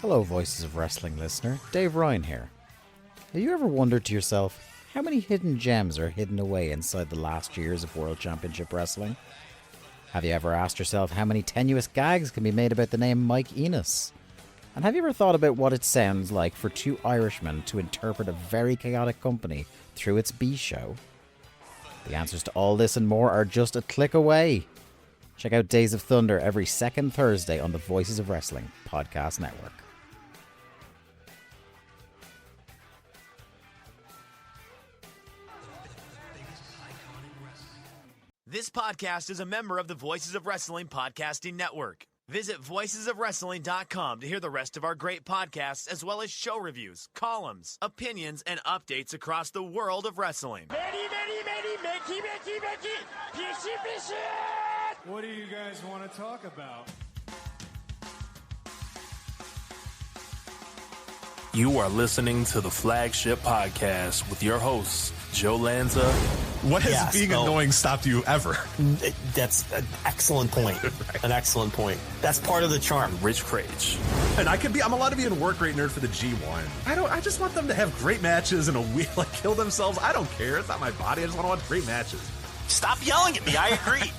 Hello, Voices of Wrestling listener. Dave Ryan here. Have you ever wondered to yourself how many hidden gems are hidden away inside the last years of World Championship Wrestling? Have you ever asked yourself how many tenuous gags can be made about the name Mike Enos? And have you ever thought about what it sounds like for two Irishmen to interpret a very chaotic company through its B show? The answers to all this and more are just a click away. Check out Days of Thunder every second Thursday on the Voices of Wrestling Podcast Network. This podcast is a member of the Voices of Wrestling Podcasting Network. Visit voicesofwrestling.com to hear the rest of our great podcasts, as well as show reviews, columns, opinions, and updates across the world of wrestling. What do you guys want to talk about? You are listening to the Flagship Podcast with your hosts, Joe Lanza. What has being annoying stopped you ever? That's an excellent point. Right. An excellent point. That's part of the charm. Rich Craich. And I'm allowed to be a work rate nerd for the G1. I just want them to have great matches and kill themselves. I don't care. It's not my body. I just want to watch great matches. Stop yelling at me. I agree.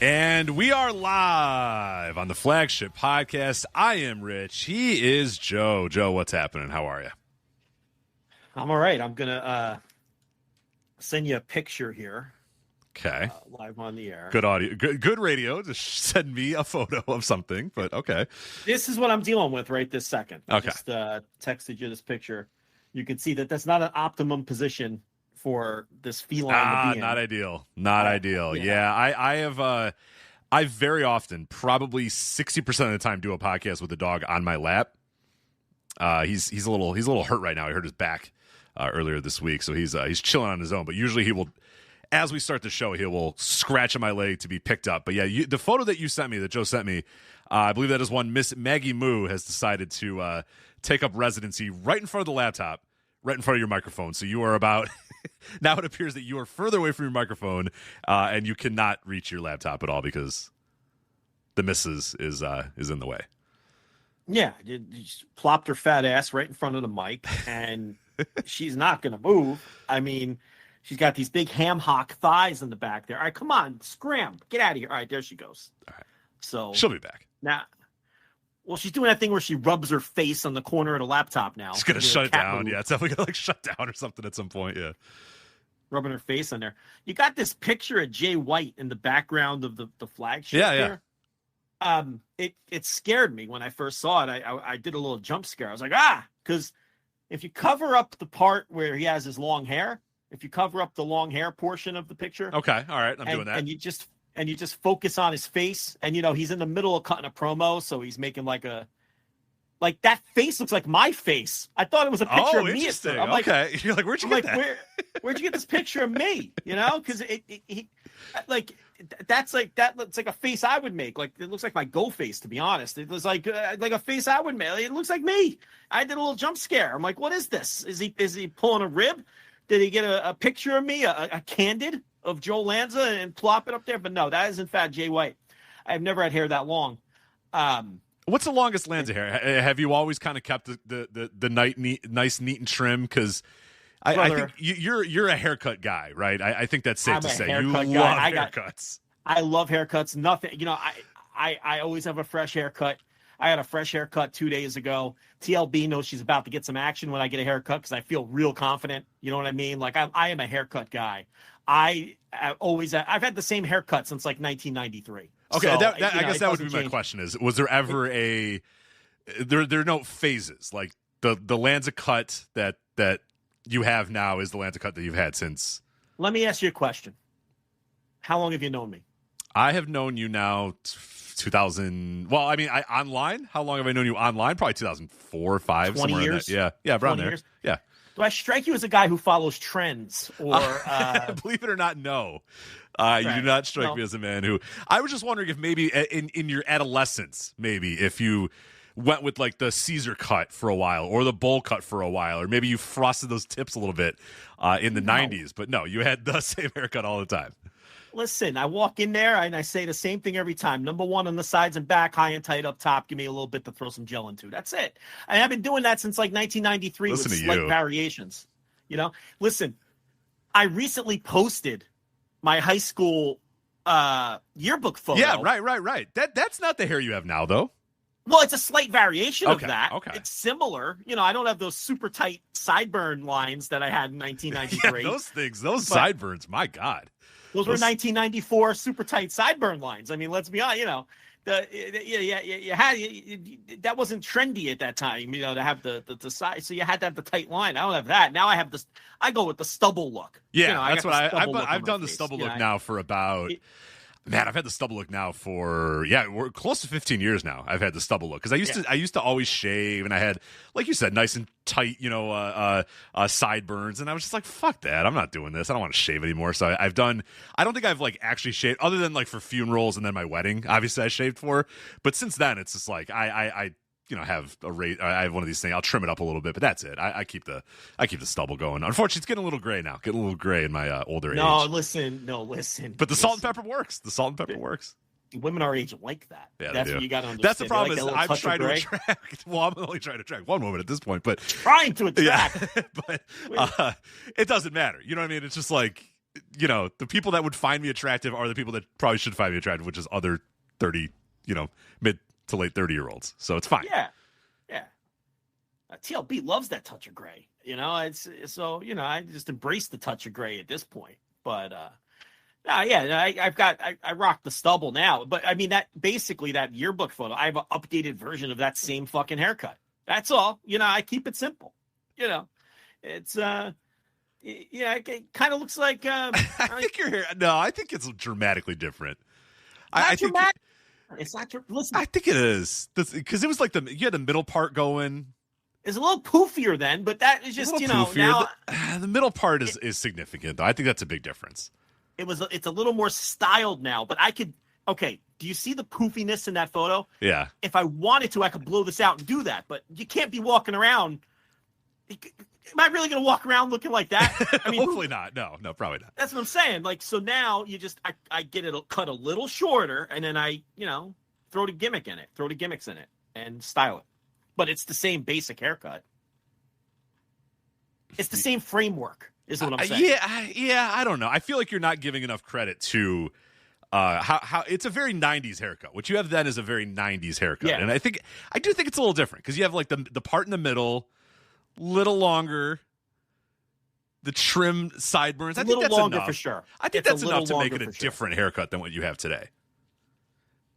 And we are live on the Flagship Podcast. I am Rich. He is Joe. Joe, what's happening? How are you? I'm all right. I'm going to send you a picture here. Okay. Live on the air. Good audio. Good radio. Just send me a photo of something, but okay. This is what I'm dealing with right this second. Okay. I just texted you this picture. You can see that that's not an optimum position for this feline to be in. Not ideal. Not ideal. Yeah. I have I very often, probably 60% of the time, do a podcast with the dog on my lap. He's a little hurt right now. He hurt his back earlier this week, so he's chilling on his own. But usually he will, as we start the show, he will scratch at my leg to be picked up. But yeah, the photo that you sent me, that Joe sent me, I believe that is one Miss Maggie Moo has decided to take up residency right in front of the laptop, right in front of your microphone. So you are about now it appears that you are further away from your microphone, and you cannot reach your laptop at all because the missus is in the way. Yeah, she plopped her fat ass right in front of the mic, and she's not going to move. I mean, she's got these big ham hock thighs in the back there. All right, come on, scram, get out of here. All right, there she goes. All right. So she'll be back. Now, well, she's doing that thing where she rubs her face on the corner of the laptop now. She's going to shut it down. Yeah, it's definitely going to shut down or something at some point, yeah. Rubbing her face on there. You got this picture of Jay White in the background of the flagship there. It scared me when I first saw it. I did a little jump scare. I was like, because if you cover up the part where he has his long hair, if you cover up the long hair portion of the picture, okay, all right, I'm doing that, and you just focus on his face, and he's in the middle of cutting a promo, so he's making like that face looks like my face. I thought it was a picture of me. Interesting. I'm okay, you're like, where'd you get that? Where'd you get this picture of me? Because that's like that looks like a face I would make. Like it looks like my go face, to be honest. It was like a face I would make. It looks like me. I did a little jump scare. I'm like, what is this? Is he pulling a rib? Did he get a picture of me, a candid of Joe Lanza, and plop it up there? But no, that is in fact Jay White. I've never had hair that long. What's the longest Lanza hair? Have you always kind of kept the nice, neat and trim? Because I think you're a haircut guy, right? I think that's safe to say. You love haircuts. I love haircuts. Nothing, I always have a fresh haircut. I had a fresh haircut 2 days ago. TLB knows she's about to get some action when I get a haircut because I feel real confident. You know what I mean? Like I am a haircut guy. I've had the same haircut since like 1993. Okay, so, I guess that would be my question: was there ever there are no phases? Like the Lanza cut that you have now is the Lanza cut that you've had since. Let me ask you a question. How long have you known me? I have known you now 2000. Well, I mean, online. How long have I known you online? Probably 2004, 5, 20 somewhere years. In that. Yeah, around there. Years? Yeah. Do I strike you as a guy who follows trends, or believe it or not, no. You do not strike me as a man who. I was just wondering if maybe in your adolescence, maybe if you went with like the Caesar cut for a while or the bowl cut for a while, or maybe you frosted those tips a little bit in the 90s. But no, you had the same haircut all the time. Listen, I walk in there and I say the same thing every time. Number one on the sides and back, high and tight up top. Give me a little bit to throw some gel into. That's it. And I've been doing that since like 1993 with slight variations. You know, listen, I recently posted my high school yearbook photo. Yeah, right. That's not the hair you have now, though. Well, it's a slight variation of that. Okay. It's similar. You know, I don't have those super tight sideburn lines that I had in 1993. Yeah, those sideburns, my God. Those were 1994 super tight sideburn lines. I mean, let's be honest, you know, you had that wasn't trendy at that time, you know, to have the side. So you had to have the tight line. I don't have that. Now I have this. I go with the stubble look. Yeah, you know, that's what I've done the stubble look now for about. Man, I've had the stubble look now for we're close to 15 years now. I've had the stubble look because I used to always shave, and I had, like you said, nice and tight, you know, sideburns, and I was just like, fuck that, I'm not doing this. I don't want to shave anymore. So I don't think I've like actually shaved other than like for funerals and then my wedding. Obviously, I shaved for, but since then it's just like I you know, have a rate. I have one of these things. I'll trim it up a little bit, but that's it. I keep the stubble going. Unfortunately, it's getting a little gray now. Getting a little gray in my older age. No, listen. But the salt and pepper works. The salt and pepper works. Women our age like that. Yeah, that's they do. what you got to understand. That's the problem. Like I'm trying to attract. Well, I'm only trying to attract one woman at this point, but trying to attract. Yeah, but it doesn't matter. You know what I mean? It's just like, you know, the people that would find me attractive are the people that probably should find me attractive, which is other 30, you know, mid to late 30-year-olds. So it's fine. Yeah. TLB loves that touch of gray, you know. It's so, you know, I just embrace the touch of gray at this point. But I rock the stubble now. But I mean, that basically that yearbook photo, I have an updated version of that same fucking haircut. That's all. You know, I keep it simple. You know, it's it kind of looks like. I think your hair. No, I think it's dramatically different. I think it's not. Listen, I think it is because it was like you had the middle part going. It's a little poofier then, but that is just, you know, now the middle part is significant though. I think that's a big difference. It's a little more styled now, but do you see the poofiness in that photo? Yeah. If I wanted to, I could blow this out and do that, but you can't be walking around. Am I really going to walk around looking like that? I mean, hopefully not. No, probably not. That's what I'm saying. Like, so now you just, I get it cut a little shorter and then I, you know, throw the gimmicks in it and style it. But it's the same basic haircut. It's the same framework, is what I'm saying. I don't know. I feel like you're not giving enough credit to how it's a very 90s haircut. What you have then is a very 90s haircut. Yeah. And I do think it's a little different because you have like the part in the middle, little longer, the trim sideburns. I think that's longer enough. For sure. I think that's enough to make it a different haircut than what you have today.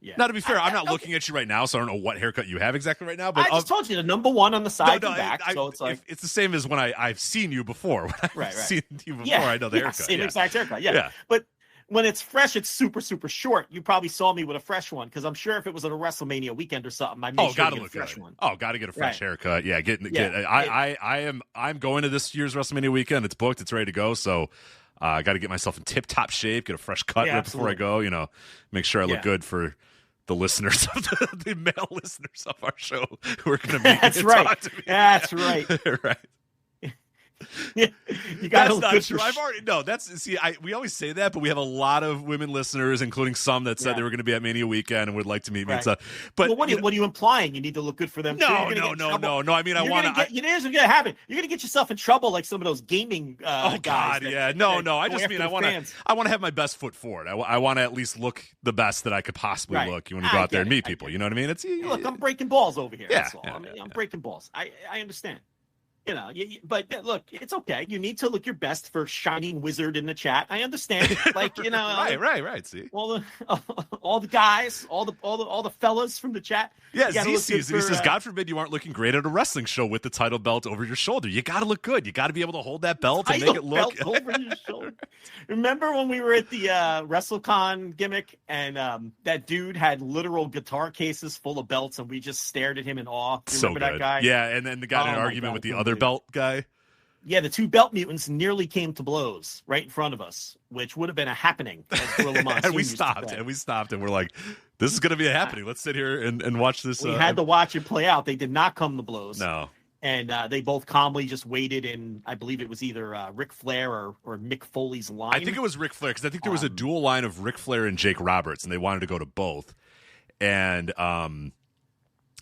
Yeah. Now, to be fair, I'm not looking at you right now, so I don't know what haircut you have exactly right now. But I just told you the number one on the side and back. So it's like it's the same as when I've seen you before. When I've seen you before, I know the haircut. Same exact haircut. Yeah. But when it's fresh, it's super, super short. You probably saw me with a fresh one because I'm sure if it was at a WrestleMania weekend or something, I made sure to get a fresh one. Oh, got to get a fresh haircut. Yeah, I'm going to this year's WrestleMania weekend. It's booked. It's ready to go. So. I got to get myself in tip-top shape, get a fresh cut right before I go. You know, make sure I look good for the listeners of the male listeners of our show who are going to meet. That's right. Talk to me. That's right. Right. You got to look good true. I've already we always say that, but we have a lot of women listeners, including some that said they were going to be at Mania weekend and would like to meet me and stuff. But what are you implying? You need to look good for them? No. I mean, I want to. Here's what's going to happen. You're going to get yourself in trouble like some of those gaming. Oh God, no. I just mean I want to have my best foot forward. I want to at least look the best that I could possibly look when you go out there and meet people. You know what I mean? Look, I'm breaking balls over here. That's all. I'm breaking balls. I understand. You know, but look, it's okay. You need to look your best for Shining Wizard in the chat. I understand. Like, you know, right. See, all the guys, all the fellas from the chat. Yeah, Z sees it. He says, "God forbid you aren't looking great at a wrestling show with the title belt over your shoulder. You got to look good. You got to be able to hold that belt and make it look over your shoulder." Remember when we were at the WrestleCon gimmick and that dude had literal guitar cases full of belts and we just stared at him in awe? Remember that guy? Yeah, and then got in an argument with the other belt guy. Yeah, the two belt mutants nearly came to blows right in front of us, which would have been a happening. And we stopped, and we're like, this is going to be a happening. Let's sit here and watch this. We had to watch it play out. They did not come to blows. No. And they both calmly just waited in, I believe it was either Ric Flair or Mick Foley's line. I think it was Ric Flair, because I think there was a dual line of Ric Flair and Jake Roberts, and they wanted to go to both. And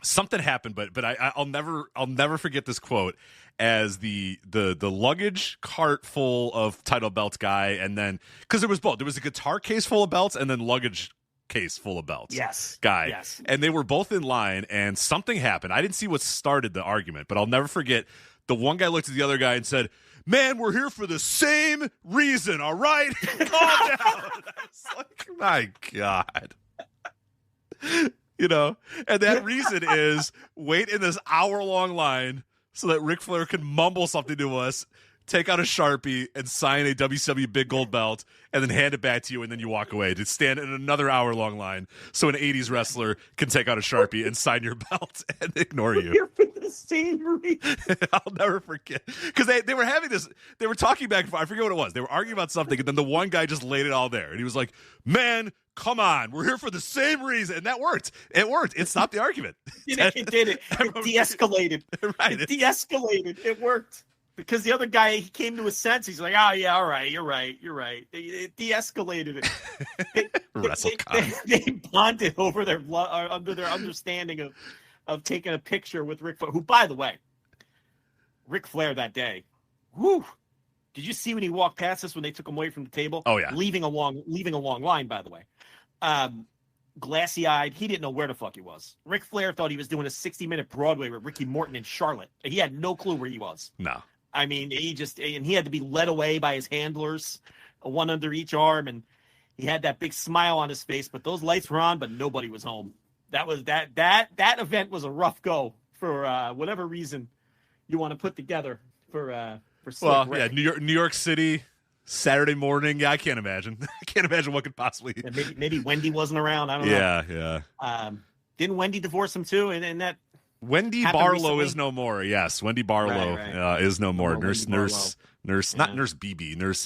something happened, but I'll never forget this quote as the luggage cart full of title belts guy, and then because there was both, there was a guitar case full of belts and then luggage case full of belts. Yes. Guy. Yes. And they were both in line, and something happened. I didn't see what started the argument, but I'll never forget the one guy looked at the other guy and said, "Man, we're here for the same reason, all right? Calm down." I was like, my God. You know, and that reason is wait in this hour-long line so that Ric Flair can mumble something to us, take out a Sharpie, and sign a WCW big gold belt, and then hand it back to you, and then you walk away to stand in another hour-long line so an 80s wrestler can take out a Sharpie and sign your belt and ignore you. Here for the same reason. I'll never forget. Because they were having this, they were talking back and forth. I forget what it was. They were arguing about something, and then the one guy just laid it all there. And he was like, "Man, come on. We're here for the same reason." And that worked. It worked. It stopped the argument. It did it. It de-escalated. Right. It de-escalated. It worked. Because the other guy, he came to his sense. He's like, "Oh, yeah, all right. You're right. You're right." It de-escalated it. They bonded over under their understanding of taking a picture with Ric Flair, who, by the way, Ric Flair that day, whoo, did you see when he walked past us when they took him away from the table? Oh, yeah. Leaving a long line, by the way. Glassy-eyed. He didn't know where the fuck he was. Ric Flair thought he was doing a 60-minute Broadway with Ricky Morton in Charlotte. He had no clue where he was. No. I mean, he had to be led away by his handlers, one under each arm, and he had that big smile on his face, but those lights were on, but nobody was home. That event was a rough go for whatever reason you want to put together for Slick Rick. Yeah, New York City, Saturday morning. Yeah, I can't imagine. I can't imagine what could possibly. Yeah, maybe Wendy wasn't around. I don't know. Yeah. Didn't Wendy divorce him too? And that Wendy Barlow is no more. Yes, Wendy Barlow is no more. Nurse, not Nurse BB. Nurse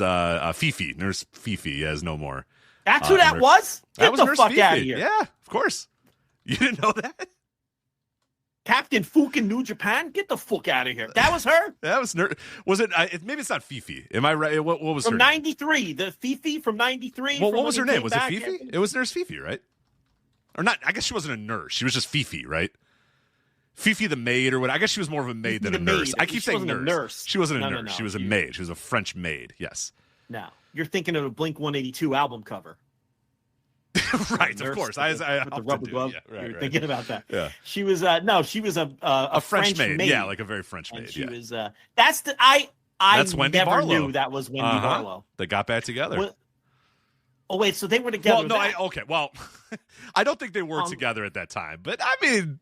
Fifi. Nurse Fifi is no more. That's who that was? That was the Nurse fuck Fifi. out of here. Yeah, of course. You didn't know that? Captain Fukin New Japan? Get the fuck out of here. That was her? That was Was it? Maybe it's not Fifi. Am I right? What was from her name? 93. The Fifi from 93. Well, what was her name? Was it Fifi? It was Nurse Fifi, right? Or not? I guess she wasn't a nurse. She was just Fifi, right? Fifi the maid or what? I guess she was more of a maid than a nurse. I keep saying nurse. She wasn't a nurse. No. She was a maid. She was a French maid. Yes. No, you're thinking of a Blink 182 album cover. Right, of course. With the rubber glove. Yeah, right, You're thinking about that. Yeah. She was she was a French maid. Yeah, like a very French maid. And she yeah. was that's Wendy never Barlow. Knew that was Wendy Barlow. They got back together. Well, oh wait, so they were together. Well, no, okay. Well, I don't think they were together at that time, but I mean,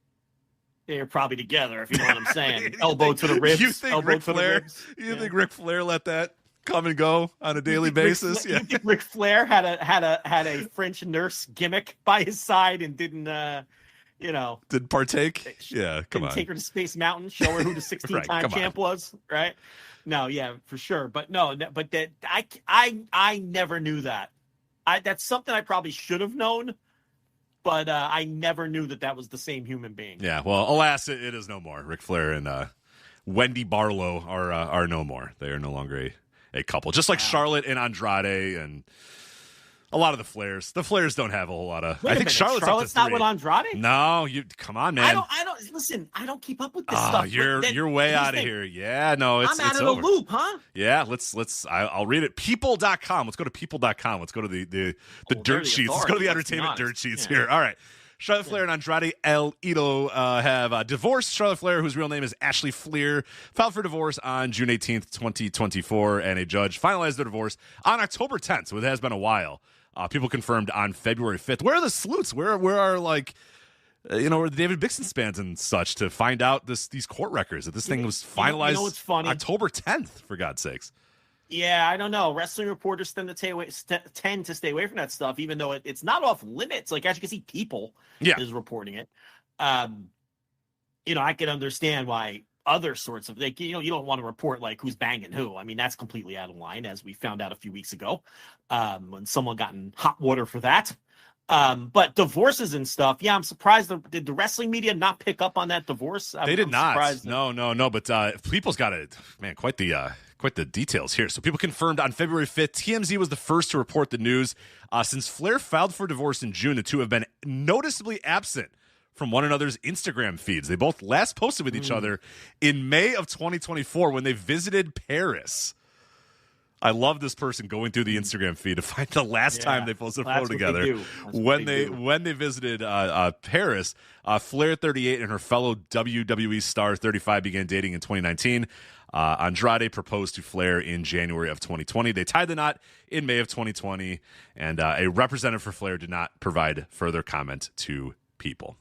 they're probably together, if you know what I'm saying. Elbow to the ribs. You think Ric Flair? Think Ric Flair let that come and go on a daily basis? You think Ric Flair had a French nurse gimmick by his side and didn't didn't partake? Yeah, come on. Take her to Space Mountain, show her who the 16-time champ was, right? No, yeah, for sure. But that I never knew that. That's something I probably should have known. But I never knew that was the same human being. Yeah, well, alas, it is no more. Ric Flair and Wendy Barlow are no more. They are no longer a couple. Just like Charlotte and Andrade and a lot of the Flairs. The Flairs don't have a whole lot of. Wait I think Charlotte's not with Andrade. No, come on, man. I don't listen. I don't keep up with this stuff. You're way out of here. Yeah, no, I'm out of the loop, huh? Yeah, I'll read it. People.com. Let's go to people.com. Let's go to the dirt sheets. Let's go to the entertainment dirt sheets here. All right. Charlotte Flair and Andrade El Idolo have divorced. Charlotte Flair, whose real name is Ashley Fleer, filed for divorce on June 18th, 2024, and a judge finalized their divorce on October 10th, so it has been a while. People confirmed on February 5th. Where are the sleuths? Where are where the David Bixen spans and such to find out these court records that this thing was finalized what's funny? October 10th, for God's sakes. Yeah, I don't know. Wrestling reporters tend to stay away from that stuff, even though it's not off limits. Like, as you can see, People is reporting it. I can understand why other sorts of you don't want to report like who's banging who. I mean, that's completely out of line, as we found out a few weeks ago when someone got in hot water for that. But divorces and stuff, yeah, I'm surprised. Did the wrestling media not pick up on that divorce? They did not. Surprised. No. But people's got it. Man, quite the details here. So people confirmed on February 5th, TMZ was the first to report the news. Since Flair filed for divorce in June, the two have been noticeably absent from one another's Instagram feeds. They both last posted with each other in May of 2024 when they visited Paris. I love this person going through the Instagram feed to find the last time they posted a photo together. When they visited Paris, Flair 38 and her fellow WWE star 35 began dating in 2019. Andrade proposed to Flair in January of 2020. They tied the knot in May of 2020, and a representative for Flair did not provide further comment to People.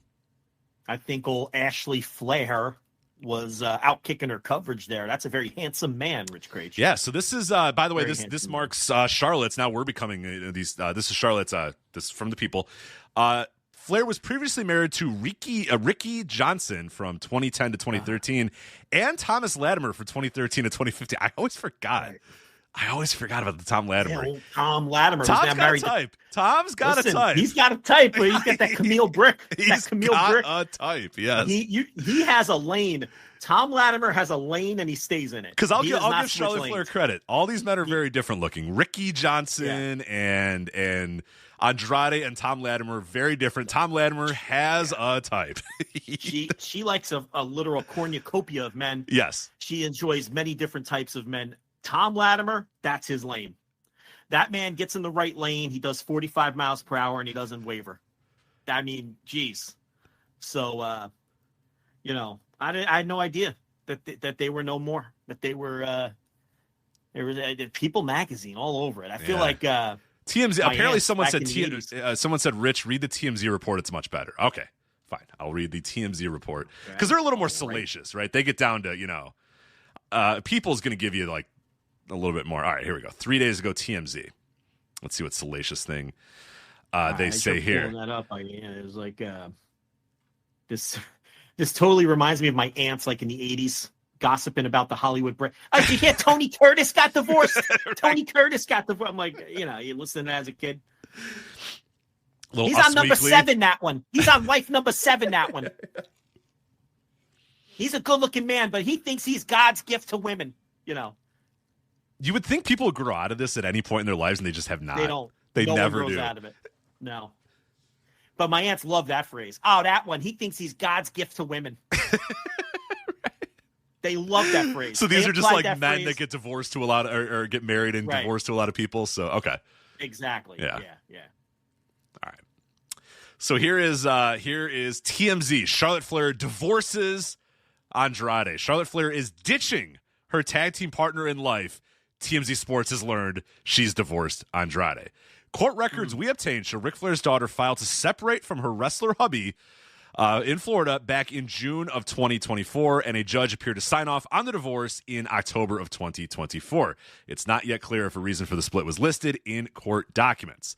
I think old Ashley Flair was out kicking her coverage there. That's a very handsome man, Rich Craig. Yeah, so this is, by the way, this marks Charlotte's. Now we're becoming these. This is Charlotte's. This is from the People. Flair was previously married to Ricky Johnson from 2010 to 2013, and Thomas Latimer from 2013 to 2015. I always forgot. Right. I always forgot about the Tom Latimer. Yeah, Tom Latimer. Tom's got a type. Tom's got a type. He's got a type, but he's got that Camille Brick. He's got a type, yes. He has a lane. Tom Latimer has a lane, and he stays in it. Because I'll give Charlotte Flair credit. All these men are very different looking. Ricky Johnson and Andrade and Tom Latimer, very different. Tom Latimer has a type. she likes a literal cornucopia of men. Yes. She enjoys many different types of men. Tom Latimer, that's his lane. That man gets in the right lane. He does 45 miles per hour, and he doesn't waver. I mean, geez. So, I had no idea that they were no more. That they were People magazine all over it. I feel like TMZ. Apparently, someone said, "Rich, read the TMZ report. It's much better." Okay, fine. I'll read the TMZ report because they're a little more salacious, right? They get down to People's going to give you like a little bit more. All right, here we go. 3 days ago, TMZ. Let's see what salacious thing they say here. That up. It was like this. This totally reminds me of my aunts, like in the 80s, gossiping about the Hollywood break. Did you hear Tony Curtis got divorced? Right. Tony Curtis got divorced. I'm like, you listening as a kid. He's on number 7, that one. He's on wife number 7, that one. He's a good-looking man, but he thinks he's God's gift to women, You would think people would grow out of this at any point in their lives, and they just have not. They don't. They no never one grows do. out of it. No. But my aunts love that phrase. Oh, that one. He thinks he's God's gift to women. Right. They love that phrase. So these are just like men that get divorced to a lot or get married and divorced to a lot of people. So, okay. Exactly. Yeah. All right. So here is TMZ. Charlotte Flair divorces Andrade. Charlotte Flair is ditching her tag team partner in life. TMZ Sports has learned she's divorced Andrade. Court records we obtained show Ric Flair's daughter filed to separate from her wrestler hubby in Florida back in June of 2024, and a judge appeared to sign off on the divorce in October of 2024. It's not yet clear if a reason for the split was listed in court documents.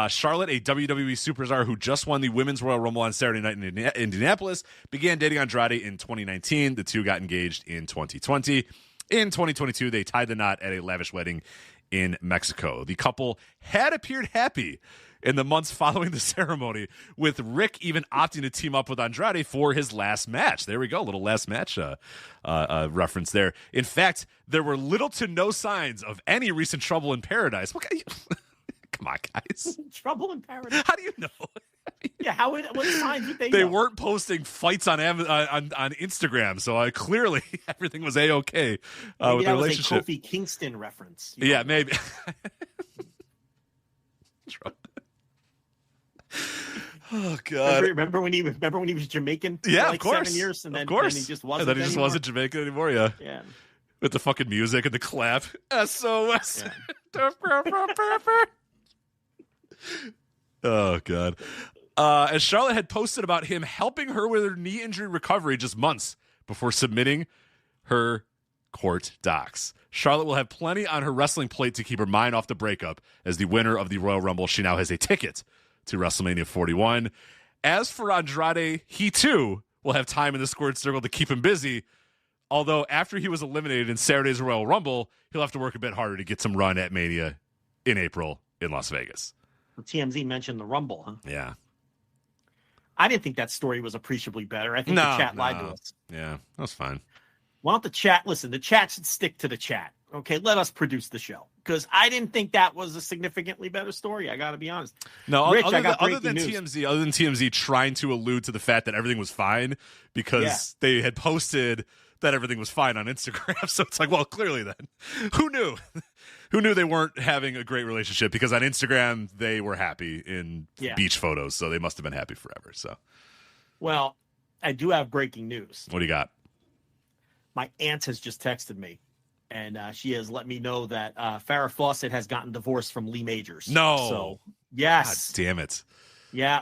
Charlotte, a WWE superstar who just won the Women's Royal Rumble on Saturday night in Indianapolis, began dating Andrade in 2019. The two got engaged in 2020. In 2022, they tied the knot at a lavish wedding in Mexico. The couple had appeared happy in the months following the ceremony, with Rick even opting to team up with Andrade for his last match. There we go, little last match reference there. In fact, there were little to no signs of any recent trouble in paradise. Come on, guys. Trouble in paradise? How do you know? Yeah, what signs would they They know? weren't posting fights on Instagram, so clearly everything was A-okay with the relationship. Was a Kofi Kingston reference. Yeah, maybe. Oh God! Remember when he was Jamaican? Yeah, for like of course. 7 years, and then, of course. then he just wasn't. And then he just wasn't Jamaican anymore. Yeah. Yeah. With the fucking music and the clap. SOS. Yeah. Oh God. As Charlotte had posted about him helping her with her knee injury recovery just months before submitting her court docs. Charlotte will have plenty on her wrestling plate to keep her mind off the breakup. As the winner of the Royal Rumble, she now has a ticket to WrestleMania 41. As for Andrade, he too will have time in the squared circle to keep him busy. Although after he was eliminated in Saturday's Royal Rumble, he'll have to work a bit harder to get some run at Mania in April in Las Vegas. TMZ mentioned the Rumble, huh? Yeah. I didn't think that story was appreciably better. I think the chat lied to us. Yeah, that was fine. Why don't the chat listen? The chat should stick to the chat. Okay, let us produce the show because I didn't think that was a significantly better story. I got to be honest. No, Rich, other breaking than news. TMZ trying to allude to the fact that everything was fine because they had posted that everything was fine on Instagram. So it's like, well, clearly then, who knew? Who knew they weren't having a great relationship? Because on Instagram they were happy in beach photos, so they must have been happy forever. So, well, I do have breaking news. What do you got? My aunt has just texted me, and she has let me know that Farrah Fawcett has gotten divorced from Lee Majors. No. So, yes. God damn it. Yeah.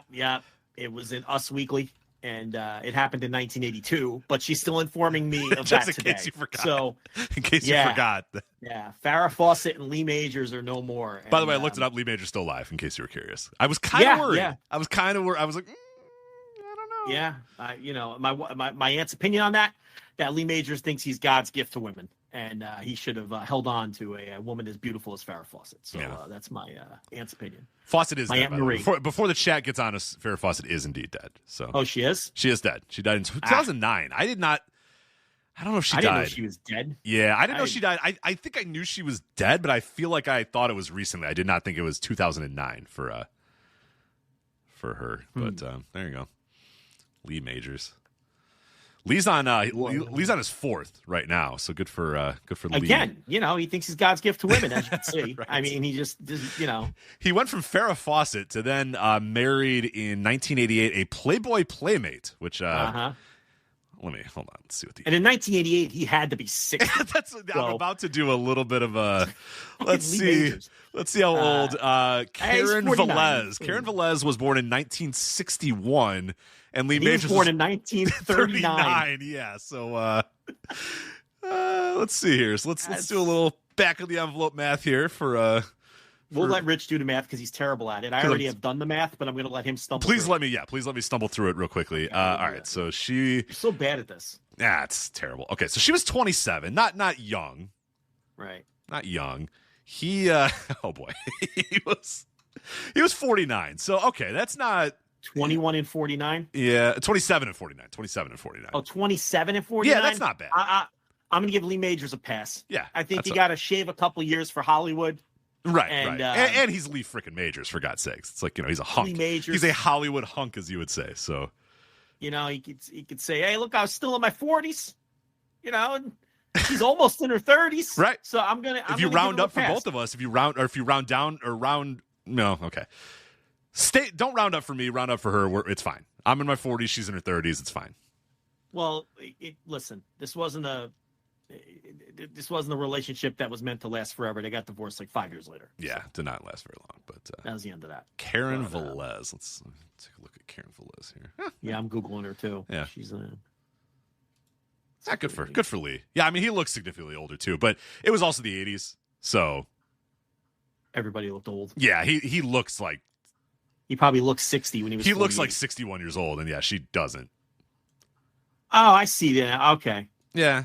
It was in Us Weekly, and it happened in 1982, but she's still informing me of that today. In case you forgot. So, in case you forgot. Yeah, Farrah Fawcett and Lee Majors are no more. By the way, I looked it up. Lee Majors still alive, in case you were curious. I was kind of worried. Yeah. I was kind of worried. I was like, I don't know. Yeah, my aunt's opinion on that Lee Majors thinks he's God's gift to women, and he should have held on to a woman as beautiful as Farrah Fawcett. So that's my aunt's opinion. Fawcett is my dead. Aunt Marie. Before the chat gets on us, Farrah Fawcett is indeed dead. So she is? She is dead. She died in 2009. I don't know if she died. I didn't know she was dead. Yeah, I didn't know she died. I think I knew she was dead, but I feel like I thought it was recently. I did not think it was 2009 for her. But there you go. Lee Majors. Lee's on his fourth right now, so good for Lee. Again, he thinks he's God's gift to women, as you can see. Right. I mean, he just he went from Farrah Fawcett to then married in 1988 a Playboy Playmate, which let me hold on. Let's see what and in 1988 he had to be 60. I'm about to do a little bit of a. Let's see. Let's see how old Karen Velez. Karen Velez was born in 1961. And Lee Majors was born in 1939. Yeah, so let's see here. So let's do a little back of the envelope math here for. We'll let Rich do the math because he's terrible at it. I already have done the math, but I'm going to let him stumble. Please let me stumble through it real quickly. All right, so You're so bad at this. Yeah, it's terrible. Okay, so she was 27, not young, right? Not young. He oh boy, he was 49. So okay, that's not. 21 and 49? Yeah, 27 and 49. 27 and 49. Oh, 27 and 49? Yeah, that's not bad. I'm going to give Lee Majors a pass. Yeah. I think you got to shave a couple years for Hollywood. Right, and, right. And he's Lee freaking Majors, for God's sakes. It's like, he's a hunk. Lee Majors. He's a Hollywood hunk, as you would say. So, he could say, hey, look, I was still in my 40s. And she's almost in her 30s. Right. So I'm going to. If you round up for both of us, if you round down or round. No, okay. Don't round up for me. Round up for her. It's fine. I'm in my 40s. She's in her 30s. It's fine. Well, listen. This wasn't a relationship that was meant to last forever. They got divorced like 5 years later. Yeah, did not last very long. But that was the end of that. Karen Velez. Let's take a look at Karen Velez here. Yeah, I'm googling her too. Yeah, she's good for Lee. Yeah, I mean he looks significantly older too, but it was also the 80s, so everybody looked old. Yeah, he looks like. He probably looked 60 when he was. He looks like 61 years old, and yeah, she doesn't. Oh, I see that. Okay. Yeah.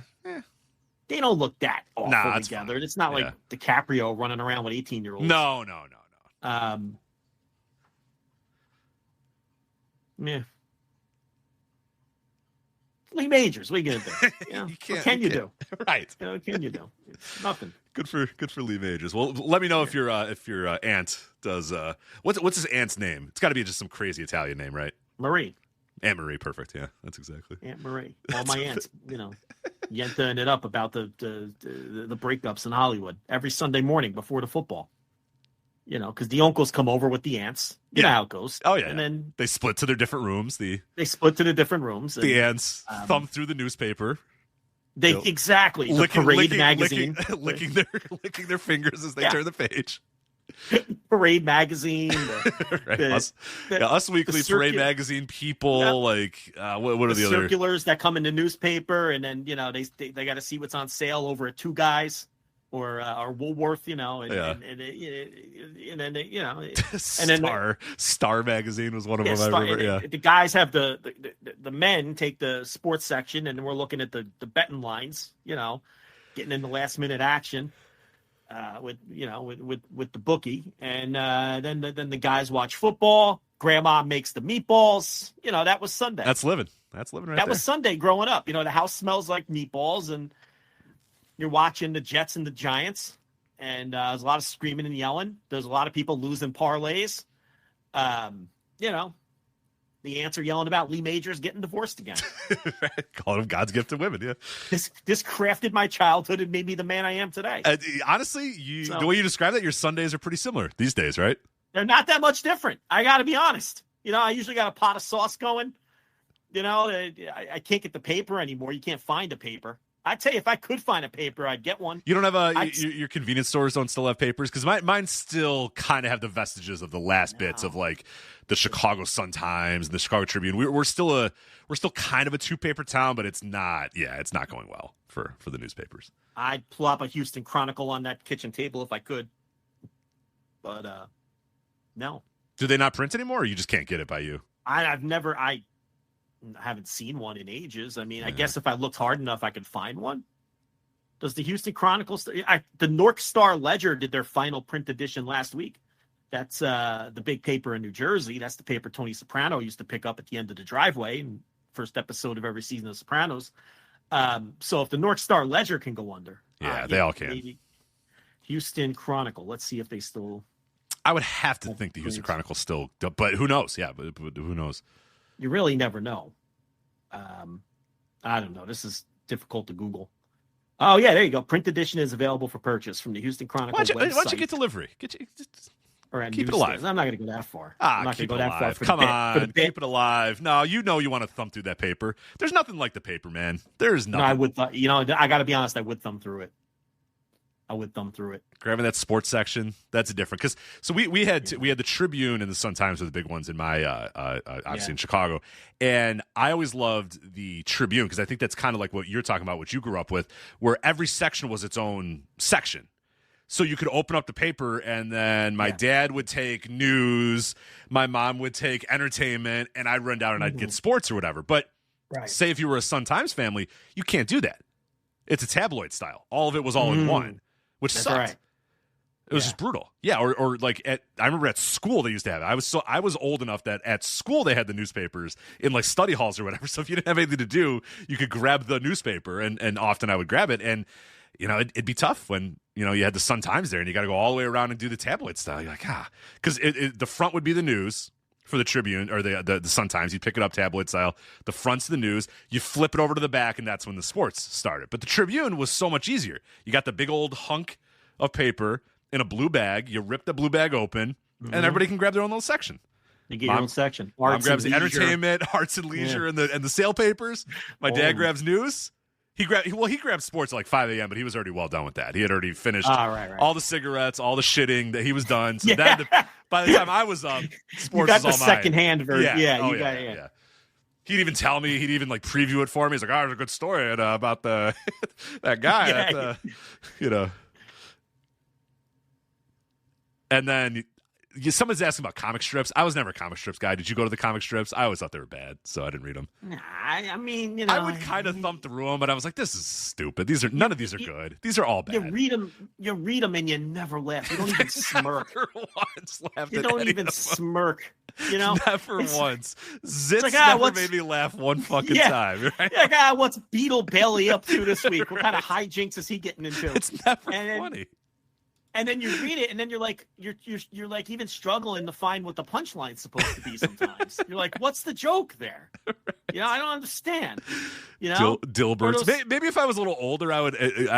They don't look that awful together. Fine. It's not like DiCaprio running around with 18-year-olds. No. Yeah. Lee Majors, what are you gonna do? What can you do? Right. What can you do? It's nothing. Good for Lee Majors. Well, let me know if your aunt does. What's his aunt's name? It's got to be just some crazy Italian name, right? Marie. Aunt Marie, perfect. Yeah, that's exactly. Aunt Marie. All my aunts, yenting it up about the breakups in Hollywood every Sunday morning before the football. Because the uncles come over with the aunts. You know how it goes. Oh, yeah. And then they split to their different rooms. They split to the different rooms. The aunts thumb through the newspaper. Exactly. The Parade magazine. Licking their fingers as they turn the page. Parade magazine. Us Weekly, Parade magazine, People, what are the other circulars that come in the newspaper, and then they got to see what's on sale over at Two Guys or Woolworth, and then Star magazine was one of them. I remember. The guys have the men take the sports section, and we're looking at the betting lines, getting into last minute action. with the bookie, and then the guys watch football. Grandma makes the meatballs. That was Sunday. That's living. That's living right there. That was Sunday growing up. The house smells like meatballs, and you're watching the Jets and the Giants, and there's a lot of screaming and yelling. There's a lot of people losing parlays. The ants are yelling about Lee Majors getting divorced again. Calling him God's gift to women, yeah. This crafted my childhood and made me the man I am today. Honestly, the way you describe that, your Sundays are pretty similar these days, right? They're not that much different. I got to be honest. I usually got a pot of sauce going. I can't get the paper anymore. You can't find a paper. I tell you, if I could find a paper, I'd get one. You don't have your convenience stores don't still have papers? Because mine still kind of have the vestiges of the last bits of like the Chicago Sun-Times and the Chicago Tribune. We're still kind of a 2-paper town, but it's not going well for the newspapers. I'd plop a Houston Chronicle on that kitchen table if I could, but no. Do they not print anymore, or you just can't get it by you? I haven't seen one in ages. I mean, I guess if I looked hard enough, I could find one. Does the Houston Chronicle the North Star Ledger did their final print edition last week. That's the big paper in New Jersey. That's the paper Tony Soprano used to pick up at the end of the driveway in first episode of every season of Sopranos. So if the North Star Ledger can go under. They all can. Maybe. Houston Chronicle. Let's see if they still. I would have to think the Houston Chronicle still, but who knows? Yeah, but who knows? You really never know. I don't know. This is difficult to Google. Oh, yeah, there you go. Print edition is available for purchase from the Houston Chronicle website. Why don't you get delivery? Keep it alive. I'm not going to go that far. I'm not going to go that far. Come on, keep it alive. No, you want to thumb through that paper. There's nothing like the paper, man. There's nothing. No, I would. I got to be honest. I would thumb through it. Grabbing that sports section, that's a different. Because we had the Tribune and the Sun-Times were the big ones in my obviously in Chicago, and I always loved the Tribune because I think that's kind of like what you're talking about, what you grew up with, where every section was its own section. So you could open up the paper, and then my dad would take news, my mom would take entertainment, and I'd run down and I'd get sports or whatever. But say if you were a Sun-Times family, you can't do that. It's a tabloid style. All of it was all in one. Which sucked. Right. It was just brutal. Yeah, or like I remember at school they used to have it. I was old enough that at school they had the newspapers in like study halls or whatever. So if you didn't have anything to do, you could grab the newspaper, and often I would grab it. And it'd be tough when you had the Sun-Times there, and you got to go all the way around and do the tabloid style. You're like because the front would be the news for the Tribune or the Sun-Times. You pick it up tabloid style. The front's the news. You flip it over to the back, and that's when the sports started. But the Tribune was so much easier. You got the big old hunk of paper in a blue bag. You rip the blue bag open, and everybody can grab their own little section. You get your own section. Mom grabs the entertainment, arts and leisure, and the sale papers. My dad grabs news. He grabbed sports at like 5 a.m., but he was already well done with that. He had already finished all the cigarettes, all the shitting that he was done. So by the time I was up, sports was all mine. You got the secondhand version. Yeah. He'd even tell me. He'd even like preview it for me. He's like, "Oh, there's a good story about the that guy." And then someone's asking about comic strips. I was never a comic strips guy. Did you go to the comic strips? I always thought they were bad, so I didn't read them. Nah, I mean, I would kind of thumb through them, but I was like, this is stupid. None of these are good. These are all bad. You read them, and you never laugh. You don't even smirk. Never once laughed. You don't even smirk. Never once. Zitz like, never made me laugh one fucking time. Right? Yeah, what's Beetle Bailey up to this week? What kind of hijinks is he getting into? It's never funny. And then you read it, and then you're like even struggling to find what the punchline's supposed to be. Sometimes you're like, "What's the joke there?" I don't understand. Dilbert's. Maybe if I was a little older, I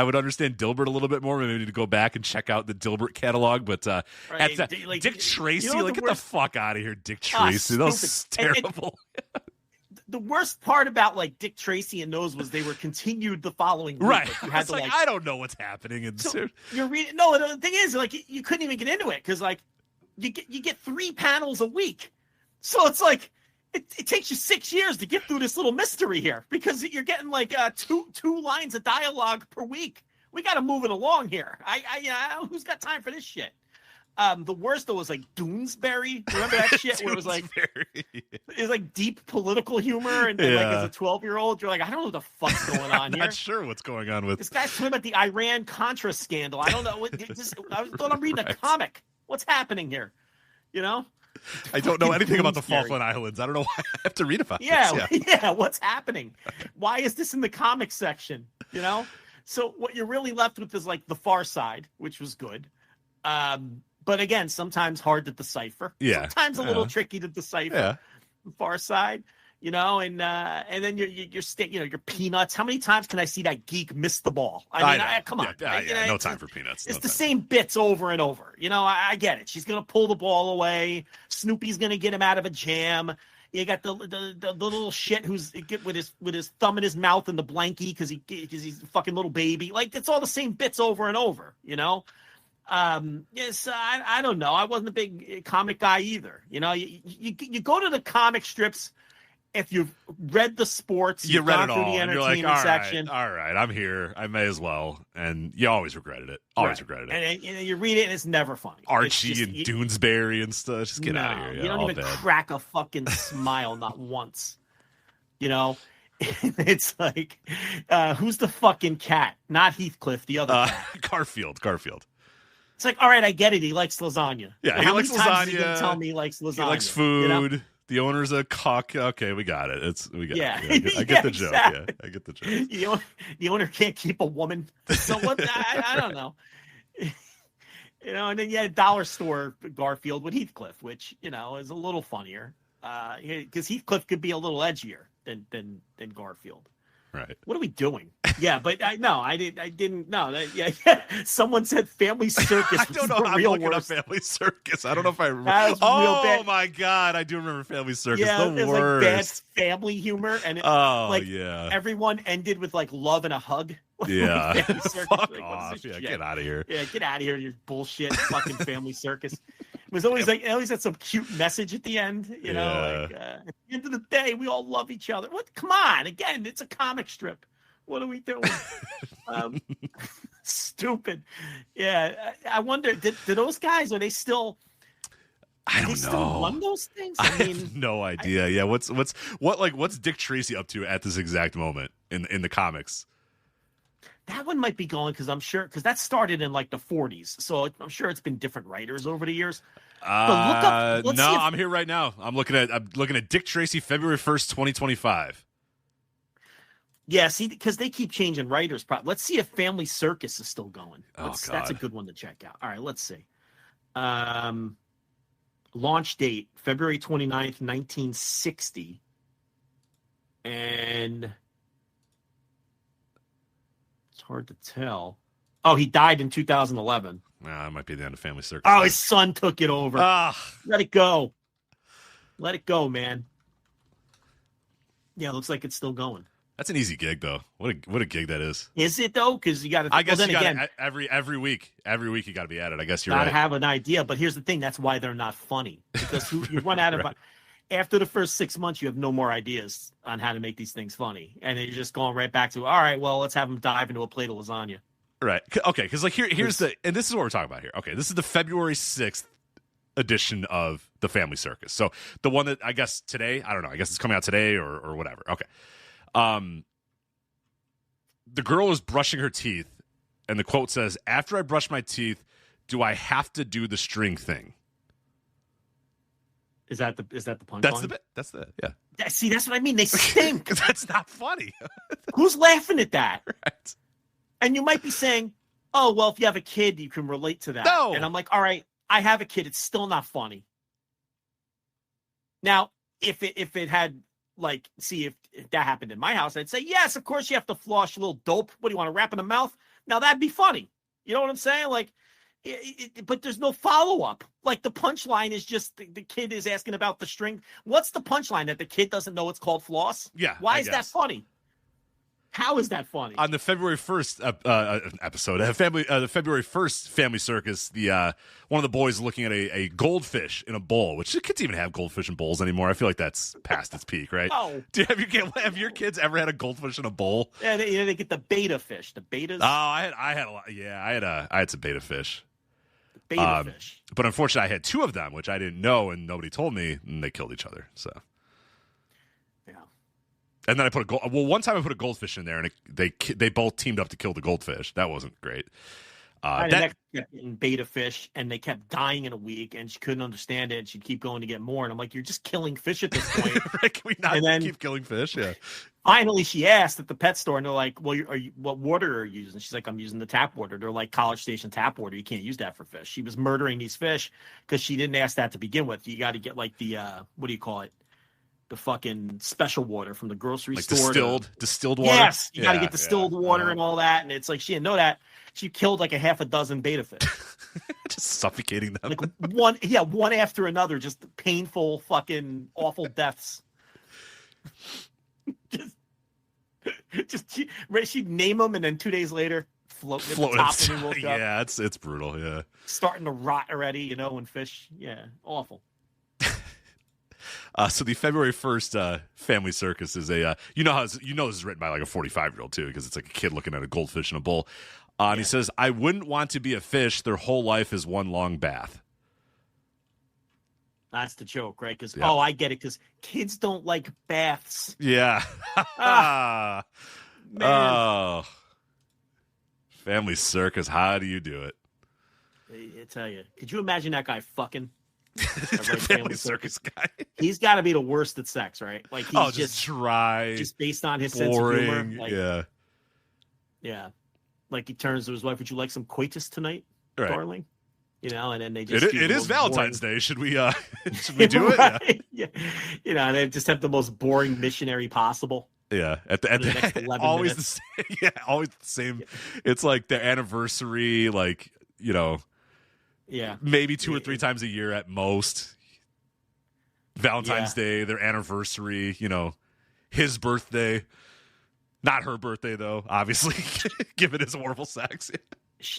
would understand Dilbert a little bit more. Maybe to go back and check out the Dilbert catalog. But Dick Tracy, get the fuck out of here, Dick Tracy. That was terrible. The worst part about like Dick Tracy and those was they were continued the following week. Right. You had to, I don't know what's happening. You're reading. No, the thing is, like, you couldn't even get into it because like you get 3 panels a week, so it's like it takes you 6 years to get through this little mystery here because you're getting like two lines of dialogue per week. We got to move it along here. I who's got time for this shit? The worst though was like Doonesbury. Remember that shit where it was like deep political humor, and like as a 12-year-old, you're like, I don't know what the fuck's going on here. Not sure what's going on with this guy's talking about the Iran Contra scandal. I don't know. I thought I'm reading a comic. What's happening here? You know. I don't know anything about the Doonesbury. Falkland Islands. I don't know why I have to read about this. Yeah. What's happening? Why is this in the comic section? You know. So what you're really left with is like the Far Side, which was good. But again, sometimes hard to decipher. Yeah. Sometimes a little tricky to decipher. Yeah. The Far Side, you know, and then your Peanuts. How many times can I see that geek miss the ball? I mean, come on. No time for Peanuts. It's the same bits over and over. You know, I get it. She's gonna pull the ball away. Snoopy's gonna get him out of a jam. You got the little shit who's with his thumb in his mouth and the blankie because he's a fucking little baby. Like it's all the same bits over and over. You know. Yes, I don't know. I wasn't a big comic guy either. You know, you go to the comic strips if you've read the sports, you read it all, the and you're entertainment like, section. All right, I'm here. I may as well. And you always regretted it. Regretted it. And you read it, and it's never funny. Archie and Doonesbury and stuff. Just get out of here. You don't even crack a fucking smile, not once. You know. It's like, who's the fucking cat? Not Heathcliff, the other cat. Garfield. It's like, all right, I get it. He likes lasagna. Yeah, he likes lasagna. Is he gonna tell me he likes lasagna? He likes food. You know? The owner's a cock. Okay, we got it. I get Yeah, the joke. exactly. Yeah, I get the joke. The owner can't keep a woman. So what? I don't know. You know, and then you had Dollar Store Garfield with Heathcliff, which is a little funnier because Heathcliff could be a little edgier than Garfield. Right. What are we doing? Yeah, but I didn't. No. Yeah. Someone said Family Circus. I don't know. I'm looking up Family Circus. I don't know if I remember. Oh my God, I do remember Family Circus. Yeah, the it was worst. like bad family humor, and everyone ended with like love and a hug. Yeah. Family Circus. Fuck like, off. Yeah, get out of here. Yeah, get out of here. Your bullshit fucking Family Circus. It was always like, it always had some cute message at the end, you know, like at the end of the day, we all love each other. What? Come on. Again, it's a comic strip. What are we doing? Stupid. Yeah. I wonder, did those guys, are they still, I don't know. Still run those things? I have no idea. Yeah. What's Dick Tracy up to at this exact moment in the comics? That one might be going because that started in like the 40s. So I'm sure it's been different writers over the years. I'm here right now. I'm looking at Dick Tracy, February 1st, 2025. Yeah, see, because they keep changing writers. Let's see if Family Circus is still going. That's a good one to check out. All right, let's see. Launch date, February 29th, 1960. And it's hard to tell. Oh, he died in 2011. It might be the end of Family Circus. Oh, his son took it over. Let it go. Let it go, man. Yeah, looks like it's still going. That's an easy gig, though. What a gig that is. Is it though? Because you got to. I guess every week you got to be at it. I guess you're right. Got to have an idea, but here's the thing: that's why they're not funny. Because you run out of. After the first 6 months, you have no more ideas on how to make these things funny, and then you're just going right back to, all right, well, let's have them dive into a plate of lasagna. Right. Okay. Because here's and this is what we're talking about here. Okay, this is the February 6th edition of the Family Circus. So the one that I guess today, I don't know. I guess it's coming out today or whatever. Okay. The girl is brushing her teeth, and the quote says, "After I brush my teeth, do I have to do the string thing?" Is that the punchline? That's the bit. Yeah. See, that's what I mean. They stink. That's not funny. Who's laughing at that? Right. And you might be saying, "Oh, well, if you have a kid, you can relate to that." No. And I'm like, "All right, I have a kid. It's still not funny." Now, if it had. Like, see if that happened in my house, I'd say, yes, of course you have to floss, you little dope. What do you want to wrap in the mouth? Now that'd be funny. You know what I'm saying? Like, but there's no follow up. Like the punchline is just the kid is asking about the string. What's the punchline that the kid doesn't know it's called floss? Yeah. Why is that funny? How is that funny? On the February 1st episode, the February 1st Family Circus, one of the boys looking at a goldfish in a bowl, which kids even have goldfish in bowls anymore. I feel like that's past its peak, right? Oh, have your kids ever had a goldfish in a bowl? Yeah, they get the beta fish, the betas. Oh, I had a lot. Yeah, I had some beta fish. Beta fish. But unfortunately, I had two of them, which I didn't know, and nobody told me, and they killed each other. So, yeah. And then I put one time I put a goldfish in there, and they both teamed up to kill the goldfish. That wasn't great. That kept getting beta fish, and they kept dying in a week, and she couldn't understand it, and she'd keep going to get more. And I'm like, you're just killing fish at this point. Right? Can we not keep killing fish? Yeah. Finally, she asked at the pet store, and they're like, well, what water are you using? She's like, I'm using the tap water. They're like, College Station tap water. You can't use that for fish. She was murdering these fish because she didn't ask that to begin with. You got to get like the, what do you call it? The fucking special water from the grocery store. Distilled water? Yes, you got to get distilled water and all that. And it's like, she didn't know that. She killed like a half a dozen beta fish. Just suffocating them. Like one after another, just painful, fucking awful deaths. She'd name them, and then 2 days later, float at the top when he woke up. Yeah, it's brutal. Yeah, starting to rot already. When fish. Yeah, awful. So the February 1st Family Circus is a this is written by like a 45-year-old too, because it's like a kid looking at a goldfish in a bowl. And he says, I wouldn't want to be a fish. Their whole life is one long bath. That's the joke, right? Because, I get it, because kids don't like baths. Yeah. Man. Oh. Family Circus, how do you do it? I tell you. Could you imagine that guy fucking? Family Circus guy. He's got to be the worst at sex, right? Like, he's just dry. Just based on his boring, sense of humor. Like, yeah. Like, he turns to his wife, would you like some coitus tonight, darling? And then they just it is Valentine's Day. Should we do it? Right? Yeah. And they just have the most boring missionary possible. Yeah, at the next 11 always minutes. the same. Yeah, always the same. Yeah. It's like their anniversary, like yeah, maybe 2 or 3 times a year at most. Valentine's Day, their anniversary, his birthday. Not her birthday though, obviously, given his horrible sex.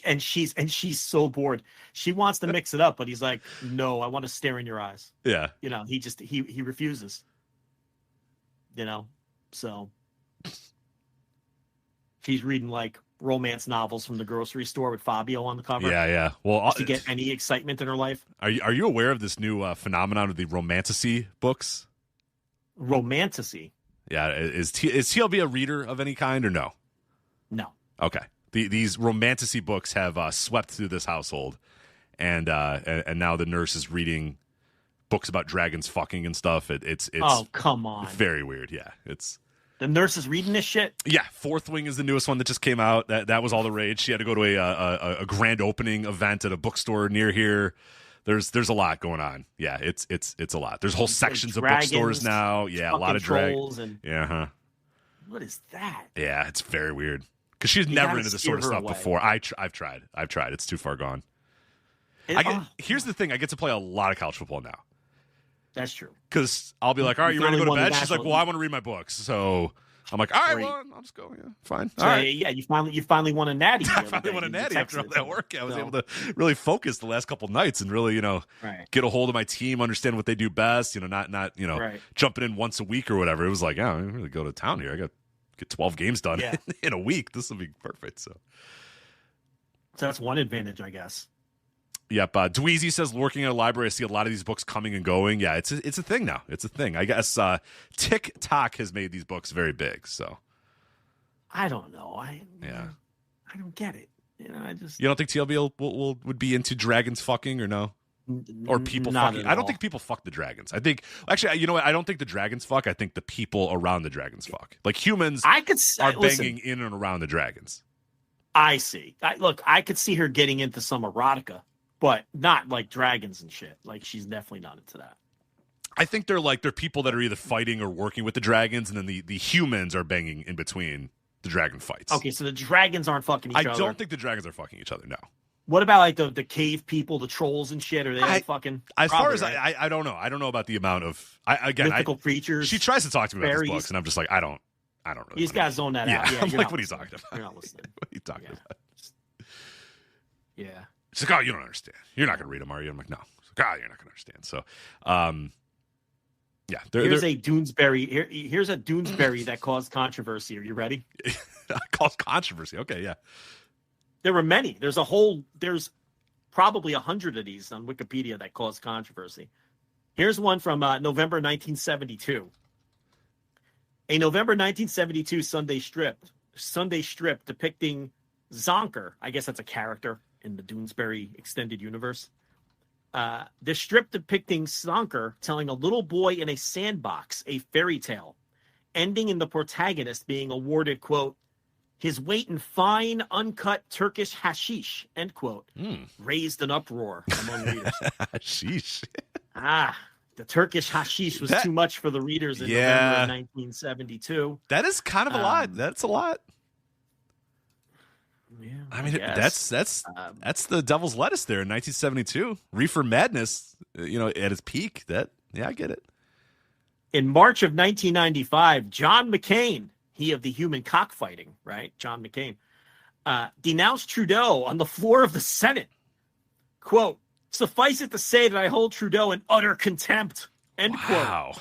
And she's so bored. She wants to mix it up, but he's like, "No, I want to stare in your eyes." Yeah. He refuses. So she's reading like romance novels from the grocery store with Fabio on the cover. Yeah. Well, just to get any excitement in her life. Are you aware of this new phenomenon of the romantasy books? Romantasy. Yeah, is TLB a reader of any kind or no? No. Okay. These romantasy books have swept through this household, and now the nurse is reading books about dragons fucking and stuff. It's oh, come on. Very weird. Yeah, it's the nurse is reading this shit. Yeah, Fourth Wing is the newest one that just came out. That was all the rage. She had to go to a grand opening event at a bookstore near here. There's a lot going on. Yeah, it's a lot. There's whole sections of bookstores now. Yeah, a lot of dragons. Yeah, What is that? Yeah, it's very weird. Because she's never into this sort of stuff before. I've tried. It's too far gone. Here's the thing. I get to play a lot of college football now. That's true. Because I'll be like, all right, you ready to go to bed? She's like, well, I want to read my books. So I'm like, all right, well, I'll just go. Yeah, fine. All right. Yeah, you finally won a natty. I finally won a natty after all that work. I was able to really focus the last couple nights and really, get a hold of my team, understand what they do best. Not jumping in once a week or whatever. It was like, I really go to town here. I got to get 12 games done in a week. This will be perfect. So that's one advantage, I guess. Yep. Dweezy says, working at a library, I see a lot of these books coming and going. Yeah, it's a thing now. It's a thing. I guess TikTok has made these books very big. So I don't know. I don't get it. You don't think TLB would be into dragons fucking or no? Or people fucking? I don't think people fuck the dragons. I think actually, you know what? I don't think the dragons fuck. I think the people around the dragons fuck. Like humans are banging in and around the dragons. I see. I could see her getting into some erotica. But not like dragons and shit. Like, she's definitely not into that. I think they're people that are either fighting or working with the dragons, and then the humans are banging in between the dragon fights. Okay, so the dragons aren't fucking each other. I don't think the dragons are fucking each other, no. What about like the cave people, the trolls and shit? Are they like fucking? As far as I don't know. I don't know about the amount of mythical creatures. She tries to talk to me about these books, and I'm just like, I don't really. You just gotta zone that out. Yeah, I'm like, what are you talking about? You're not listening. What are you talking about? Yeah. She's like, oh, you don't understand. You're not going to read them, are you? I'm like, no. She's like, oh, you're not going to understand. So, yeah. Here's a Doonesbury. Here's a Doonesbury that caused controversy. Are you ready? Caused controversy. Okay, yeah. There were many. There's probably 100 of these on Wikipedia that caused controversy. Here's one from November 1972. A November 1972 Sunday strip depicting Zonker. I guess that's a character in the Doonesbury extended universe. The strip depicting Zonker telling a little boy in a sandbox a fairy tale, ending in the protagonist being awarded, quote, his weight in fine, uncut Turkish hashish, end quote, raised an uproar among readers. Sheesh. The Turkish hashish was too much for the readers in November of 1972. That is kind of a lot. That's a lot. Yeah, I mean, that's the devil's lettuce there in 1972. Reefer Madness, at its peak. I get it. In March of 1995, John McCain, he of the human cockfighting, right? John McCain, denounced Trudeau on the floor of the Senate. Quote, suffice it to say that I hold Trudeau in utter contempt, end quote. Wow.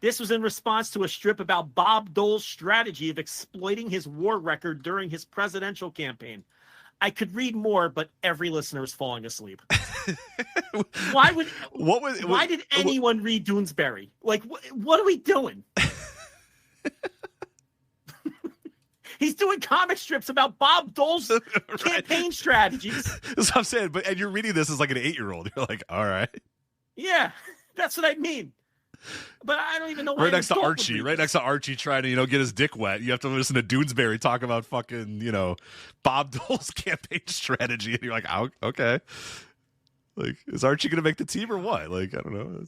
This was in response to a strip about Bob Dole's strategy of exploiting his war record during his presidential campaign. I could read more, but every listener is falling asleep. Why did anyone read Doonesbury? Like, what are we doing? He's doing comic strips about Bob Dole's campaign strategies. That's what I'm saying. And you're reading this as like an 8-year-old. You're like, all right. Yeah, that's what I mean. But I don't even know. Right next to Archie trying to, get his dick wet. You have to listen to Doonesbury talk about fucking, Bob Dole's campaign strategy. And you're like, oh, okay. Like, is Archie going to make the team or what? Like, I don't know.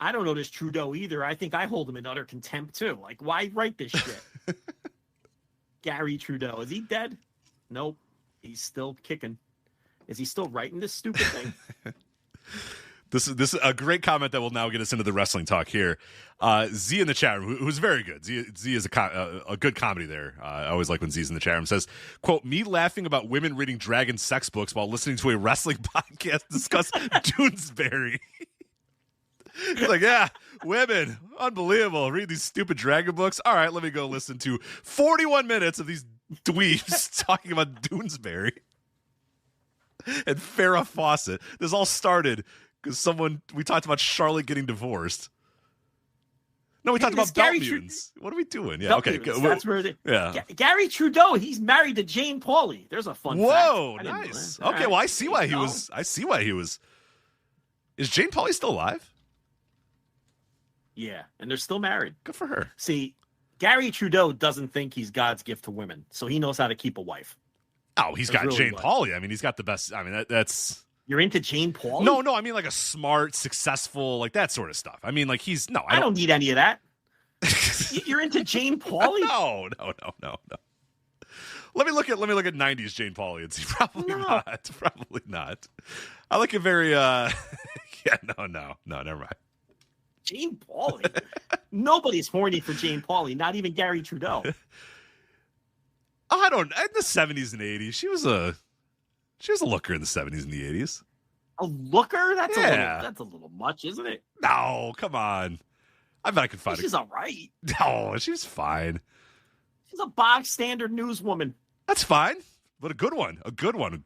I don't know this Trudeau either. I think I hold him in utter contempt too. Like, why write this shit? Gary Trudeau. Is he dead? Nope. He's still kicking. Is he still writing this stupid thing? This is a great comment that will now get us into the wrestling talk here. Z in the chat room, who's very good. Z is a good comedy there. I always like when Z's in the chat room. Says, quote, me laughing about women reading dragon sex books while listening to a wrestling podcast discuss Doonesbury. He's like, yeah, women, unbelievable. Read these stupid dragon books. All right, let me go listen to 41 minutes of these dweebs talking about Doonesbury and Farrah Fawcett. This all started because we talked about Charlotte getting divorced. No, we talked about belt mutants. What are we doing? Yeah, okay. That's where Gary Trudeau, he's married to Jane Pauley. There's a fun fact. Whoa, nice. Okay, well, I see why he was. Is Jane Pauley still alive? Yeah, and they're still married. Good for her. See, Gary Trudeau doesn't think he's God's gift to women, so he knows how to keep a wife. Oh, he's got really Jane Pauley. I mean, he's got the best. I mean, that's. You're into Jane Pauley? No. I mean, like a smart, successful, like that sort of stuff. I mean, like I don't need any of that. You're into Jane Pauley? No. Let me look at 90s Jane Pauley and see. Probably not. I like a very. No, never mind. Jane Pauley. Nobody's horny for Jane Pauley, not even Gary Trudeau. I don't. In the 70s and 80s, she was a looker in the 70s and the 80s. A looker? That's a little much, isn't it? No, come on. I bet I could find She's all right. No, she's fine. She's a box standard newswoman. That's fine, but a good one.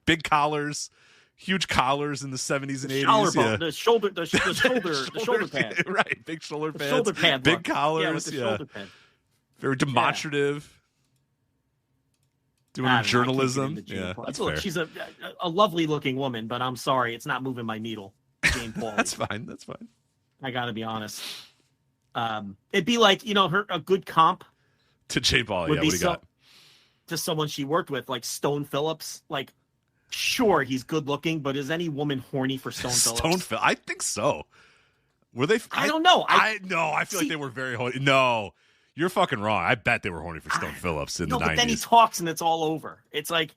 Big collars. Huge collars in the 70s and 80s. Yeah. The shoulder pad. Right, big shoulder pads. Shoulder pad. Big collars. Yeah, shoulder pad. Very demonstrative. Doing journalism. Yeah, that's Look, fair. she's a lovely looking woman, but I'm sorry, it's not moving my needle. Jane Pauley. That's fine. I got to be honest. It'd be like, a good comp to Jane Pauley. Yeah, what do you got? To someone she worked with, like Stone Phillips, like. Sure, he's good looking, but is any woman horny for Stone Phillips? I think so. Were they? I don't know. I feel like they were very horny. No, you're fucking wrong. I bet they were horny for Stone Phillips in the 90s. But then he talks and it's all over. It's like,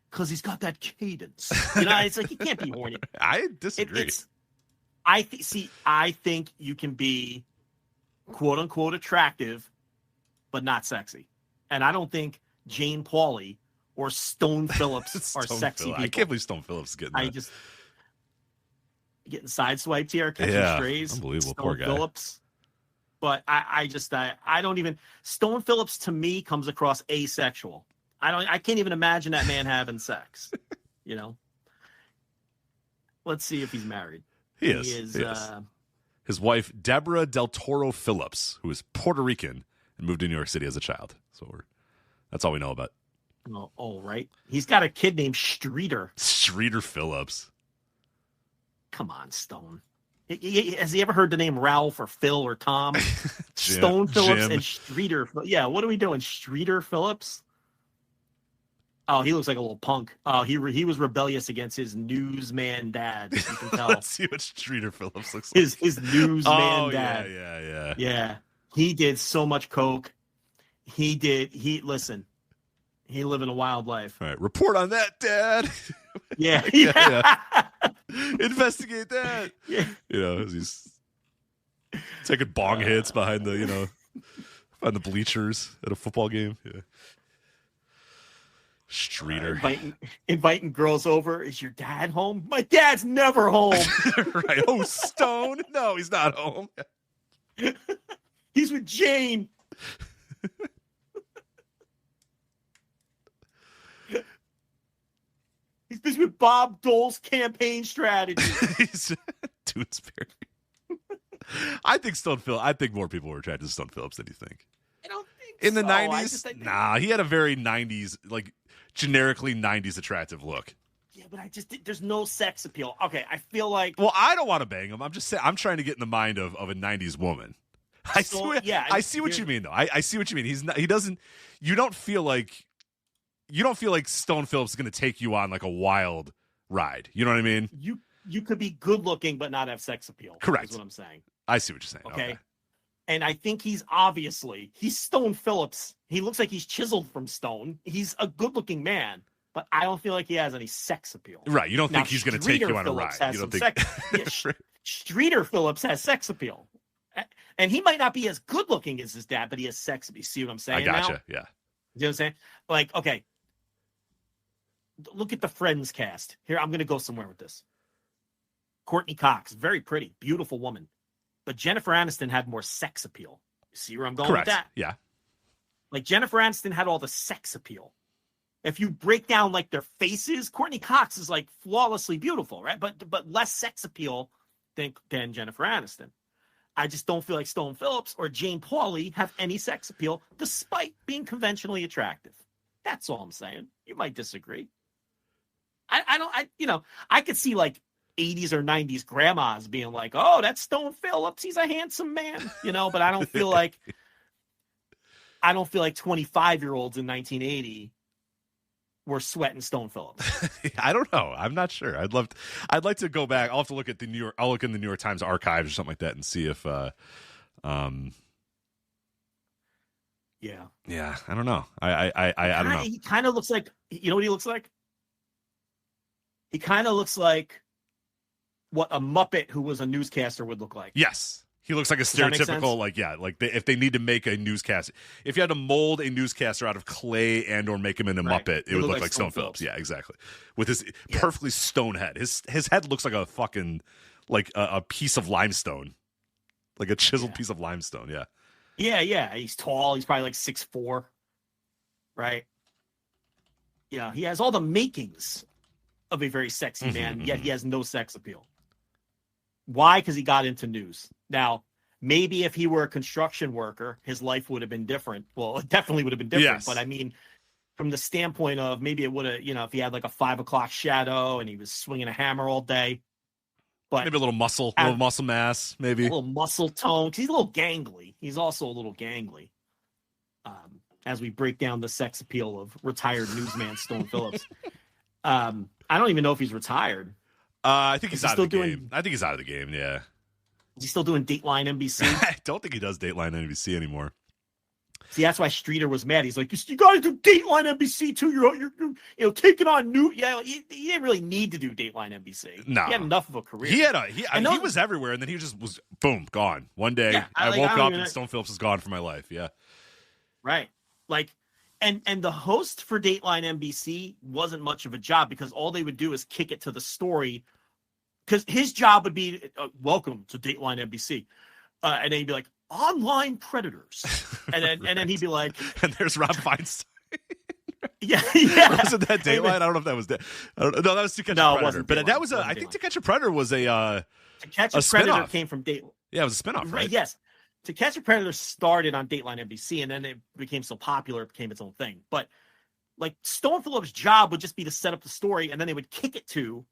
because he's got that cadence. It's like he can't be horny. I disagree. I think you can be quote unquote attractive, but not sexy. And I don't think Jane Pauley or Stone Phillips are sexy people. I can't believe Stone Phillips is getting that. Getting sideswiped here, catching strays. Unbelievable. Stone Poor guy. Phillips. But I don't even. Stone Phillips to me comes across asexual. I can't even imagine that man having sex. Let's see if he's married. He is. His wife, Deborah Del Toro Phillips, who is Puerto Rican and moved to New York City as a child. So that's all we know about. Oh, right. He's got a kid named Streeter. Streeter Phillips. Come on, Stone. Has he ever heard the name Ralph or Phil or Tom? Stone Phillips Jim. And Streeter. Yeah, what are we doing? Streeter Phillips? Oh, he looks like a little punk. Oh, he was rebellious against his newsman dad. You can tell. Let's see what Streeter Phillips looks like. His newsman dad. Yeah. He did so much coke. Listen. He living a wild life. All right, report on that, Dad. Yeah. Investigate that. Yeah. He's taking bong hits behind the bleachers at a football game. Yeah. Streeter. Inviting girls over. Is your dad home? My dad's never home. Right. Oh, Stone. No, he's not home. He's with Jane. He's busy with Bob Dole's campaign strategy. He's Doonesbury. I think more people were attracted to Stone Phillips than you think. I don't think in the so. 90s. Nah, he had a very 90s, like generically 90s attractive look. Yeah, but there's no sex appeal. Okay, I feel like. Well, I don't want to bang him. I'm just saying I'm trying to get in the mind of a 90s woman. I see what you mean though. I see what you mean. You don't feel like Stone Phillips is going to take you on like a wild ride. You know what I mean? You could be good looking but not have sex appeal. Correct. Is what I'm saying. I see what you're saying. Okay. And I think he's Stone Phillips. He looks like he's chiseled from stone. He's a good looking man, but I don't feel like he has any sex appeal. Right. You don't think he's going to take you on a ride. You don't think Streeter Phillips has sex appeal. And he might not be as good looking as his dad, but he has sex appeal. See what I'm saying? I gotcha. Now? Yeah. You know what I'm saying? Like, okay. Look at the Friends cast. Here, I'm going to go somewhere with this. Courtney Cox, very pretty, beautiful woman. But Jennifer Aniston had more sex appeal. You see where I'm going Correct. with that? Yeah. Like Jennifer Aniston had all the sex appeal. If you break down like their faces, Courtney Cox is like flawlessly beautiful, right? But less sex appeal than Jennifer Aniston. I just don't feel like Stone Phillips or Jane Pauley have any sex appeal despite being conventionally attractive. That's all I'm saying. You might disagree. I could see like 80s or 90s grandmas being like, oh, that's Stone Phillips. He's a handsome man, but I don't feel like 25-year-olds in 1980 were sweating Stone Phillips. I don't know. I'm not sure. I'd like to go back. I'll have to look at I'll look in the New York Times archives or something like that and see if yeah, I don't know. I don't know. He kind of looks like, you know what he looks like? He kind of looks like what a Muppet who was a newscaster would look like. Yes. He looks like a stereotypical, if they need to make a newscaster. If you had to mold a newscaster out of clay and or make him in a Muppet, it would look like Stone Phillips. Yeah, exactly. With his perfectly stone head. His head looks like a fucking, like a piece of limestone. Like a chiseled piece of limestone, yeah. Yeah. He's tall. He's probably like 6'4", right? Yeah, he has all the makings of a very sexy man, yet he has no sex appeal. Why? Because he got into news. Now, maybe if he were a construction worker, his life would have been different. Well, it definitely would have been different. Yes. But I mean, from the standpoint of maybe it would have, if he had like a 5 o'clock shadow and he was swinging a hammer all day. But maybe a little muscle mass, maybe. A little muscle tone. 'Cause he's a little gangly. He's also a little gangly. As we break down the sex appeal of retired newsman Stone Phillips. I don't even know if he's retired. I think he's out of the game. I think he's out of the game, yeah. Is he still doing Dateline NBC? I don't think he does Dateline NBC anymore. See, that's why Streeter was mad. He's like, you got to do Dateline NBC too. You're taking on new. Yeah, he didn't really need to do Dateline NBC. No, he had enough of a career. He was everywhere, and then he just was boom, gone. One day, I woke up and Stone Phillips was gone from my life. Yeah, right. Like, and the host for Dateline NBC wasn't much of a job because all they would do is kick it to the story. Because his job would be, welcome to Dateline NBC. And then he'd be like, online predators. And then he'd be like, and there's Rob Feinstein. Yeah, yeah. Wasn't that Dateline? I don't know if that was that. No, that was To Catch a Predator. It wasn't but Dateline. that was I think To Catch a Predator was To Catch a Predator spin-off. came from Dateline. Yeah, it was a spinoff, right? Yes. To Catch a Predator started on Dateline NBC, and then it became so popular, it became its own thing. But like Stone Phillips' job would just be to set up the story, and then they would kick it to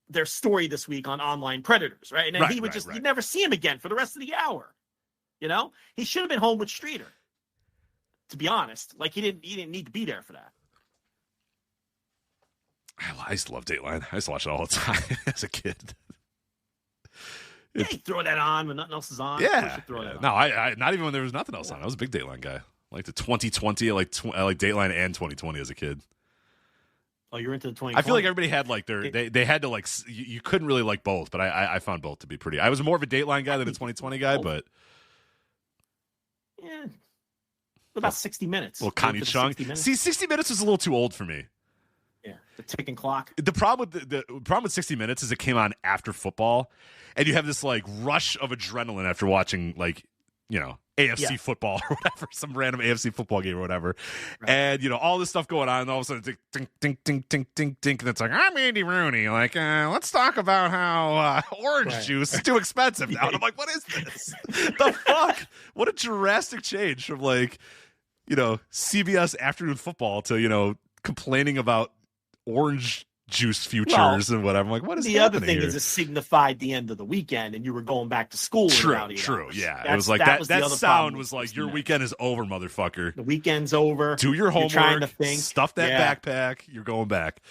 their story this week on Online Predators, right? And then he would you'd never see him again for the rest of the hour. You know, he should have been home with Streeter. To be honest, like he didn't need to be there for that. I used to love Dateline. I used to watch it all the time as a kid. Yeah, you throw that on when nothing else is on. Yeah. Throw that on. No, I not even when there was nothing else on. I was a big Dateline guy. Like the 2020, I like Dateline and 2020 as a kid. Oh, you're into the 2020? I feel like everybody had like they had to like you couldn't really like both, but I found both to be pretty. I was more of a Dateline guy than a 2020 guy, but yeah. About 60 minutes. Well, Connie Chung. See, 60 Minutes was a little too old for me. Yeah, the ticking clock. The problem with the problem with 60 Minutes is it came on after football, and you have this like rush of adrenaline after watching like AFC football or whatever, some random AFC football game or whatever, and all this stuff going on, and all of a sudden, ding, ding, ding, ding, ding, ding, and it's like, I'm Andy Rooney. Like, let's talk about how orange juice is too expensive now. And I'm like, what is this? The fuck? What a drastic change from like, CBS afternoon football to complaining about orange juice futures and whatever. I'm like, what is the other thing here? is it signified the end of the weekend and you were going back to school. True. Hours. Yeah. It was like that sound was like, your weekend is over, motherfucker. The weekend's over. Do your homework. You're trying to think. Stuff that backpack. You're going back.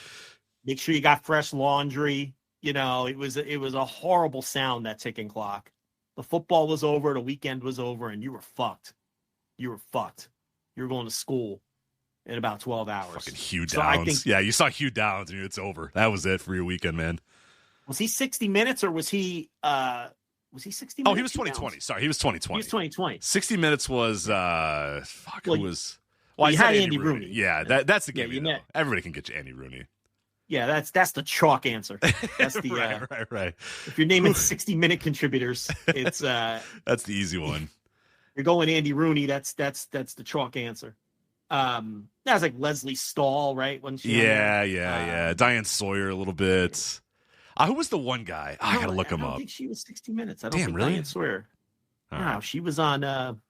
Make sure you got fresh laundry. It was a horrible sound, that ticking clock. The football was over. The weekend was over and you were fucked. You were going to school in about 12 hours. Fucking Hugh Downs. You saw Hugh Downs and it's over. That was it for your weekend, man. Was he 60 Minutes or was he 60 Minutes? Oh, he was 2020. Sorry, he was 2020. He was 2020. 60 Minutes was who was you had Andy Rooney. Yeah, that's the game. Everybody can get you Andy Rooney. Yeah, that's the chalk answer. That's the right. If you're naming 60-minute contributors, it's that's the easy one. You're going Andy Rooney. That's the chalk answer. That was like Leslie Stahl, right? When she Diane Sawyer a little bit. Who was the one guy? I gotta look him up. I don't think she was 60 Minutes. I don't think really? Diane Sawyer. No, she was on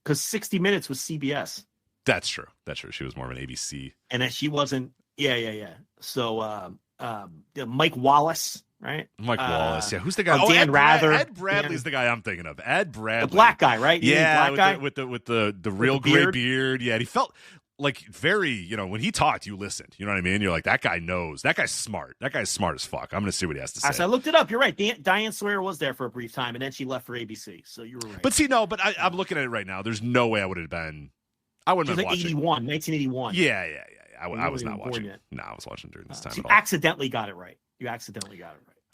because 60 Minutes was CBS. That's true. She was more of an ABC. And then she wasn't. Yeah. So Mike Wallace. Right, Mike Wallace. Yeah, who's the guy? Dan Rather. Ed Bradley's the guy I'm thinking of. Ed Bradley, the black guy, right? Yeah, black guy with the real gray beard. Yeah, and he felt like very, when he talked, you listened. You know what I mean? You're like, that guy knows. That guy's smart. That guy's smart as fuck. I'm gonna see what he has to say. So I looked it up. You're right. Diane Sawyer was there for a brief time, and then she left for ABC. So you were right. But see, no. But I'm looking at it right now. There's no way I would have been. I wouldn't have been watching. 1981. Yeah. I was not watching. No, I was watching during this time. You accidentally got it right.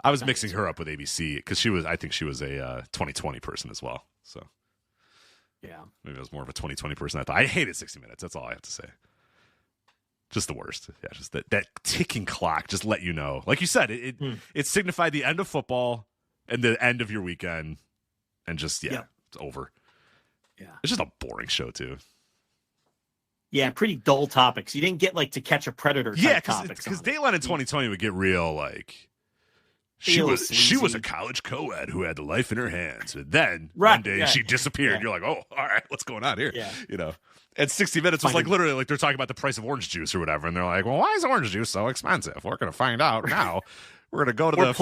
I was mixing her up with ABC because I think she was a 2020 person as well. So, yeah, maybe I was more of a 2020 person. I hated 60 Minutes. That's all I have to say. Just the worst. Yeah, just that ticking clock. Just let you know. Like you said, it signified the end of football and the end of your weekend, and just it's over. Yeah, it's just a boring show too. Yeah, pretty dull topics. You didn't get like To Catch a Predator type topics. Because Dateline in 2020 would get real like. She was a college co-ed who had the life in her hands. And then one day she disappeared. You're like, oh, all right, what's going on here? Yeah. And 60 Minutes was like literally like they're talking about the price of orange juice or whatever. And they're like, well, why is orange juice so expensive? We're going to find out now. We're going to go to the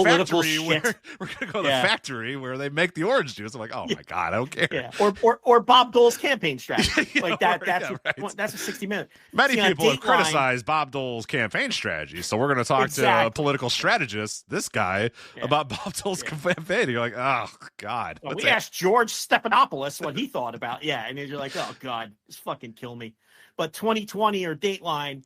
factory where they make the orange juice. I'm like, oh my God, I don't care. Yeah. Or Bob Dole's campaign strategy. That's a 60 Minutes. Many people have criticized Bob Dole's campaign strategy. So we're going to talk to a political strategist, this guy, about Bob Dole's campaign. You're like, oh God. Well, we asked George Stephanopoulos what he thought about. Yeah. And you're like, oh God, just fucking kill me. But 2020 or Dateline,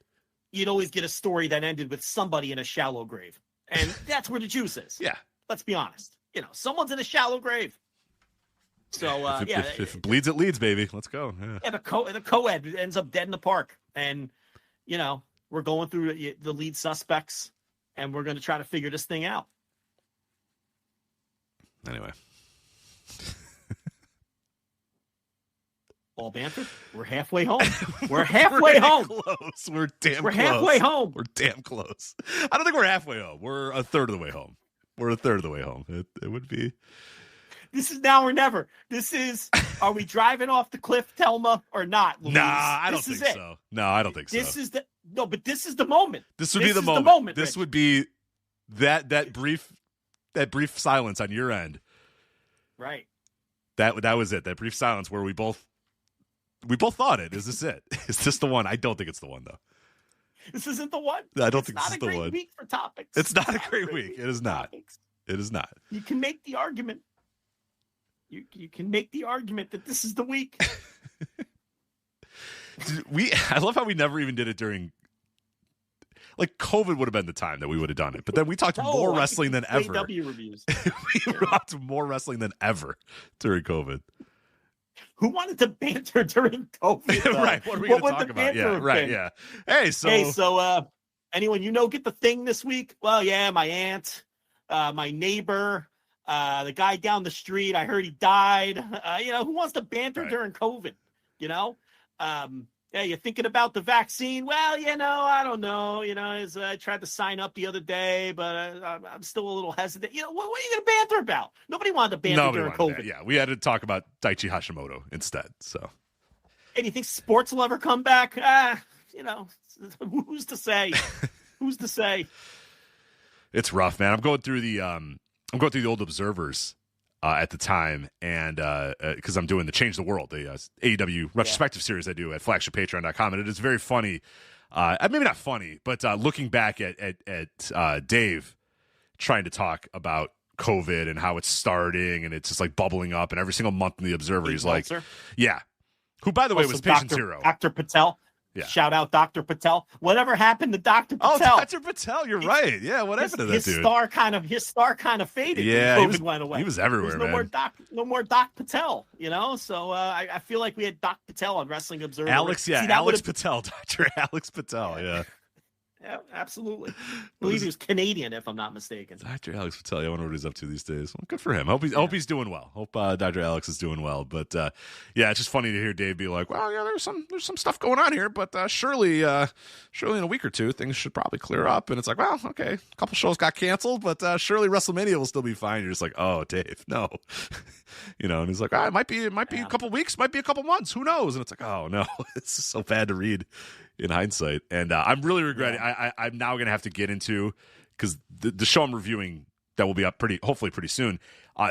you'd always get a story that ended with somebody in a shallow grave. And that's where the juice is. Yeah. Let's be honest. Someone's in a shallow grave. So, if it bleeds, it leads, baby. Let's go. Yeah, the co-ed ends up dead in the park. And, we're going through the lead suspects, and we're going to try to figure this thing out. Anyway. All banter. We're halfway home. We're halfway home. Close. We're damn We're close. halfway home. We're damn close. I don't think we're halfway home. We're a third of the way home. It would be. This is now or never. This is, are we driving off the cliff, Telma, or not, Louise? Nah, I don't think so. No, I don't think so. This is the moment. This would be the moment. This would be that brief silence on your end. Right. That was it. That brief silence where we both thought it. Is this it? Is this the one? I don't think it's the one though. This isn't the one. I don't think this is the one. It's not a great week for topics. It's not a great week. It is not. It is not. You can make the argument. You can make the argument that this is the week. I love how we never even did it during. Like COVID would have been the time that we would have done it, but then we talked more wrestling than ever. AEW reviews. We talked more wrestling than ever during COVID. Who wanted to banter during COVID? Right. What are we going to talk about? Yeah. Right. Yeah. Hey. So anyone get the thing this week? Well, yeah, my aunt, my neighbor, the guy down the street. I heard he died. Who wants to banter during COVID? Yeah, you're thinking about the vaccine? Well, I don't know. I tried to sign up the other day, but I'm still a little hesitant. What are you going to banter about? Nobody wanted to banter during COVID. Yeah, we had to talk about Daichi Hashimoto instead. So, and you think sports will ever come back? Who's to say? Who's to say? It's rough, man. I'm going through the old observers at the time, and because I'm doing the Change the World, the AEW retrospective series I do at flagshippatreon.com, and it is very funny. Maybe not funny, but looking back at Dave trying to talk about COVID and how it's starting, and it's just like bubbling up, and every single month in the Observer, he's like, yeah. Who, by the way, was patient zero. Dr. Patel. Yeah. Shout out Dr. Patel. Whatever happened to Dr. Patel? Oh, Dr. Patel, you're right. Yeah, what happened to that dude? His star kind of faded. Yeah, when COVID went away. He was everywhere, man. No more Doc Patel. So I feel like we had Doc Patel on Wrestling Observer. Alex Patel, Dr. Alex Patel. Yeah. Yeah, absolutely. I believe he was Canadian, if I'm not mistaken. Dr. Alex Patel, I wonder what he's up to these days. Well, good for him. Hope he's doing well. Hope Dr. Alex is doing well. But it's just funny to hear Dave be like, "Well, yeah, there's some stuff going on here, but surely in a week or two things should probably clear up." And it's like, well, okay, a couple shows got canceled, but surely WrestleMania will still be fine. You're just like, "Oh, Dave, no," And he's like, "It might be a couple weeks, might be a couple months, who knows?" And it's like, "Oh no, it's just so bad to read." In hindsight, and I'm really regretting. I'm now going to have to get into, because the show I'm reviewing that will be up hopefully pretty soon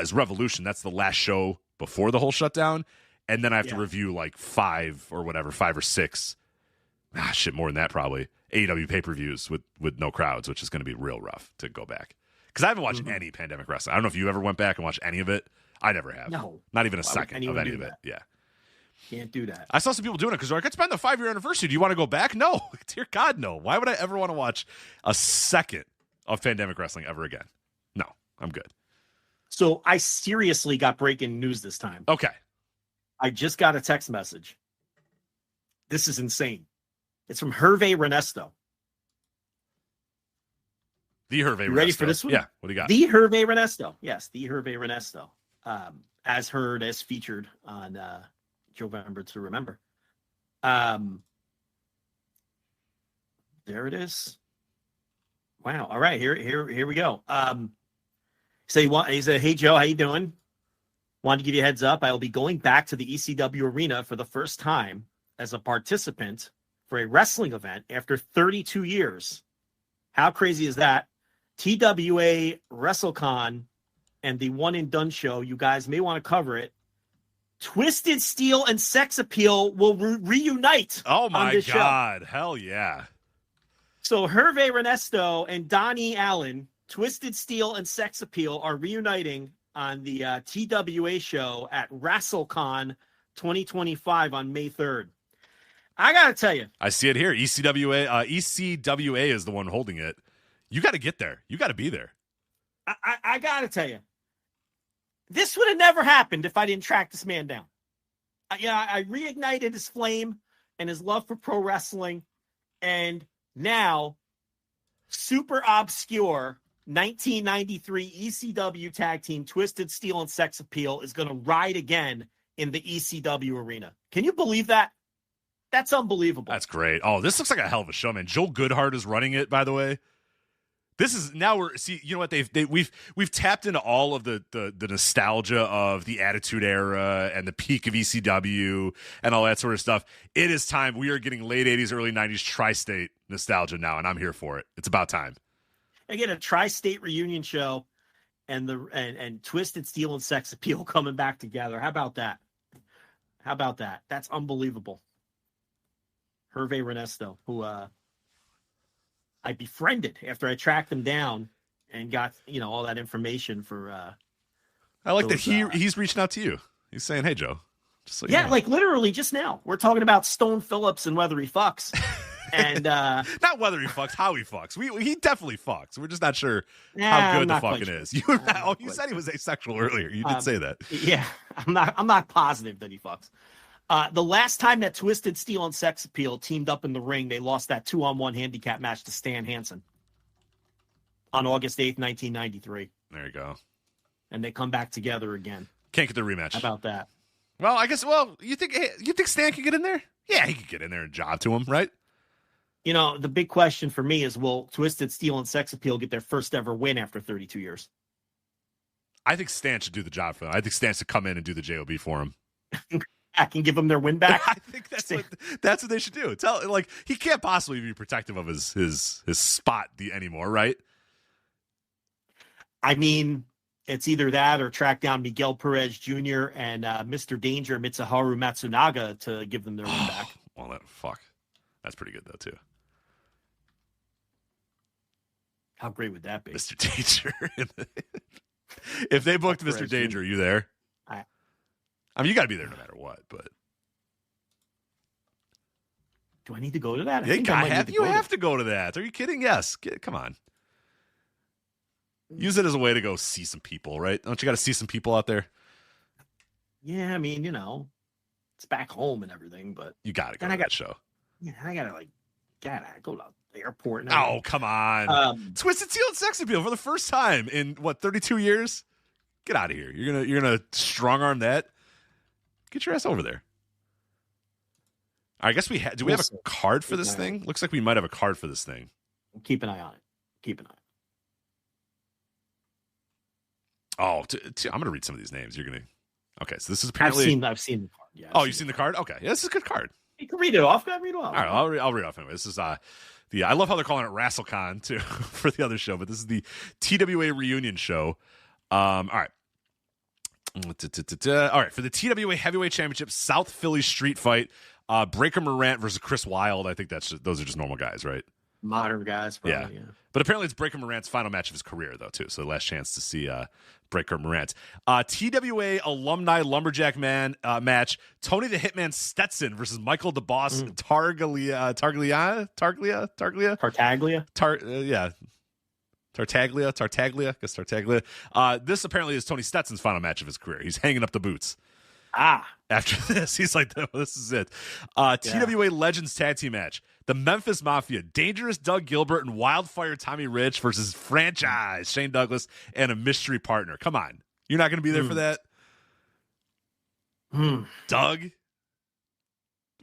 is Revolution. That's the last show before the whole shutdown, and then I have to review like 5 or 6. More than that probably. AEW pay-per-views with no crowds, which is going to be real rough to go back, because I haven't watched any pandemic wrestling. I don't know if you ever went back and watched any of it. I never have. No, not even a second of any of it. Yeah. Can't do that. I saw some people doing it because they're like, it's been the 5-year anniversary. Do you want to go back? No. Dear God, no. Why would I ever want to watch a second of pandemic wrestling ever again? No, I'm good. So I seriously got breaking news this time. Okay. I just got a text message. This is insane. It's from Hervé Renesto. The Hervé Renesto. Ready for this one? Yeah. What do you got? The Hervé Renesto. Yes, the Hervé Renesto. As featured on November to Remember. There it is. Wow. All right, here we go. He said, "Hey Joe, how you doing? Wanted to give you a heads up. I will be going back to the ECW arena for the first time as a participant for a wrestling event after 32 years. How crazy is that? TWA WrestleCon and the One and Done show. You guys may want to cover it. Twisted Steel and Sex Appeal will reunite." Oh my God. Show. Hell yeah. So Hervé Renesto and Donnie Allen, Twisted Steel and Sex Appeal, are reuniting on the TWA show at WrestleCon 2025 on May 3rd. I got to tell you. I see it here. ECWA is the one holding it. You got to get there. You got to be there. I got to tell you. This would have never happened if I didn't track this man down. I reignited his flame and his love for pro wrestling. And now, super obscure 1993 ECW tag team Twisted Steel and Sex Appeal is going to ride again in the ECW arena. Can you believe that? That's unbelievable. That's great. Oh, this looks like a hell of a show, man. Joel Goodhart is running it, by the way. This is now you know what we've tapped into all of the nostalgia of the Attitude Era and the peak of ECW and all that sort of stuff. It is time. We are getting late 80s, early 90s tri-state nostalgia now, and I'm here for it. It's about time. Again, a tri-state reunion show and Twisted Steel and Sex Appeal coming back together. How about that? That's unbelievable. Hervé Renesto, who I befriended after I tracked him down and got, all that information for I like that he's reaching out to you. He's saying, "Hey, Joe." Just so like literally just now. We're talking about Stone Phillips and whether he fucks. And not whether he fucks, how he fucks. He definitely fucks. We're just not sure how good the fucking is. You said he was asexual earlier. You did say that. Yeah, I'm not positive that he fucks. The last time that Twisted Steel and Sex Appeal teamed up in the ring, they lost that 2-on-1 handicap match to Stan Hansen on August 8th, 1993. There you go. And they come back together again. Can't get the rematch. How about that? Well, I guess. Well, you think Stan can get in there? Yeah, he could get in there and job to him, right? The big question for me is, will Twisted Steel and Sex Appeal get their first ever win after 32 years? I think Stan should do the job for them. I think Stan should come in and do the JOB for him. I can give them their win back. I think that's what they should do. He can't possibly be protective of his spot anymore, right? I mean, it's either that or track down Miguel Perez Jr. and Mr. Danger Mitsuharu Matsunaga to give them their win back. Well, that's pretty good though too. How great would that be? Mr. Danger. If they booked Mr. Danger, are you there? I mean, you got to be there no matter what, but. Do I need to go to that? You have to go to that. Are you kidding? Yes. Come on. Use it as a way to go see some people, right? Don't you got to see some people out there? Yeah, I mean, it's back home and everything, but. You got to go to that show. Yeah, I got to go to the airport. Oh, come on. Twisted Steel and Sex Appeal for the first time in, 32 years? Get out of here. You're gonna strong arm that? Get your ass over there. I guess we do we have a card for this thing? Looks like we might have a card for this thing. Keep an eye on it. Oh, I'm going to read some of these names. You're going to. Okay, so this is apparently. I've seen the card. Yeah. You've seen the card? Okay, yeah, this is a good card. You can read it off. Go ahead, read it off. All right, I'll read it off anyway. This is I love how they're calling it WrestleCon too for the other show, but this is the TWA Reunion show. All right. All right, for the TWA Heavyweight Championship, South Philly Street Fight, Breaker Morant versus Chris Wilde. I think those are just normal guys, right? Modern guys, probably, yeah. But apparently it's Breaker Morant's final match of his career, though, too. So the last chance to see Breaker Morant. TWA Alumni Lumberjack match, Tony the Hitman Stetson versus Michael the Boss Tartaglia. This apparently is Tony Stetson's final match of his career. He's hanging up the boots. After this, he's like, this is it. TWA Legends Tag Team match. The Memphis Mafia, Dangerous Doug Gilbert and Wildfire Tommy Rich versus Franchise Shane Douglas and a mystery partner. Come on. You're not going to be there for that? Doug?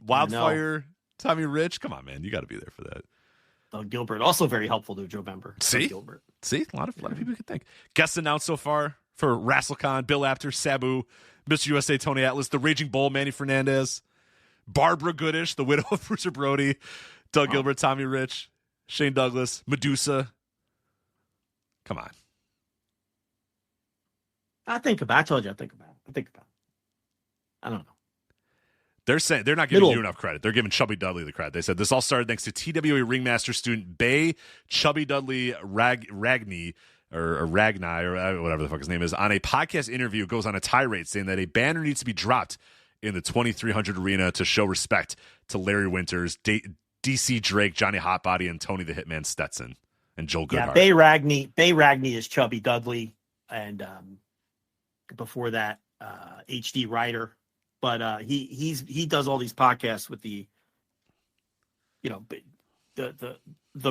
Wildfire Tommy Rich? Come on, man. You got to be there for that. Doug Gilbert, also very helpful to Joe Bember. See? A lot of people could think. Guests announced so far for WrestleCon, Bill Apter, Sabu, Mr. USA, Tony Atlas, the Raging Bull, Manny Fernandez, Barbara Goodish, the widow of Bruiser Brody, Doug Gilbert, Tommy Rich, Shane Douglas, Medusa. Come on. I told you I think about it. I don't know. They're saying they're not giving you enough credit. They're giving Chubby Dudley the credit. They said this all started thanks to TWA Ringmaster student Bay Chubby Dudley Ragney or Ragnai or whatever the fuck his name is on a podcast interview. Goes on a tirade saying that a banner needs to be dropped in the 2300 arena to show respect to Larry Winters, DC Drake, Johnny Hotbody, and Tony the Hitman Stetson and Joel Goodhart. Yeah, Bay Ragney is Chubby Dudley, and before that, HD Ryder. But he does all these podcasts with the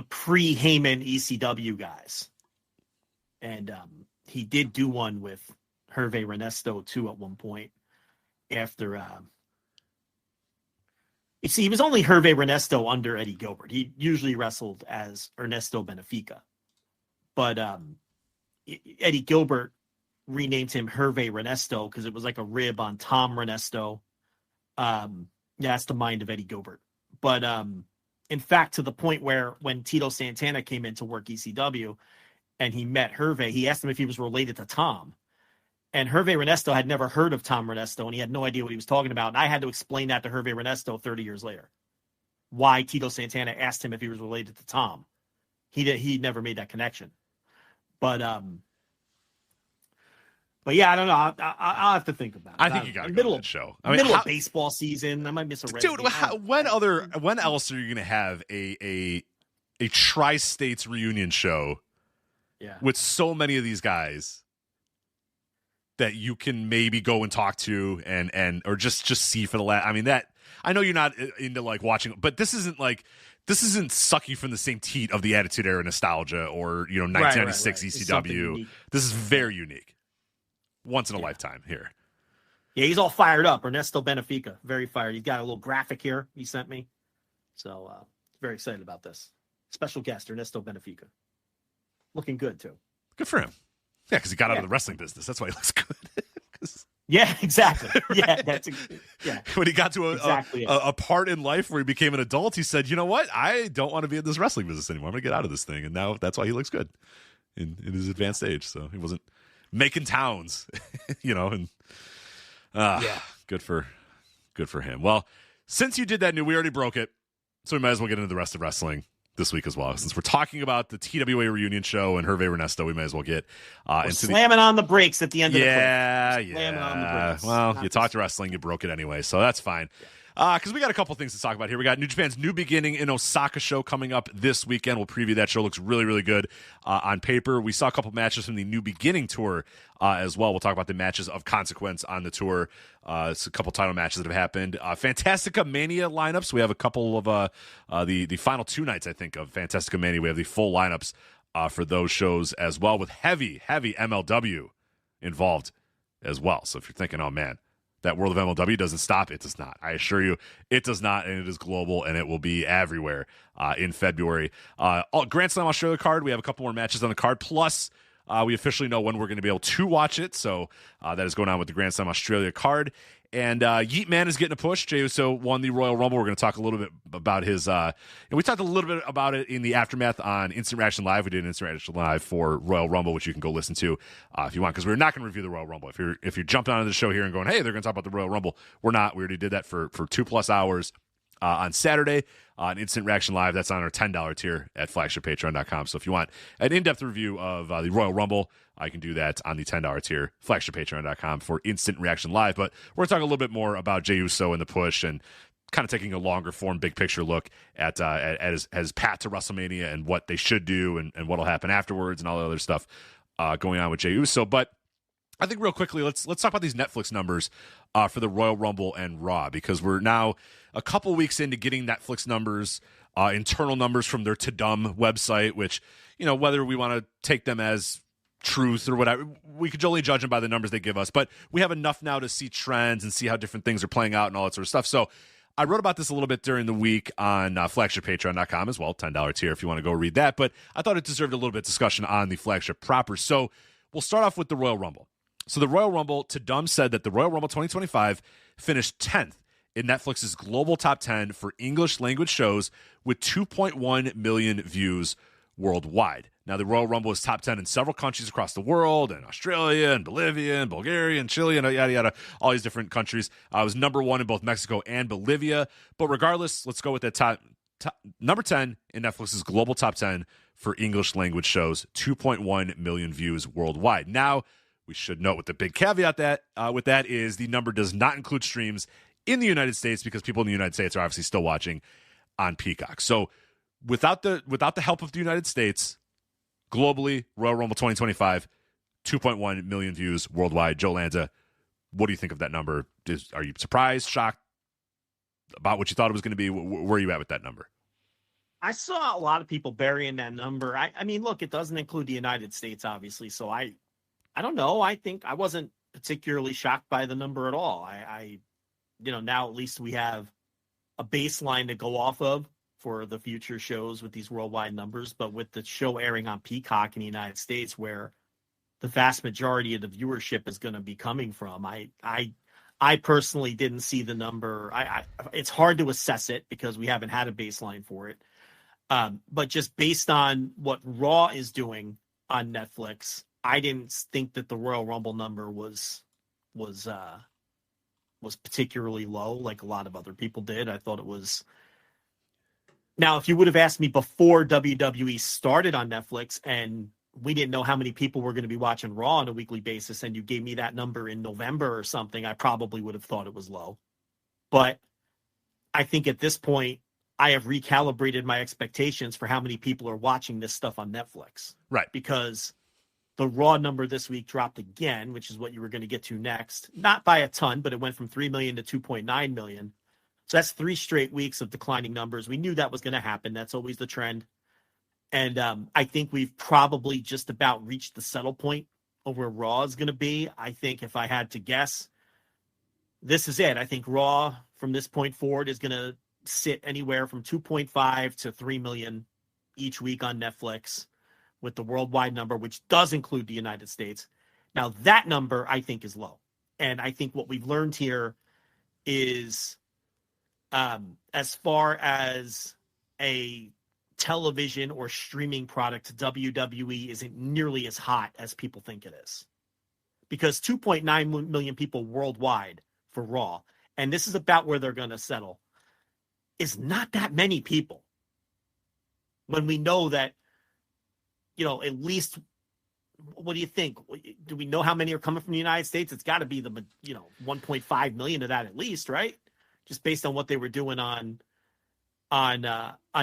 pre-Heyman ECW guys, and he did do one with Hervé Renesto too at one point. after. You see, he was only Hervé Ernesto under Eddie Gilbert. He usually wrestled as Ernesto Benfica, but Eddie Gilbert renamed him Hervé Ernesto because it was like a rib on Tom Ernesto. That's the mind of Eddie Gilbert. But in fact, to the point where when Tito Santana came in to work ECW and he met Hervé, he asked him if he was related to Tom. And Hervé Ernesto had never heard of Tom Ernesto, and he had no idea what he was talking about. And I had to explain that to Hervé Ernesto 30 years later, why Tito Santana asked him if he was related to Tom. He never made that connection. But yeah, I don't know. I'll have to think about it. I think you got to go to that show. I mean, middle of baseball season. I might miss a race. Dude, when else are you going to have a tri-states reunion show with so many of these guys that you can maybe go and talk to and or just see for the last? I mean, that I know you're not into like watching, but this isn't sucking from the same teat of the Attitude Era nostalgia or 1996 ECW. This is very unique. Once in a lifetime here. Yeah, he's all fired up. Ernesto Benfica, very fired. He's got a little graphic here he sent me. So very excited about this. Special guest, Ernesto Benfica. Looking good, too. Good for him. Yeah, because he got out of the wrestling business. That's why he looks good. Yeah, exactly. Yeah, When he got to a part in life where he became an adult, he said, you know what? I don't want to be in this wrestling business anymore. I'm going to get out of this thing. And now that's why he looks good in his advanced age. So he wasn't making towns, and good for him. Well, since you did that, we already broke it, so we might as well get into the rest of wrestling this week as well. Since we're talking about the TWA reunion show and Hervé Ernesto, we might as well get slamming on the brakes at the end of the slamming on the brakes. Well, you talked wrestling, you broke it anyway, so that's fine. Because we got a couple things to talk about here. We got New Japan's New Beginning in Osaka show coming up this weekend. We'll preview that show. Looks really, really good on paper. We saw a couple matches from the New Beginning tour as well. We'll talk about the matches of consequence on the tour. It's a couple title matches that have happened. Fantastica Mania lineups. We have a couple of the final two nights, I think, of Fantastica Mania. We have the full lineups for those shows as well, with heavy MLW involved as well. So if you're thinking, oh, man, that World of MLW doesn't stop, it does not. I assure you, it does not, and it is global, and it will be everywhere in February. Grand Slam Australia card, we have a couple more matches on the card, plus we officially know when we're going to be able to watch it, so that is going on with the Grand Slam Australia card. And Yeet Man is getting a push. Jey Uso won the Royal Rumble. We're going to talk a little bit about his and we talked a little bit about it in the aftermath on Instant Reaction Live. We did an Instant Reaction Live for Royal Rumble, which you can go listen to if you want, because we're not going to review the Royal Rumble. If you're jumping onto the show here and going, hey, they're going to talk about the Royal Rumble, we're not. We already did that for 2+ hours on Saturday on Instant Reaction Live. That's on our $10 tier at flagshippatreon.com. So if you want an in-depth review of the Royal Rumble, I can do that on the $10 tier, flagshippatreon.com for Instant Reaction Live. But we're talking a little bit more about Jey Uso and the push, and kind of taking a longer form, big picture look at his path to WrestleMania and what they should do and what will happen afterwards and all the other stuff going on with Jey Uso. But I think real quickly, let's talk about these Netflix numbers for the Royal Rumble and Raw, because we're now a couple weeks into getting Netflix numbers, internal numbers from their Tudum website, which, whether we want to take them as truth or whatever, we could only judge them by the numbers they give us. But we have enough now to see trends and see how different things are playing out and all that sort of stuff. So I wrote about this a little bit during the week on flagshippatreon.com as well, $10 tier if you want to go read that. But I thought it deserved a little bit of discussion on the Flagship proper. So we'll start off with the Royal Rumble. So the Royal Rumble, Tudum said that the Royal Rumble 2025 finished 10th in Netflix's global top 10 for English language shows with 2.1 million views worldwide. Now, the Royal Rumble is top 10 in several countries across the world, and Australia, and Bolivia, and Bulgaria, and Chile, and yada, yada, all these different countries. It was number 1 in both Mexico and Bolivia. But regardless, let's go with that top number 10 in Netflix's global top 10 for English language shows, 2.1 million views worldwide. Now, we should note with the big caveat that with that is the number does not include streams in the United States, because people in the United States are obviously still watching on Peacock. So without the help of the United States, globally, Royal Rumble 2025, 2.1 million views worldwide. Joe Lanza, what do you think of that number? Are you surprised, shocked about what you thought it was going to be? Where are you at with that number? I saw a lot of people burying that number. I mean, look, it doesn't include the United States, obviously. So I don't know. I think I wasn't particularly shocked by the number at all. I now at least we have a baseline to go off of for the future shows with these worldwide numbers. But with the show airing on Peacock in the United States, where the vast majority of the viewership is going to be coming from, I personally didn't see the number. It's hard to assess it because we haven't had a baseline for it. But just based on what Raw is doing on Netflix, I didn't think that the Royal Rumble number was particularly low, like a lot of other people did. I thought it was. Now, if you would have asked me before WWE started on Netflix and we didn't know how many people were going to be watching Raw on a weekly basis, and you gave me that number in November or something, I probably would have thought it was low. But I think at this point, I have recalibrated my expectations for how many people are watching this stuff on Netflix. Right. Because the Raw number this week dropped again, which is what you were going to get to next. Not by a ton, but it went from 3 million to 2.9 million. So that's 3 straight weeks of declining numbers. We knew that was going to happen. That's always the trend. And I think we've probably just about reached the settle point of where Raw is going to be. I think if I had to guess, this is it. I think Raw from this point forward is going to sit anywhere from 2.5 to 3 million each week on Netflix, with the worldwide number, which does include the United States. Now, that number, I think, is low. And I think what we've learned here is as far as a television or streaming product, WWE isn't nearly as hot as people think it is. Because 2.9 million people worldwide for Raw, and this is about where they're going to settle, is not that many people. When we know that, at least, what do you think? Do we know how many are coming from the United States? It's got to be the, 1.5 million of that at least, right? Just based on what they were doing on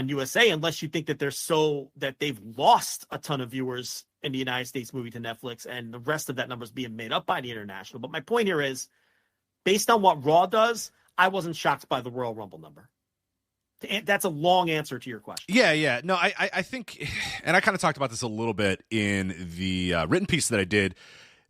USA, unless you think that that they've lost a ton of viewers in the United States moving to Netflix, and the rest of that number is being made up by the international. But my point here is, based on what Raw does, I wasn't shocked by the Royal Rumble number. That's a long answer to your question. Yeah. No, I think, and I kind of talked about this a little bit in the written piece that I did.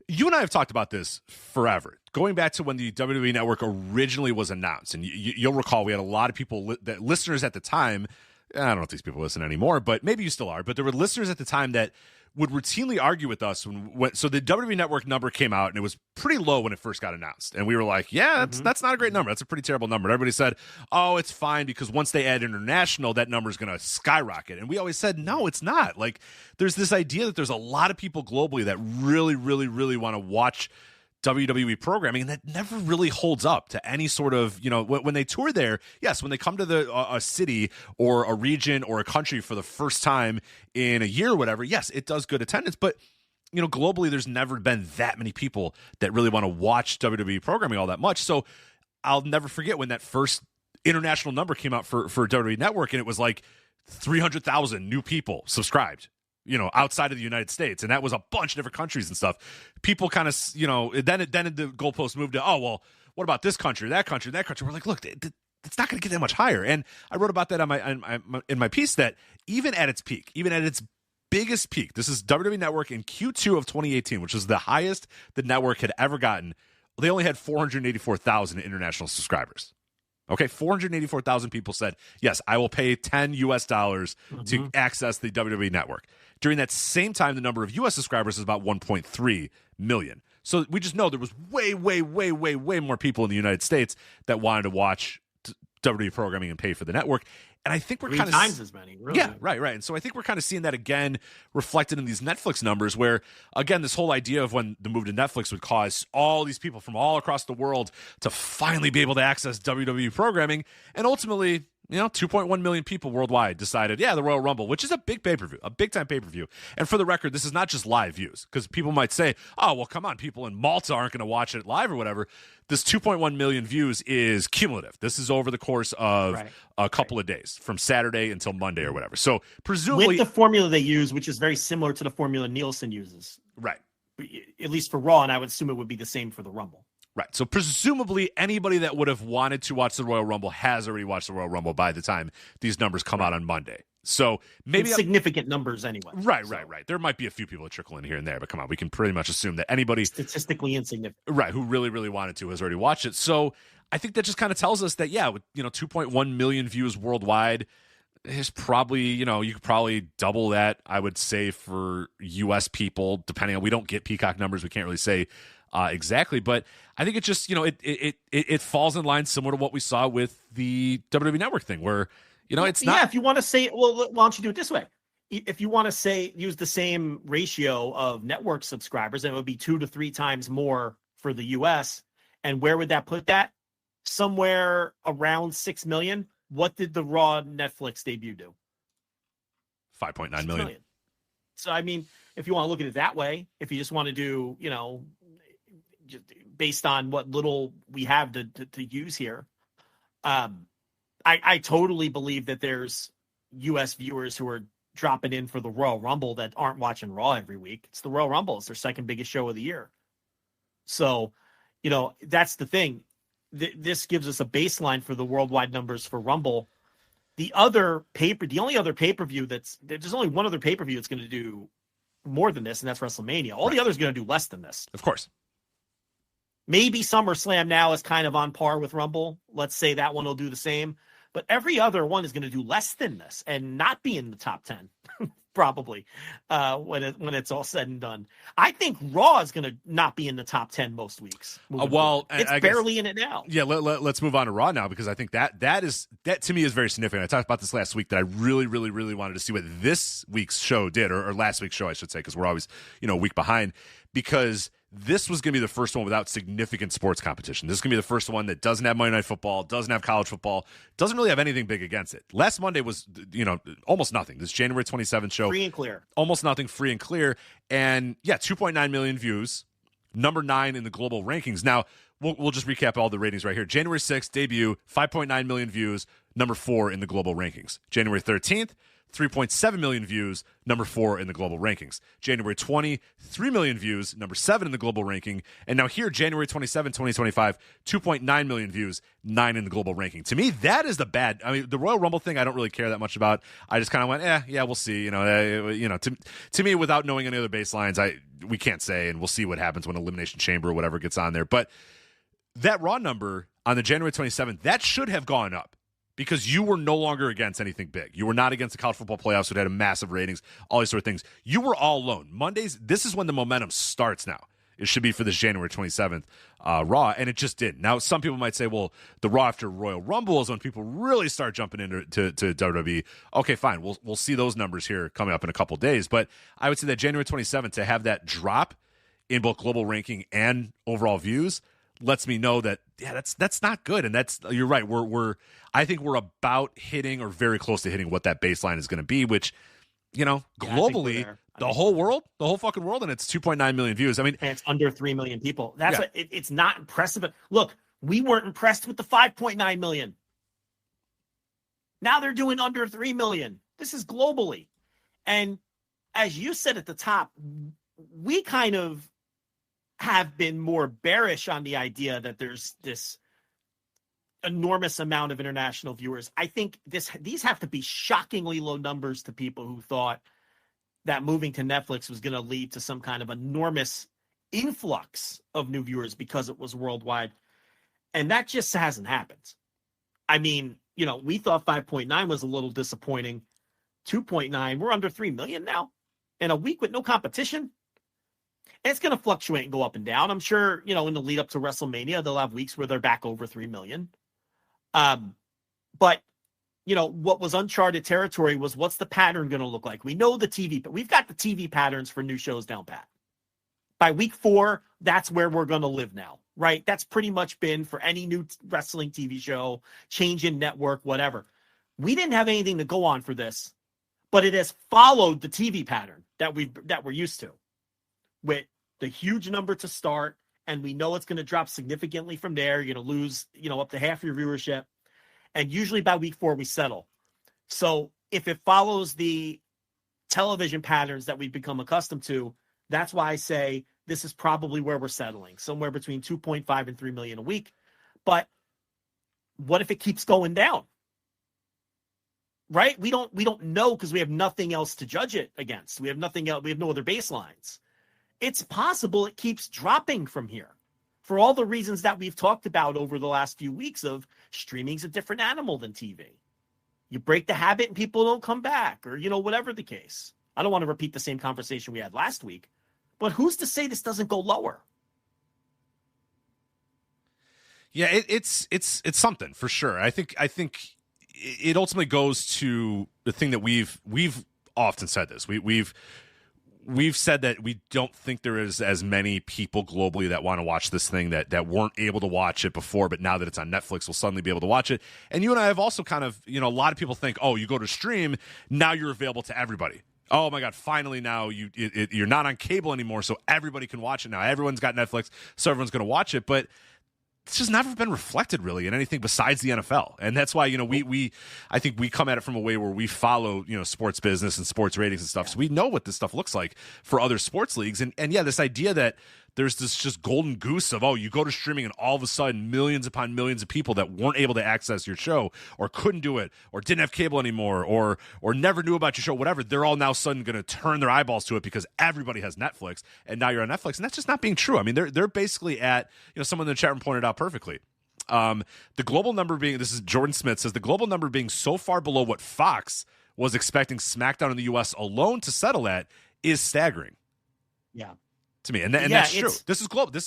You and I have talked about this forever, going back to when the WWE Network originally was announced. And you'll recall we had a lot of people, listeners at the time. I don't know if these people listen anymore, but maybe you still are. But there were listeners at the time that would routinely argue with us so the WWE Network number came out, and it was pretty low when it first got announced. And we were like, yeah, that's not a great number. That's a pretty terrible number. And everybody said, oh, it's fine because once they add international, that number is going to skyrocket. And we always said, no, it's not. Like, there's this idea that there's a lot of people globally that really, really, really want to watch WWE programming, and that never really holds up to any sort of, when they tour there. Yes, when they come to a city or a region or a country for the first time in a year or whatever, yes, it does good attendance. But, globally, there's never been that many people that really want to watch WWE programming all that much. So I'll never forget when that first international number came out for WWE Network, and it was like 300,000 new people subscribed, outside of the United States. And that was a bunch of different countries and stuff. People kind of, then the goalpost moved to, oh, well, what about this country, that country, that country? We're like, look, it's not going to get that much higher. And I wrote about that in my piece, that even at its peak, even at its biggest peak, this is WWE Network in Q2 of 2018, which was the highest the network had ever gotten. They only had 484,000 international subscribers. Okay, 484,000 people said, yes, I will pay $10 to access the WWE Network. During that same time, the number of U.S. subscribers is about 1.3 million. So we just know there was way, way, way, way, way more people in the United States that wanted to watch WWE programming and pay for the network. And I think we're kind of 3 times as many. Really. Yeah, right. And so I think we're kind of seeing that again reflected in these Netflix numbers, where, again, this whole idea of when the move to Netflix would cause all these people from all across the world to finally be able to access WWE programming, and ultimately, 2.1 million people worldwide decided, the Royal Rumble, which is a big pay-per-view, a big-time pay-per-view. And for the record, this is not just live views, because people might say, oh, well, come on, people in Malta aren't going to watch it live or whatever. This 2.1 million views is cumulative. This is over the course of a couple of days, from Saturday until Monday or whatever. So presumably, with the formula they use, which is very similar to the formula Nielsen uses. Right. At least for Raw, and I would assume it would be the same for the Rumble. Right. So presumably anybody that would have wanted to watch the Royal Rumble has already watched the Royal Rumble by the time these numbers come out on Monday. So maybe significant numbers anyway. Right. There might be a few people that trickle in here and there, but come on, we can pretty much assume that anybody statistically insignificant, right, who really, really wanted to has already watched it. So I think that just kind of tells us that, yeah, with 2.1 million views worldwide, is probably, you could probably double that, I would say, for U.S. people, depending on, we don't get Peacock numbers, we can't really say exactly, but I think it just, it falls in line similar to what we saw with the WWE Network thing, where, it's not. Yeah, if you want to say, well, why don't you do it this way? If you want to say, use the same ratio of network subscribers, then it would be 2 to 3 times more for the U.S. And where would that put that? Somewhere around 6 million. What did the Raw Netflix debut do? 5.9 million. So, I mean, if you want to look at it that way, if you just want to do, just based on what little we have to use here, I totally believe that there's U.S. viewers who are dropping in for the Royal Rumble that aren't watching Raw every week. It's the Royal Rumble. It's their second biggest show of the year. So, that's the thing. This gives us a baseline for the worldwide numbers for Rumble. The only other pay-per-view there's only one other pay-per-view that's going to do more than this, and that's WrestleMania. All the others are going to do less than this. Of course. Maybe SummerSlam now is kind of on par with Rumble. Let's say that one will do the same. But every other one is going to do less than this and not be in the top 10, probably, when it's all said and done. I think Raw is going to not be in the top 10 most weeks. It's barely in it now. Yeah, let's move on to Raw now, because I think that to me is very significant. I talked about this last week, that I really, really, really wanted to see what this week's show did, or last week's show, I should say, because we're always a week behind, because this was going to be the first one without significant sports competition. This is going to be the first one that doesn't have Monday Night Football, doesn't have college football, doesn't really have anything big against it. Last Monday was, almost nothing. This January 27th show. Free and clear. Almost nothing, free and clear. And, 2.9 million views, number 9 in the global rankings. Now, we'll just recap all the ratings right here. January 6th, debut, 5.9 million views, number 4 in the global rankings. January 13th, 3.7 million views, number 4 in the global rankings. January 20, 3 million views, number 7 in the global ranking. And now here, January 27, 2025, 2.9 million views, 9 in the global ranking. To me, that is the Royal Rumble thing I don't really care that much about. I just kind of went, we'll see. To me, without knowing any other baselines, we can't say, and we'll see what happens when Elimination Chamber or whatever gets on there. But that Raw number on the January 27th, that should have gone up, because you were no longer against anything big. You were not against the college football playoffs, that had a massive ratings, all these sort of things. You were all alone. Mondays, this is when the momentum starts now. It should be for this January 27th Raw, and it just didn't. Now, some people might say, well, the Raw after Royal Rumble is when people really start jumping into WWE. Okay, fine. We'll see those numbers here coming up in a couple days. But I would say that January 27th, to have that drop in both global ranking and overall views, lets me know that that's not good. And you're right. I think we're about hitting, or very close to hitting, what that baseline is going to be, which, globally, the whole fucking world, and it's 2.9 million views. I mean, and it's under 3 million people. That's it's not impressive. But look, we weren't impressed with the 5.9 million. Now they're doing under 3 million. This is globally. And as you said at the top, we kind of have been more bearish on the idea that there's this enormous amount of international viewers. I think these have to be shockingly low numbers to people who thought that moving to Netflix was going to lead to some kind of enormous influx of new viewers because it was worldwide. And that just hasn't happened. I mean, we thought 5.9 was a little disappointing. 2.9, we're under 3 million now in a week with no competition. And it's going to fluctuate and go up and down. I'm sure, in the lead up to WrestleMania, they'll have weeks where they're back over 3 million. But, what was uncharted territory was, what's the pattern going to look like? We know the TV, but we've got the TV patterns for new shows down pat. By week 4, that's where we're going to live now, right? That's pretty much been for any new wrestling TV show, change in network, whatever. We didn't have anything to go on for this, but it has followed the TV pattern that we're used to, with the huge number to start, and we know it's going to drop significantly from there. You're going to lose, up to half your viewership. And usually by week 4, we settle. So if it follows the television patterns that we've become accustomed to, that's why I say this is probably where we're settling, somewhere between 2.5 and 3 million a week. But what if it keeps going down? right? We don't know because we have nothing else to judge it against. We have nothing else. We have no other baselines. It's possible it keeps dropping from here for all the reasons that we've talked about over the last few weeks of streaming's a different animal than TV. You break the habit and people don't come back, or, whatever the case. I don't want to repeat the same conversation we had last week, but who's to say this doesn't go lower? Yeah, it's something for sure. I think it ultimately goes to the thing that we've often said this. We've said that we don't think there is as many people globally that want to watch this thing that weren't able to watch it before, but now that it's on Netflix, will suddenly be able to watch it. And you and I have also kind of, a lot of people think, oh, you go to stream, now you're available to everybody. Oh my God, finally now you're not on cable anymore, so everybody can watch it now. Everyone's got Netflix, so everyone's going to watch it. But it's just never been reflected really in anything besides the NFL. And that's why, I think we come at it from a way where we follow, sports business and sports ratings and stuff. Yeah. So we know what this stuff looks like for other sports leagues. And yeah, this idea that there's this just golden goose of, oh, you go to streaming and all of a sudden millions upon millions of people that weren't able to access your show or couldn't do it or didn't have cable anymore or never knew about your show, whatever, they're all now suddenly going to turn their eyeballs to it because everybody has Netflix and now you're on Netflix. And that's just not being true. I mean, they're basically at, someone in the chat room pointed out perfectly. The global number being, this is Jordan Smith says, the global number being so far below what Fox was expecting SmackDown in the U.S. alone to settle at is staggering. Yeah. To me, and that's true. This is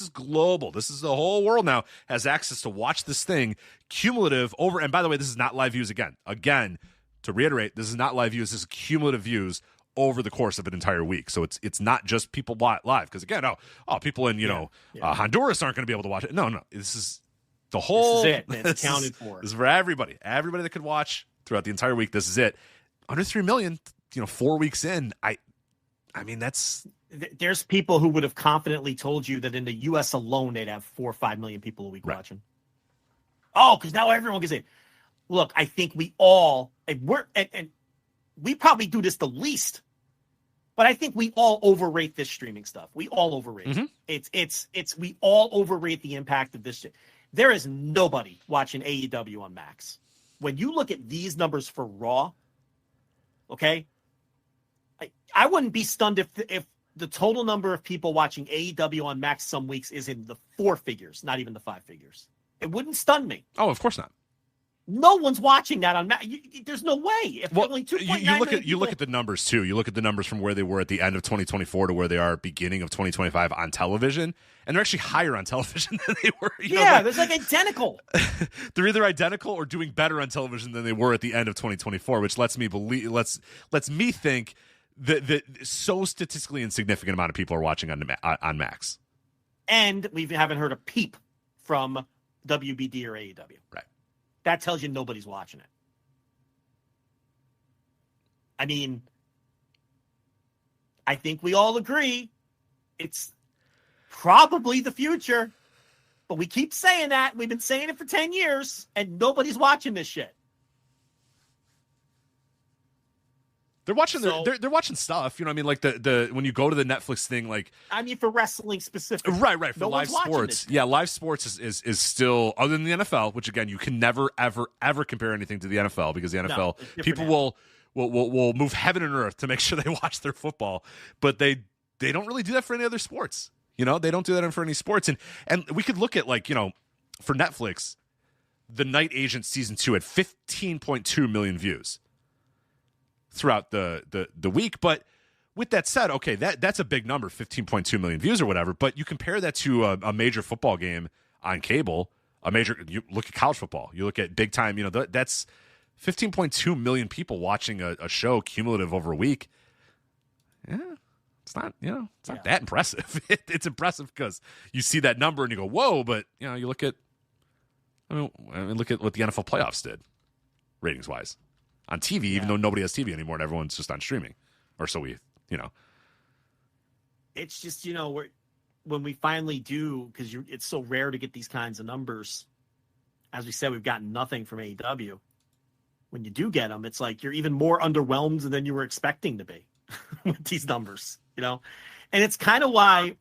global. This is the whole world now has access to watch this thing cumulative over. And by the way, this is not live views again. Again, to reiterate, this is not live views. This is cumulative views over the course of an entire week. So it's not just people live because again, people in Honduras aren't going to be able to watch it. No, this is the whole. This is it. It's accounted for. This is for everybody that could watch throughout the entire week. This is it. Under 3 million. 4 weeks in. I mean that's. There's people who would have confidently told you that in the U.S. alone, they'd have 4 or 5 million people a week watching. Oh, because now everyone can say, look, I think we all, and we probably do this the least, but I think we all overrate this streaming stuff. We all overrate it. We all overrate the impact of this shit. There is nobody watching AEW on Max. When you look at these numbers for Raw, okay, I wouldn't be stunned if the total number of people watching AEW on Max some weeks is in the 4 figures, not even the 5 figures. It wouldn't stun me. Oh, of course not. No one's watching that on Max. There's no way. Only 2.9 you look at the numbers too. You look at the numbers from where they were at the end of 2024 to where they are beginning of 2025 on television, and they're actually higher on television than they were. They're like identical. They're either identical or doing better on television than they were at the end of 2024, which lets me think that so statistically insignificant amount of people are watching on Max. And we haven't heard a peep from WBD or AEW. Right. That tells you nobody's watching it. I mean, I think we all agree it's probably the future, but we keep saying that. We've been saying it for 10 years, and nobody's watching this shit. They're watching they're watching stuff, like the when you go to the Netflix thing, like I mean for wrestling specifically. Right, for live sports. Yeah, live sports is still, other than the NFL, which again you can never ever compare anything to the NFL because the NFL people will move heaven and earth to make sure they watch their football, but they don't really do that for any other sports. They don't do that for any sports. And we could look at for Netflix, The Night Agent season 2 had 15.2 million views throughout the week. But with that said, okay, that's a big number, 15.2 million views or whatever, but you compare that to a major football game on cable, you look at college football, you look at big time, that's 15.2 million people watching a show cumulative over a week. Yeah, it's not, it's not that impressive. It's impressive because you see that number and you go, whoa, but you look at, look at what the NFL playoffs did ratings wise. On TV, even though nobody has TV anymore and everyone's just on streaming. Or so It's just, when we finally do, because it's so rare to get these kinds of numbers. As we said, we've gotten nothing from AEW. When you do get them, it's like you're even more underwhelmed than you were expecting to be with these numbers, And it's kind of why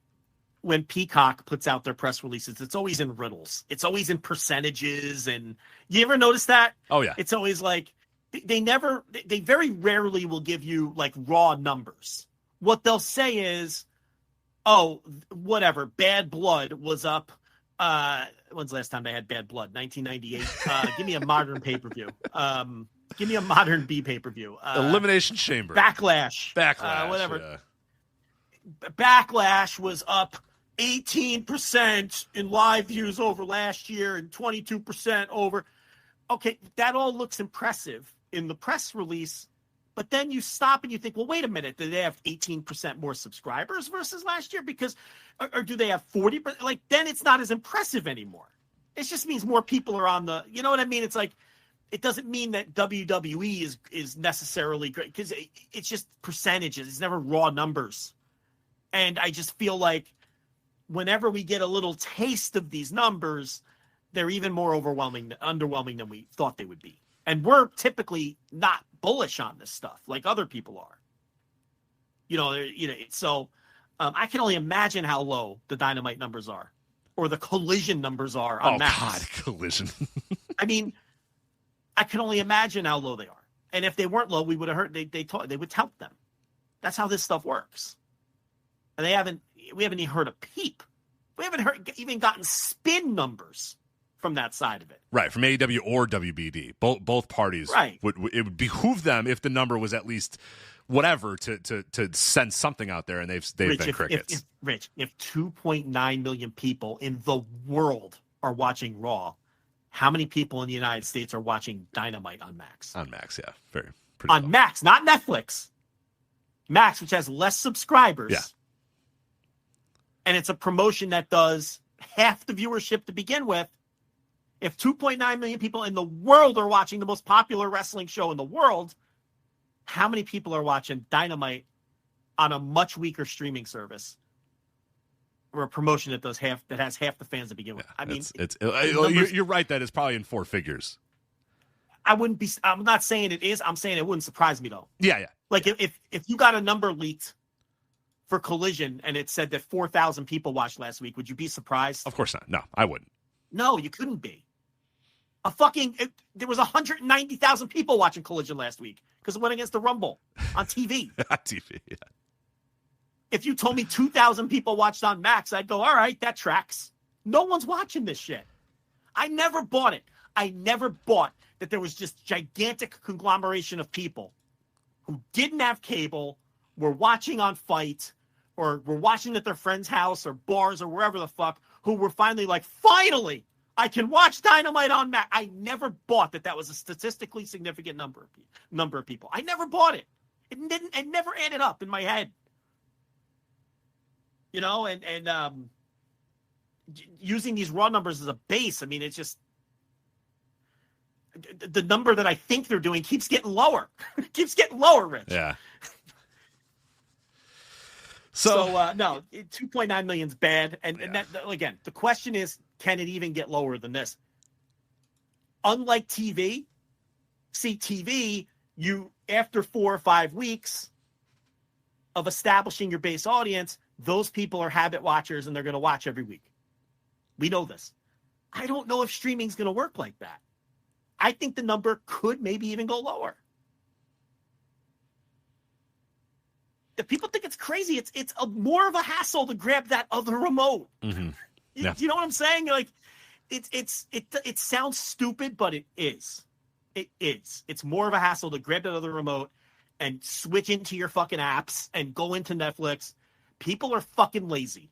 when Peacock puts out their press releases, it's always in riddles. It's always in percentages. And you ever notice that? Oh, yeah. It's always like, they very rarely will give you like raw numbers. What they'll say is, oh, whatever, Bad Blood was up. When's the last time they had Bad Blood? 1998. Give me a modern pay-per-view. Give me a modern B pay-per-view. Elimination Chamber. Backlash. Whatever. Yeah. Backlash was up 18% in live views over last year and 22% over. Okay, that all looks impressive in the press release, but then you stop and you think, well, wait a minute, do they have 18% more subscribers versus last year? Because, or do they have 40%? Like, then it's not as impressive anymore. It just means more people are on the, you know what I mean? It's like, it doesn't mean that WWE is necessarily great, because it's just percentages. It's never raw numbers. And I just feel like whenever we get a little taste of these numbers, they're even more underwhelming than we thought they would be. And we're typically not bullish on this stuff like other people are. So I can only imagine how low the Dynamite numbers are, or the Collision numbers are on Max. God, Collision. I mean, I can only imagine how low they are. And if they weren't low, we would have heard they would tout them. That's how this stuff works. And we haven't even heard a peep. We haven't even gotten spin numbers from that side of it. Right, from AEW or WBD. Both parties. Right. It would behoove them if the number was at least whatever to send something out there, and they've been crickets. If 2.9 million people in the world are watching Raw, how many people in the United States are watching Dynamite on Max? On Max, yeah. Pretty on low. Max, not Netflix. Max, which has less subscribers. Yeah. And it's a promotion that does half the viewership to begin with. If 2.9 million people in the world are watching the most popular wrestling show in the world, how many people are watching Dynamite on a much weaker streaming service, or a promotion that has half the fans to begin with? I mean, you're right that it's probably in four figures. I'm not saying it is. I'm saying it wouldn't surprise me though. Yeah. Like if you got a number leaked for Collision and it said that 4,000 people watched last week, would you be surprised? Of course not. No, I wouldn't. No, you couldn't be. There was 190,000 people watching Collision last week because it went against the Rumble on TV. On TV, yeah. If you told me 2,000 people watched on Max, I'd go, all right, that tracks. No one's watching this shit. I never bought it. I never bought that there was just gigantic conglomeration of people who didn't have cable, were watching on Fight, or were watching at their friend's house or bars or wherever the fuck, who were finally like, finally, I can watch Dynamite on Max. I never bought that was a statistically significant number of people. I never bought it. It never added up in my head. You know, and using these raw numbers as a base, I mean, it's just the number that I think they're doing keeps getting lower. Keeps getting lower, Rich. Yeah. So no, 2.9 million is bad. And that, again, the question is, can it even get lower than this? Unlike TV, you, after 4 or 5 weeks of establishing your base audience, those people are habit watchers and they're going to watch every week. We know this. I don't know if streaming is going to work like that. I think the number could maybe even go lower. If people think it's crazy, it's more of a hassle to grab that other remote. Mm-hmm. You know what I'm saying? Like, it sounds stupid, but it is. It is. It's more of a hassle to grab that other remote and switch into your fucking apps and go into Netflix. People are fucking lazy.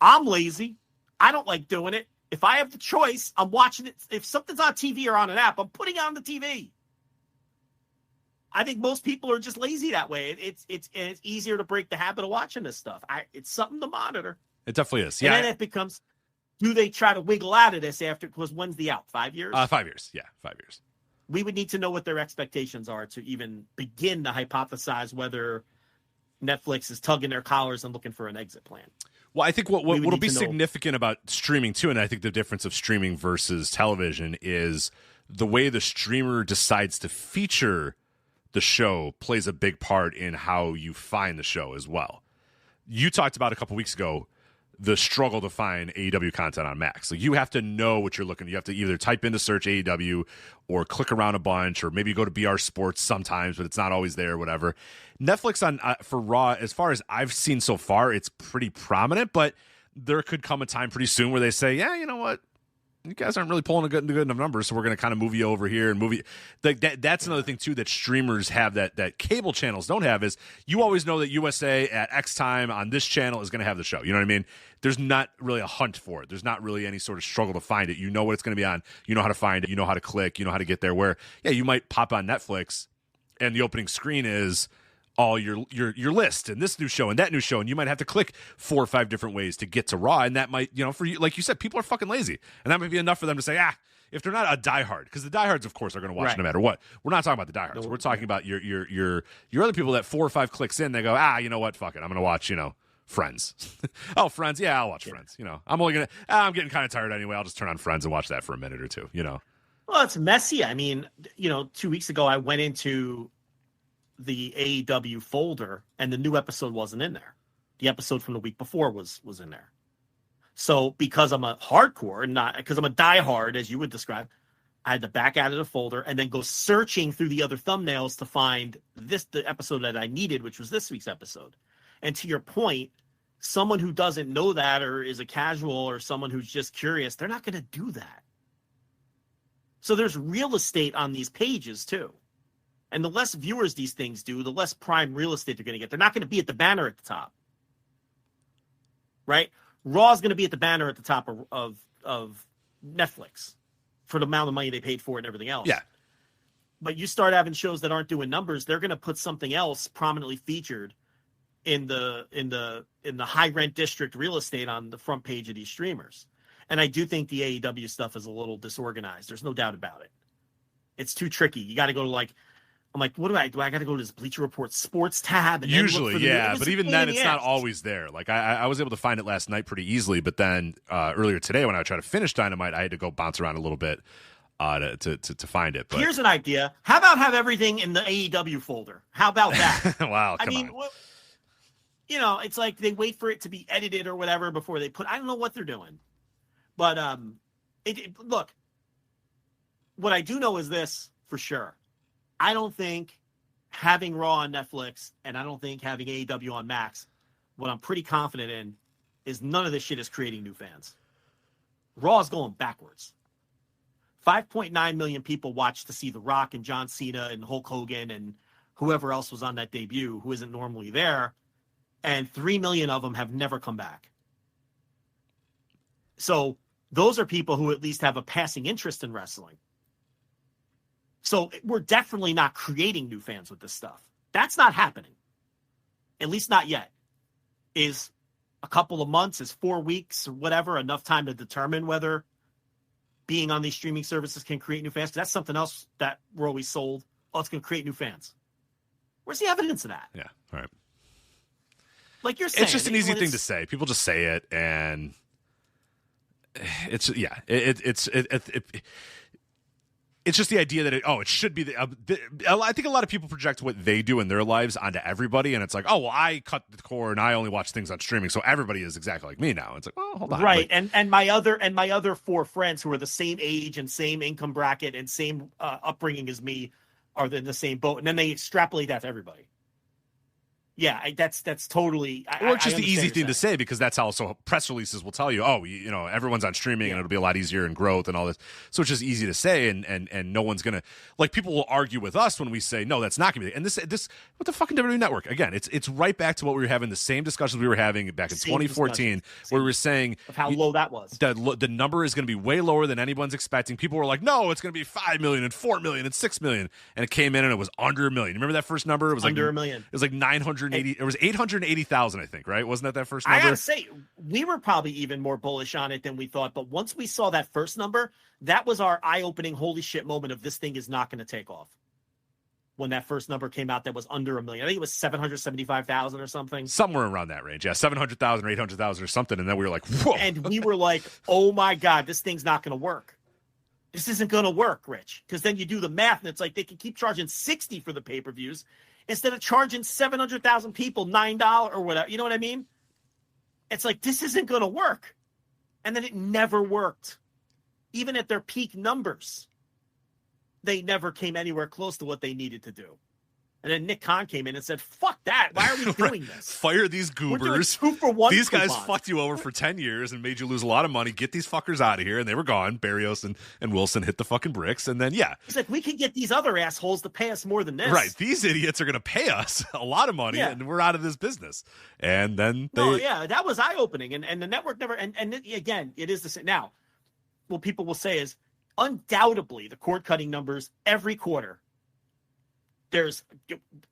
I'm lazy. I don't like doing it. If I have the choice, I'm watching it. If something's on TV or on an app, I'm putting it on the TV. I think most people are just lazy that way. It's easier to break the habit of watching this stuff. It's something to monitor. It definitely is. Yeah. And then it becomes, do they try to wiggle out of this after? Because when's the out? 5 years? 5 years. Yeah, 5 years. We would need to know what their expectations are to even begin to hypothesize whether Netflix is tugging their collars and looking for an exit plan. Well, I think what'll be significant about streaming too, and I think the difference of streaming versus television is the way the streamer decides to feature the show plays a big part in how you find the show as well. You talked about a couple weeks ago the struggle to find AEW content on Max. Like, you have to know what you're looking. You have to either type into search AEW or click around a bunch, or maybe you go to BR Sports sometimes, but it's not always there, whatever. Netflix on for Raw, as far as I've seen so far, it's pretty prominent, but there could come a time pretty soon where they say, yeah, you know what? You guys aren't really pulling good enough numbers, so we're going to kind of move you over here and move you. That's another thing, too, that streamers have that cable channels don't have, is you always know that USA at X time on this channel is going to have the show. You know what I mean? There's not really a hunt for it. There's not really any sort of struggle to find it. You know what it's going to be on. You know how to find it. You know how to click. You know how to get there. Where, yeah, you might pop on Netflix, and the opening screen is all your list and this new show and that new show, and you might have to click 4 or 5 different ways to get to Raw, and that might, for you, like you said, people are fucking lazy, and that might be enough for them to say, if they're not a diehard, because the diehards, of course, are going to watch no matter what. We're not talking about the diehards. We're talking about your other people that 4 or 5 clicks in, they go, you know what, fuck it, I'm going to watch, Friends. Oh, Friends, yeah, I'll watch Friends. I'm getting kind of tired anyway. I'll just turn on Friends and watch that for a minute or two. Well, it's messy. I mean, 2 weeks ago, I went into the AEW folder and the new episode wasn't in there. The episode from the week before was in there. So because I'm a hardcore, not because I'm a diehard, as you would describe, I had to back out of the folder and then go searching through the other thumbnails to find the episode that I needed, which was this week's episode. And to your point, someone who doesn't know that, or is a casual, or someone who's just curious, they're not going to do that. So there's real estate on these pages too. And the less viewers these things do, the less prime real estate they're going to get. They're not going to be at the banner at the top. Right? Raw is going to be at the banner at the top of Netflix for the amount of money they paid for it and everything else. Yeah. But you start having shows that aren't doing numbers, they're going to put something else prominently featured in the high rent district real estate on the front page of these streamers. And I do think the AEW stuff is a little disorganized. There's no doubt about it. It's too tricky. You got to go to I'm like, what do I got to go to this Bleacher Report sports tab? And usually, yeah, but even then, it's not always there. Like, I was able to find it last night pretty easily, but then earlier today, when I tried to finish Dynamite, I had to go bounce around a little bit to find it. But here's an idea: how about have everything in the AEW folder? How about that? Wow, I mean, it's like they wait for it to be edited or whatever before they put. I don't know what they're doing, but look. What I do know is this for sure. I don't think having Raw on Netflix and I don't think having AEW on Max, what I'm pretty confident in is none of this shit is creating new fans. Raw is going backwards. 5.9 million people watched to see The Rock and John Cena and Hulk Hogan and whoever else was on that debut who isn't normally there. And 3 million of them have never come back. So those are people who at least have a passing interest in wrestling. So we're definitely not creating new fans with this stuff. That's not happening. At least not yet. Is a couple of months, is 4 weeks or whatever, enough time to determine whether being on these streaming services can create new fans? 'Cause that's something else that we're always sold. Oh, it's going to create new fans. Where's the evidence of that? Yeah, all right. Like you're saying. It's just an easy thing to say. People just say it, and it's it's just the idea that it should be I think a lot of people project what they do in their lives onto everybody, and it's like, oh, well, I cut the cord and I only watch things on streaming, so everybody is exactly like me now. It's like, oh, hold on, right? And my other 4 friends who are the same age and same income bracket and same upbringing as me are in the same boat, and then they extrapolate that to everybody. Yeah, that's totally. Or it's just the easy thing to say, because that's how also press releases will tell you, everyone's on streaming and it'll be a lot easier in growth and all this. So it's just easy to say, and no one's gonna, like, people will argue with us when we say no, that's not gonna be. And this what the fucking WWE Network again? It's right back to what we were having, the same discussions we were having back in 2014, where we were saying of how low that was. The number is going to be way lower than anyone's expecting. People were like, no, it's going to be 5 million and 4 million and 6 million, and it came in and it was under 1 million. Remember that first number? It was under like 1 million. It was like 980. It was 880,000, I think, right? Wasn't that first number? I gotta say, we were probably even more bullish on it than we thought. But once we saw that first number, that was our eye-opening holy shit moment of this thing is not going to take off. When that first number came out, that was under 1 million. I think it was 775,000 or something. Somewhere around that range, yeah, 700,000 or 800,000 or something. And then we were like, whoa. And we were like, oh my God, this thing's not going to work. This isn't going to work, Rich. Because then you do the math, and it's like they can keep charging $60 for the pay-per-views instead of charging 700,000 people $9 or whatever. You know what I mean? It's like, this isn't going to work. And then it never worked. Even at their peak numbers, they never came anywhere close to what they needed to do. And then Nick Khan came in and said, fuck that. Why are we doing this? Fire these goobers. We're doing 2-for-1 These guys coupons. fucked you over for 10 years and made you lose a lot of money. Get these fuckers out of here. And they were gone. Barrios and Wilson hit the fucking bricks. And then, yeah. He's like, we can get these other assholes to pay us more than this. Right. These idiots are going to pay us a lot of money, and we're out of this business. And then they... No, yeah, that was eye-opening. And the network never... And again, it is the same. Now, what people will say is, undoubtedly, the cord-cutting numbers every quarter, there's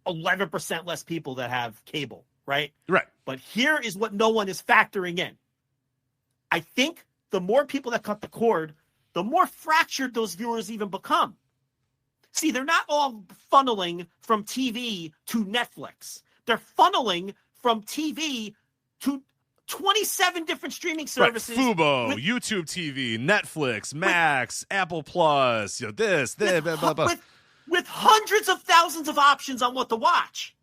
11% less people that have cable, right? Right. But here is what no one is factoring in. I think the more people that cut the cord, the more fractured those viewers even become. See, they're not all funneling from TV to Netflix. They're funneling from TV to 27 different streaming services. Right. Fubo, YouTube TV, Netflix, Max, Apple Plus, this, blah, blah, blah. With hundreds of thousands of options on what to watch.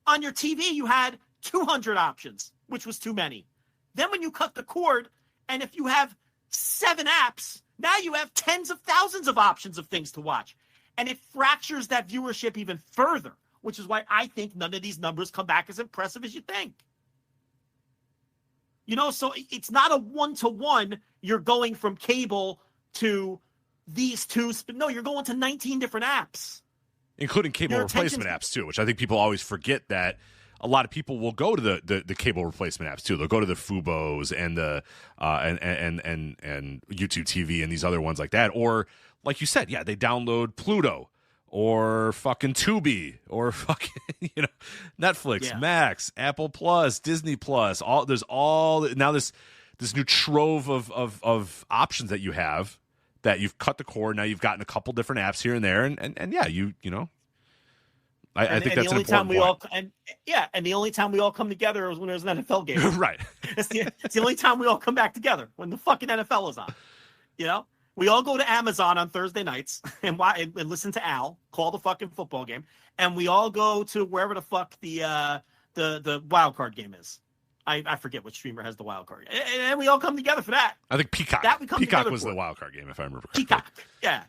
On your TV, you had 200 options, which was too many. Then when you cut the cord, and if you have 7 apps, now you have tens of thousands of options of things to watch. And it fractures that viewership even further, which is why I think none of these numbers come back as impressive as you think. So it's not a one-to-one. You're going from cable to these two. No, you're going to 19 different apps. Including cable replacement apps, too, which I think people always forget that a lot of people will go to the cable replacement apps, too. They'll go to the Fubos and the and YouTube TV and these other ones like that. Or, like you said, they download Pluto or fucking Tubi or fucking, Netflix, Max, Apple Plus, Disney Plus. There's this new trove of options that you have, that you've cut the cord. Now you've gotten a couple different apps here and there, and I think that's an important point. And the only time we all come together is when there's an NFL game. Right. It's the only time we all come back together, when the fucking NFL is on. We all go to Amazon on Thursday nights and listen to Al call the fucking football game, and we all go to wherever the fuck the wild card game is. I forget which streamer has the wild card, and we all come together for that. I think Peacock. Peacock was the wild card game, if I remember correctly. Peacock, yeah,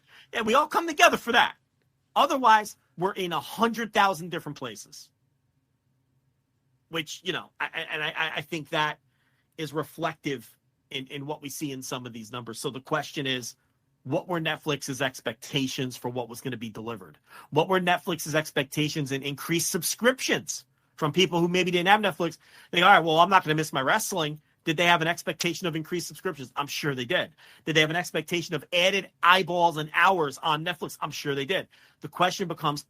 we all come together for that. Otherwise, we're in 100,000 different places. Which I think that is reflective in what we see in some of these numbers. So the question is, what were Netflix's expectations for what was going to be delivered? What were Netflix's expectations in increased subscriptions from people who maybe didn't have Netflix? They go, all right, well, I'm not going to miss my wrestling. Did they have an expectation of increased subscriptions? I'm sure they did. Did they have an expectation of added eyeballs and hours on Netflix? I'm sure they did. The question becomes,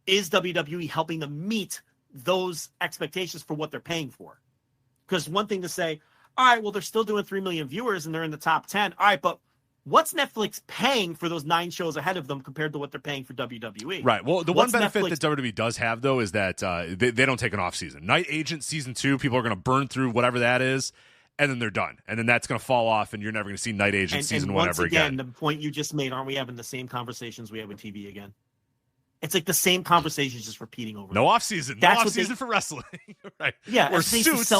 is WWE helping them meet those expectations for what they're paying for? Because one thing to say, all right, well, they're still doing 3 million viewers and they're in the top 10. All right, but what's Netflix paying for those 9 shows ahead of them compared to what they're paying for WWE? Right. Well, one benefit that WWE does have, though, is that they don't take an off season. Night Agent Season 2, people are going to burn through whatever that is, and then they're done. And then that's going to fall off, and you're never going to see Night Agent Season 1 ever again. The point you just made, aren't we having the same conversations we had with TV again? It's like the same conversations just repeating over. No off season. No off season for wrestling. Right. Yeah. Or Suits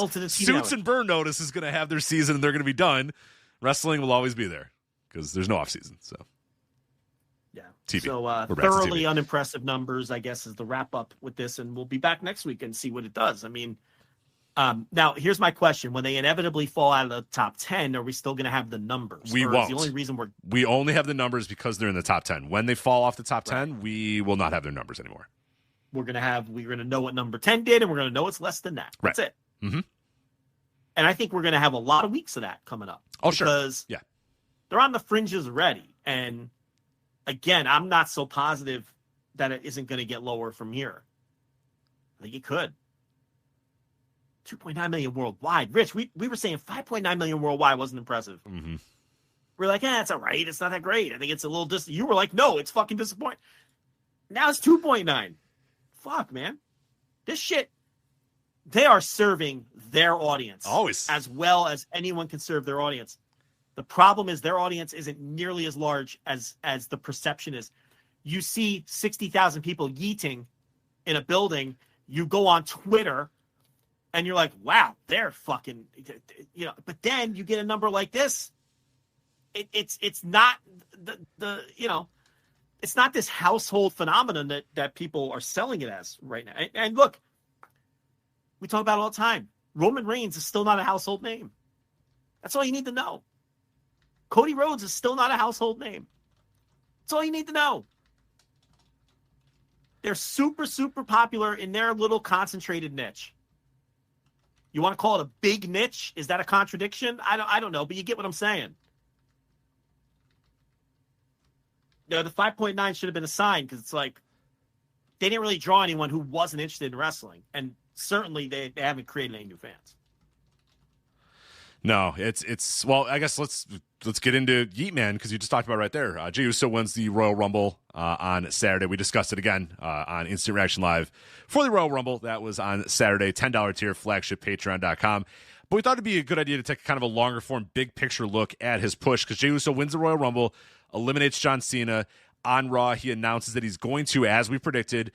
and Burn Notice is going to have their season and they're going to be done. Wrestling will always be there because there's no off season. So yeah. TV. So thoroughly unimpressive numbers, I guess, is the wrap up with this, and we'll be back next week and see what it does. I mean, now here's my question: when they inevitably fall out of the top 10, are we still going to have the numbers? We won't. The only reason we only have the numbers because they're in the top 10. When they fall off the top 10, we will not have their numbers anymore. We're going to know what number 10 did, and we're going to know it's less than that. That's it. Mm-hmm. And I think we're going to have a lot of weeks of that coming up. Oh, sure. Because they're on the fringes already. And again, I'm not so positive that it isn't going to get lower from here. I think it could. 2.9 million worldwide. Rich, we were saying 5.9 million worldwide wasn't impressive. Mm-hmm. We're like, it's all right. It's not that great. I think it's a little You were like, no, it's fucking disappointing. Now it's 2.9. Fuck, man. This shit, they are serving their audience. Always. As well as anyone can serve their audience. The problem is their audience isn't nearly as large as the perception is. You see 60,000 people yeeting in a building. You go on Twitter, And you're like, wow, they're fucking, but then you get a number like this. It's not it's not this household phenomenon that people are selling it as right now. And look, we talk about it all the time. Roman Reigns is still not a household name. That's all you need to know. Cody Rhodes is still not a household name. That's all you need to know. They're super, super popular in their little concentrated niche. You want to call it a big niche? Is that a contradiction? I don't know, but you get what I'm saying. The 5.9 should have been a sign because it's like they didn't really draw anyone who wasn't interested in wrestling, and certainly they haven't created any new fans. No, it's well, I guess let's get into Yeet Man because you just talked about it right there. Jey Uso wins the Royal Rumble on Saturday. We discussed it again on Instant Reaction Live for the Royal Rumble. That was on Saturday, $10 tier, flagship patreon.com. But we thought it'd be a good idea to take kind of a longer form, big picture look at his push because Jey Uso wins the Royal Rumble, eliminates John Cena. On Raw, he announces that he's going to, as we predicted,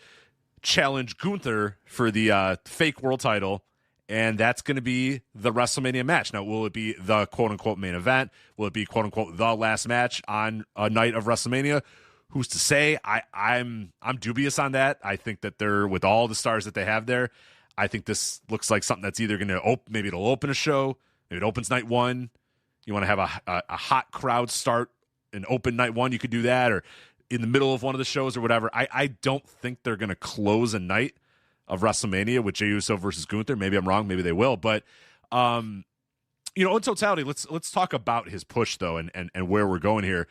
challenge Gunther for the fake world title. And that's going to be the WrestleMania match. Now, will it be the quote-unquote main event? Will it be quote-unquote the last match on a night of WrestleMania? Who's to say? I'm dubious on that. I think that they're, with all the stars that they have there, I think this looks like something that's either going to maybe it'll open a show, maybe it opens night one. You want to have a hot crowd start and open night one, you could do that, or in the middle of one of the shows or whatever. I don't think they're going to close a night of WrestleMania with Jey Uso versus Gunther. Maybe I'm wrong. Maybe they will. But, in totality, let's talk about his push, though, and where we're going here.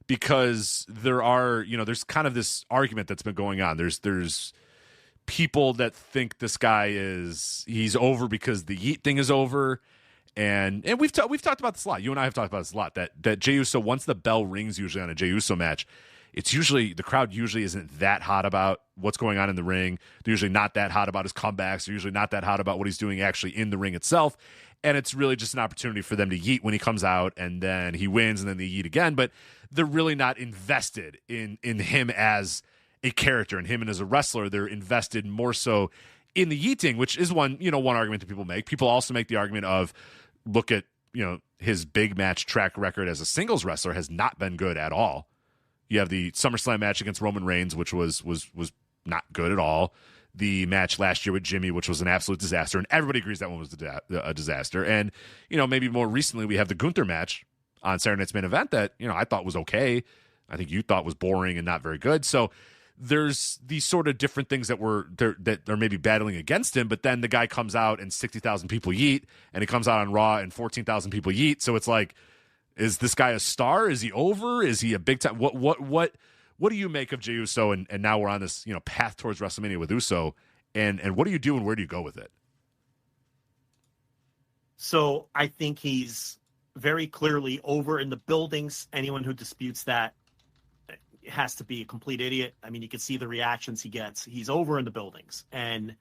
Because there's kind of this argument that's been going on. There's people that think this guy he's over because the Yeet thing is over. And we've talked about this a lot. You and I have talked about this a lot, that Jey Uso, once the bell rings usually on a Jey Uso match, it's usually, the crowd usually isn't that hot about what's going on in the ring. They're usually not that hot about his comebacks. They're usually not that hot about what he's doing actually in the ring itself. And it's really just an opportunity for them to yeet when he comes out, and then he wins, and then they yeet again. But they're really not invested in him as a character and him and as a wrestler. They're invested more so in the yeeting, which is one argument that people make. People also make the argument of, look at, his big match track record as a singles wrestler has not been good at all. You have the SummerSlam match against Roman Reigns, which was not good at all. The match last year with Jimmy, which was an absolute disaster, and everybody agrees that one was a disaster. And, maybe more recently we have the Gunther match on Saturday Night's Main Event that, I thought was okay. I think you thought was boring and not very good. So there's these sort of different things that are maybe battling against him, but then the guy comes out and 60,000 people yeet, and he comes out on Raw and 14,000 people yeet. So it's like, is this guy a star? Is he over? Is he a big time? What do you make of Jey Uso? And now we're on this, path towards WrestleMania with Uso. And what do you do and where do you go with it? So I think he's very clearly over in the buildings. Anyone who disputes that has to be a complete idiot. I mean, you can see the reactions he gets. He's over in the buildings, and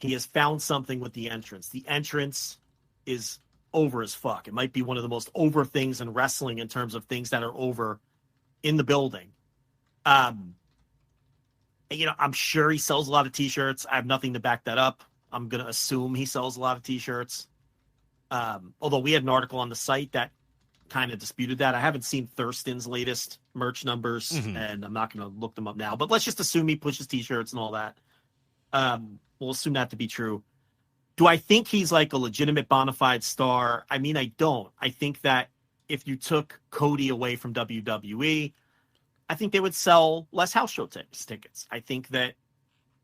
he has found something with the entrance. The entrance is over as fuck. It might be one of the most over things in wrestling in terms of things that are over in the building. I'm sure he sells a lot of t-shirts. I have nothing to back that up. I'm going to assume he sells a lot of t-shirts. Although we had an article on the site that kind of disputed that. I haven't seen Thurston's latest merch numbers, and I'm not going to look them up now, but let's just assume he pushes t-shirts and all that. We'll assume that to be true. Do I think he's like a legitimate bona fide star? I mean, I don't. I think that if you took Cody away from WWE, I think they would sell less house show tickets. I think that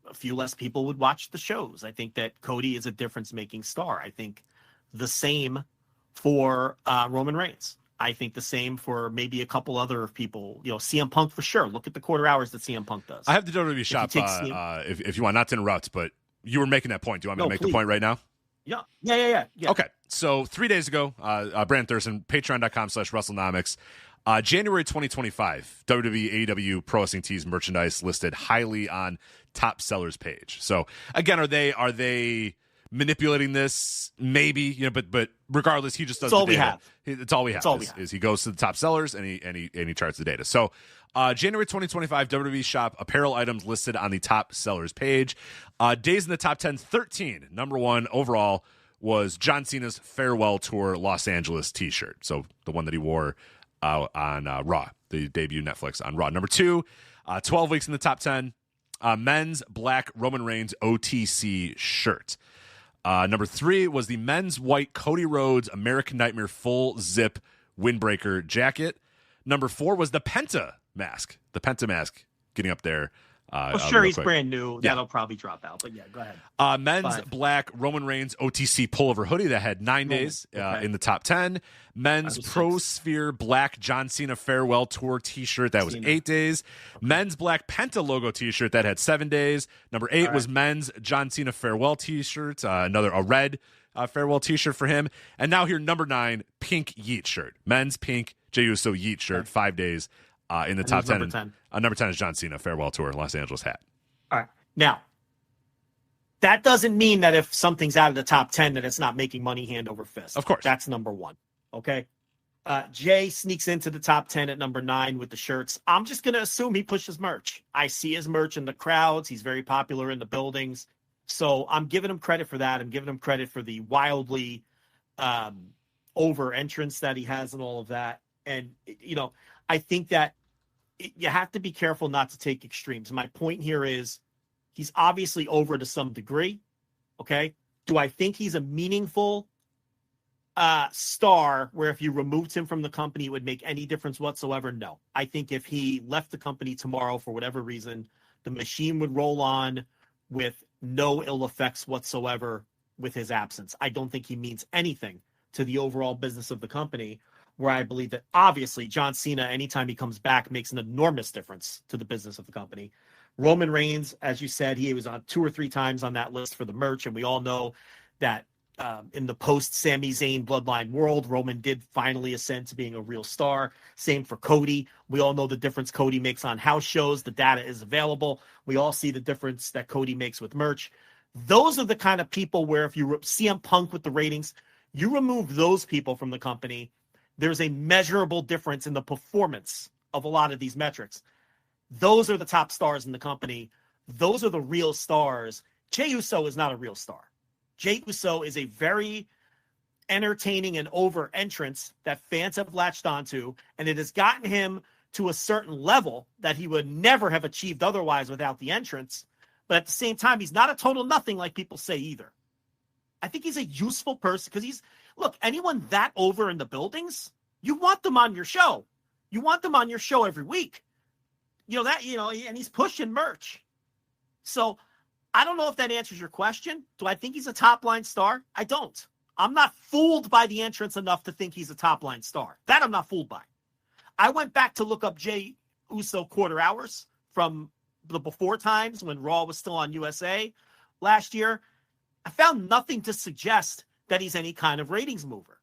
a few less people would watch the shows. I think that Cody is a difference-making star. I think the same for Roman Reigns. I think the same for maybe a couple other people. CM Punk for sure. Look at the quarter hours that CM Punk does. I have the WWE shop if you want, not to interrupt, but you were making that point. Do you want me to make the point right now? Yeah. Okay. So 3 days ago, Brandon Thurston, patreon.com/WrestleNomics. January 2025, WWE AEW Pro Wrestling Tees merchandise listed highly on top sellers page. So again, are they manipulating this, maybe, but regardless, he just does. It's all we have. It's all we have. Is he goes to the top sellers and he charts the data. So, January 2025 WWE shop apparel items listed on the top sellers page. Days in the top 10, 13. Number 1 overall was John Cena's farewell tour Los Angeles T-shirt. So the one that he wore on Raw, the debut Netflix on Raw. Number 2, 12 weeks in the top 10. Men's black Roman Reigns OTC shirt. Number 3 was the men's white Cody Rhodes American Nightmare full zip windbreaker jacket. Number 4 was the Penta mask. The Penta mask getting up there. Sure, he's brand new. That'll probably drop out. But yeah, go ahead. Men's black Roman Reigns OTC pullover hoodie that had 9 days in the top 10. Men's Pro Sphere black John Cena farewell tour T-shirt that was 8 days. Okay. Men's black Penta logo T-shirt that had 7 days. Number 8 was men's John Cena farewell T-shirt. A red farewell T-shirt for him. And now here, number 9, pink Yeet shirt. Men's pink Jey Uso Yeet shirt, 5 days. In the top 10. Number 10 is John Cena farewell tour Los Angeles hat. All right. Now, that doesn't mean that if something's out of the top 10 that it's not making money hand over fist. Of course. That's number 1. Okay. Jay sneaks into the top 10 at number 9 with the shirts. I'm just going to assume he pushes merch. I see his merch in the crowds. He's very popular in the buildings. So I'm giving him credit for that. I'm giving him credit for the wildly over entrance that he has and all of that. And, I think that you have to be careful not to take extremes. My point here is he's obviously over to some degree. Okay. Do I think he's a meaningful star where if you removed him from the company, it would make any difference whatsoever? No. I think if he left the company tomorrow for whatever reason, the machine would roll on with no ill effects whatsoever with his absence. I don't think he means anything to the overall business of the company, where I believe that obviously John Cena, anytime he comes back, makes an enormous difference to the business of the company. Roman Reigns, as you said, he was on 2 or 3 times on that list for the merch, and we all know that in the post-Sami Zayn bloodline world, Roman did finally ascend to being a real star. Same for Cody. We all know the difference Cody makes on house shows. The data is available. We all see the difference that Cody makes with merch. Those are the kind of people where if you CM Punk with the ratings, you remove those people from the company, there's a measurable difference in the performance of a lot of these metrics. Those are the top stars in the company. Those are the real stars. Jey Uso is not a real star. Jey Uso is a very entertaining and over entrance that fans have latched onto, and it has gotten him to a certain level that he would never have achieved otherwise without the entrance. But at the same time, he's not a total nothing like people say either. I think he's a useful person because look, anyone that over in the buildings, you want them on your show. You want them on your show every week. And he's pushing merch. So I don't know if that answers your question. Do I think he's a top line star? I don't. I'm not fooled by the entrance enough to think he's a top line star. That I'm not fooled by. I went back to look up Jey Uso quarter hours from the before times when Raw was still on USA last year. I found nothing to suggest that he's any kind of ratings mover.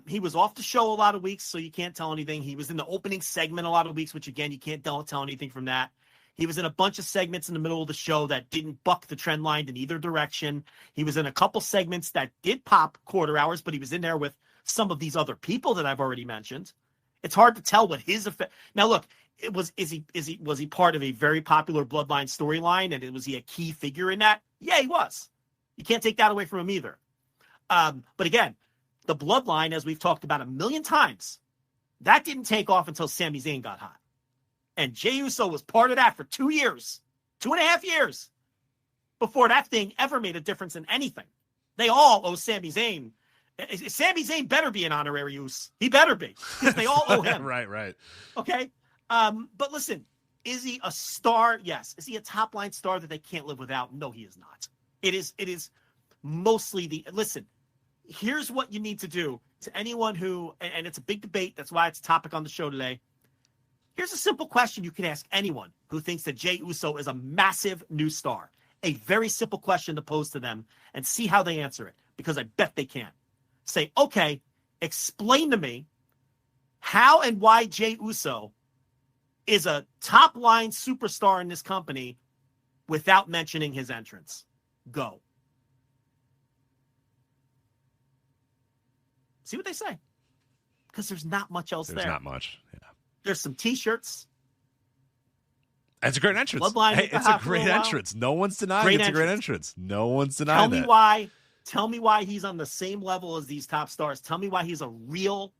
He was off the show a lot of weeks, so you can't tell anything. He was in the opening segment a lot of weeks, which again, you can't tell anything from that. He was in a bunch of segments in the middle of the show that didn't buck the trend line in either direction. He was in a couple segments that did pop quarter hours, but he was in there with some of these other people that I've already mentioned. It's hard to tell what his effect. Now, look, was he part of a very popular Bloodline storyline, and was he a key figure in that? Yeah, he was. You can't take that away from him either. But again, the Bloodline, as we've talked about a million times, that didn't take off until Sami Zayn got hot. And Jey Uso was part of that for 2 years, 2.5 years, before that thing ever made a difference in anything. They all owe Sami Zayn. Sami Zayn better be an honorary use. He better be, because they all owe him. Right. Okay? But listen, is he a star? Yes. Is he a top-line star that they can't live without? No, he is not. It is mostly listen, here's what you need to do to anyone who, and it's a big debate, that's why it's a topic on the show today. Here's a simple question you can ask anyone who thinks that Jey Uso is a massive new star. A very simple question to pose to them and see how they answer it, because I bet they can. Say, okay, explain to me how and why Jey Uso is a top-line superstar in this company without mentioning his entrance. Go. See what they say. Because there's not much else there. There's not much. Yeah. There's some T-shirts. It's a great entrance. Bloodline Hey, it's a great entrance. No one's denying it's a great entrance. No one's denying that. Tell me why he's on the same level as these top stars. Tell me why he's a real,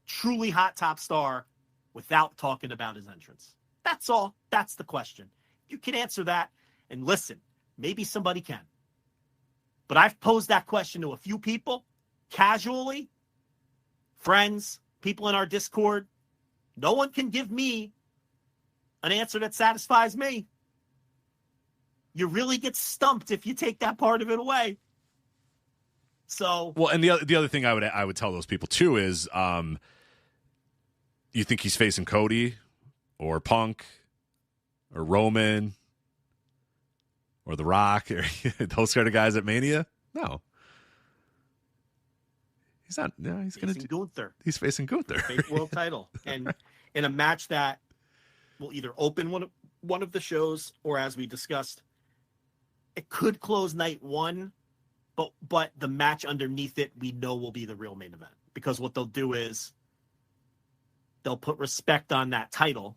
truly hot top star without talking about his entrance. That's all. That's the question. You can answer that. And listen, maybe somebody can. But I've posed that question to a few people, casually, friends, people in our Discord. No one can give me an answer that satisfies me. You really get stumped if you take that part of it away. So well, and the other thing I would tell those people too is, you think he's facing Cody or Punk or Roman or The Rock or those kind of guys at Mania? No, he's not. No, he's going to Gunther. He's facing Gunther, fake world title, and in a match that will either open one of the shows or, as we discussed, it could close night one. But the match underneath it, we know will be the real main event, because what they'll do is they'll put respect on that title.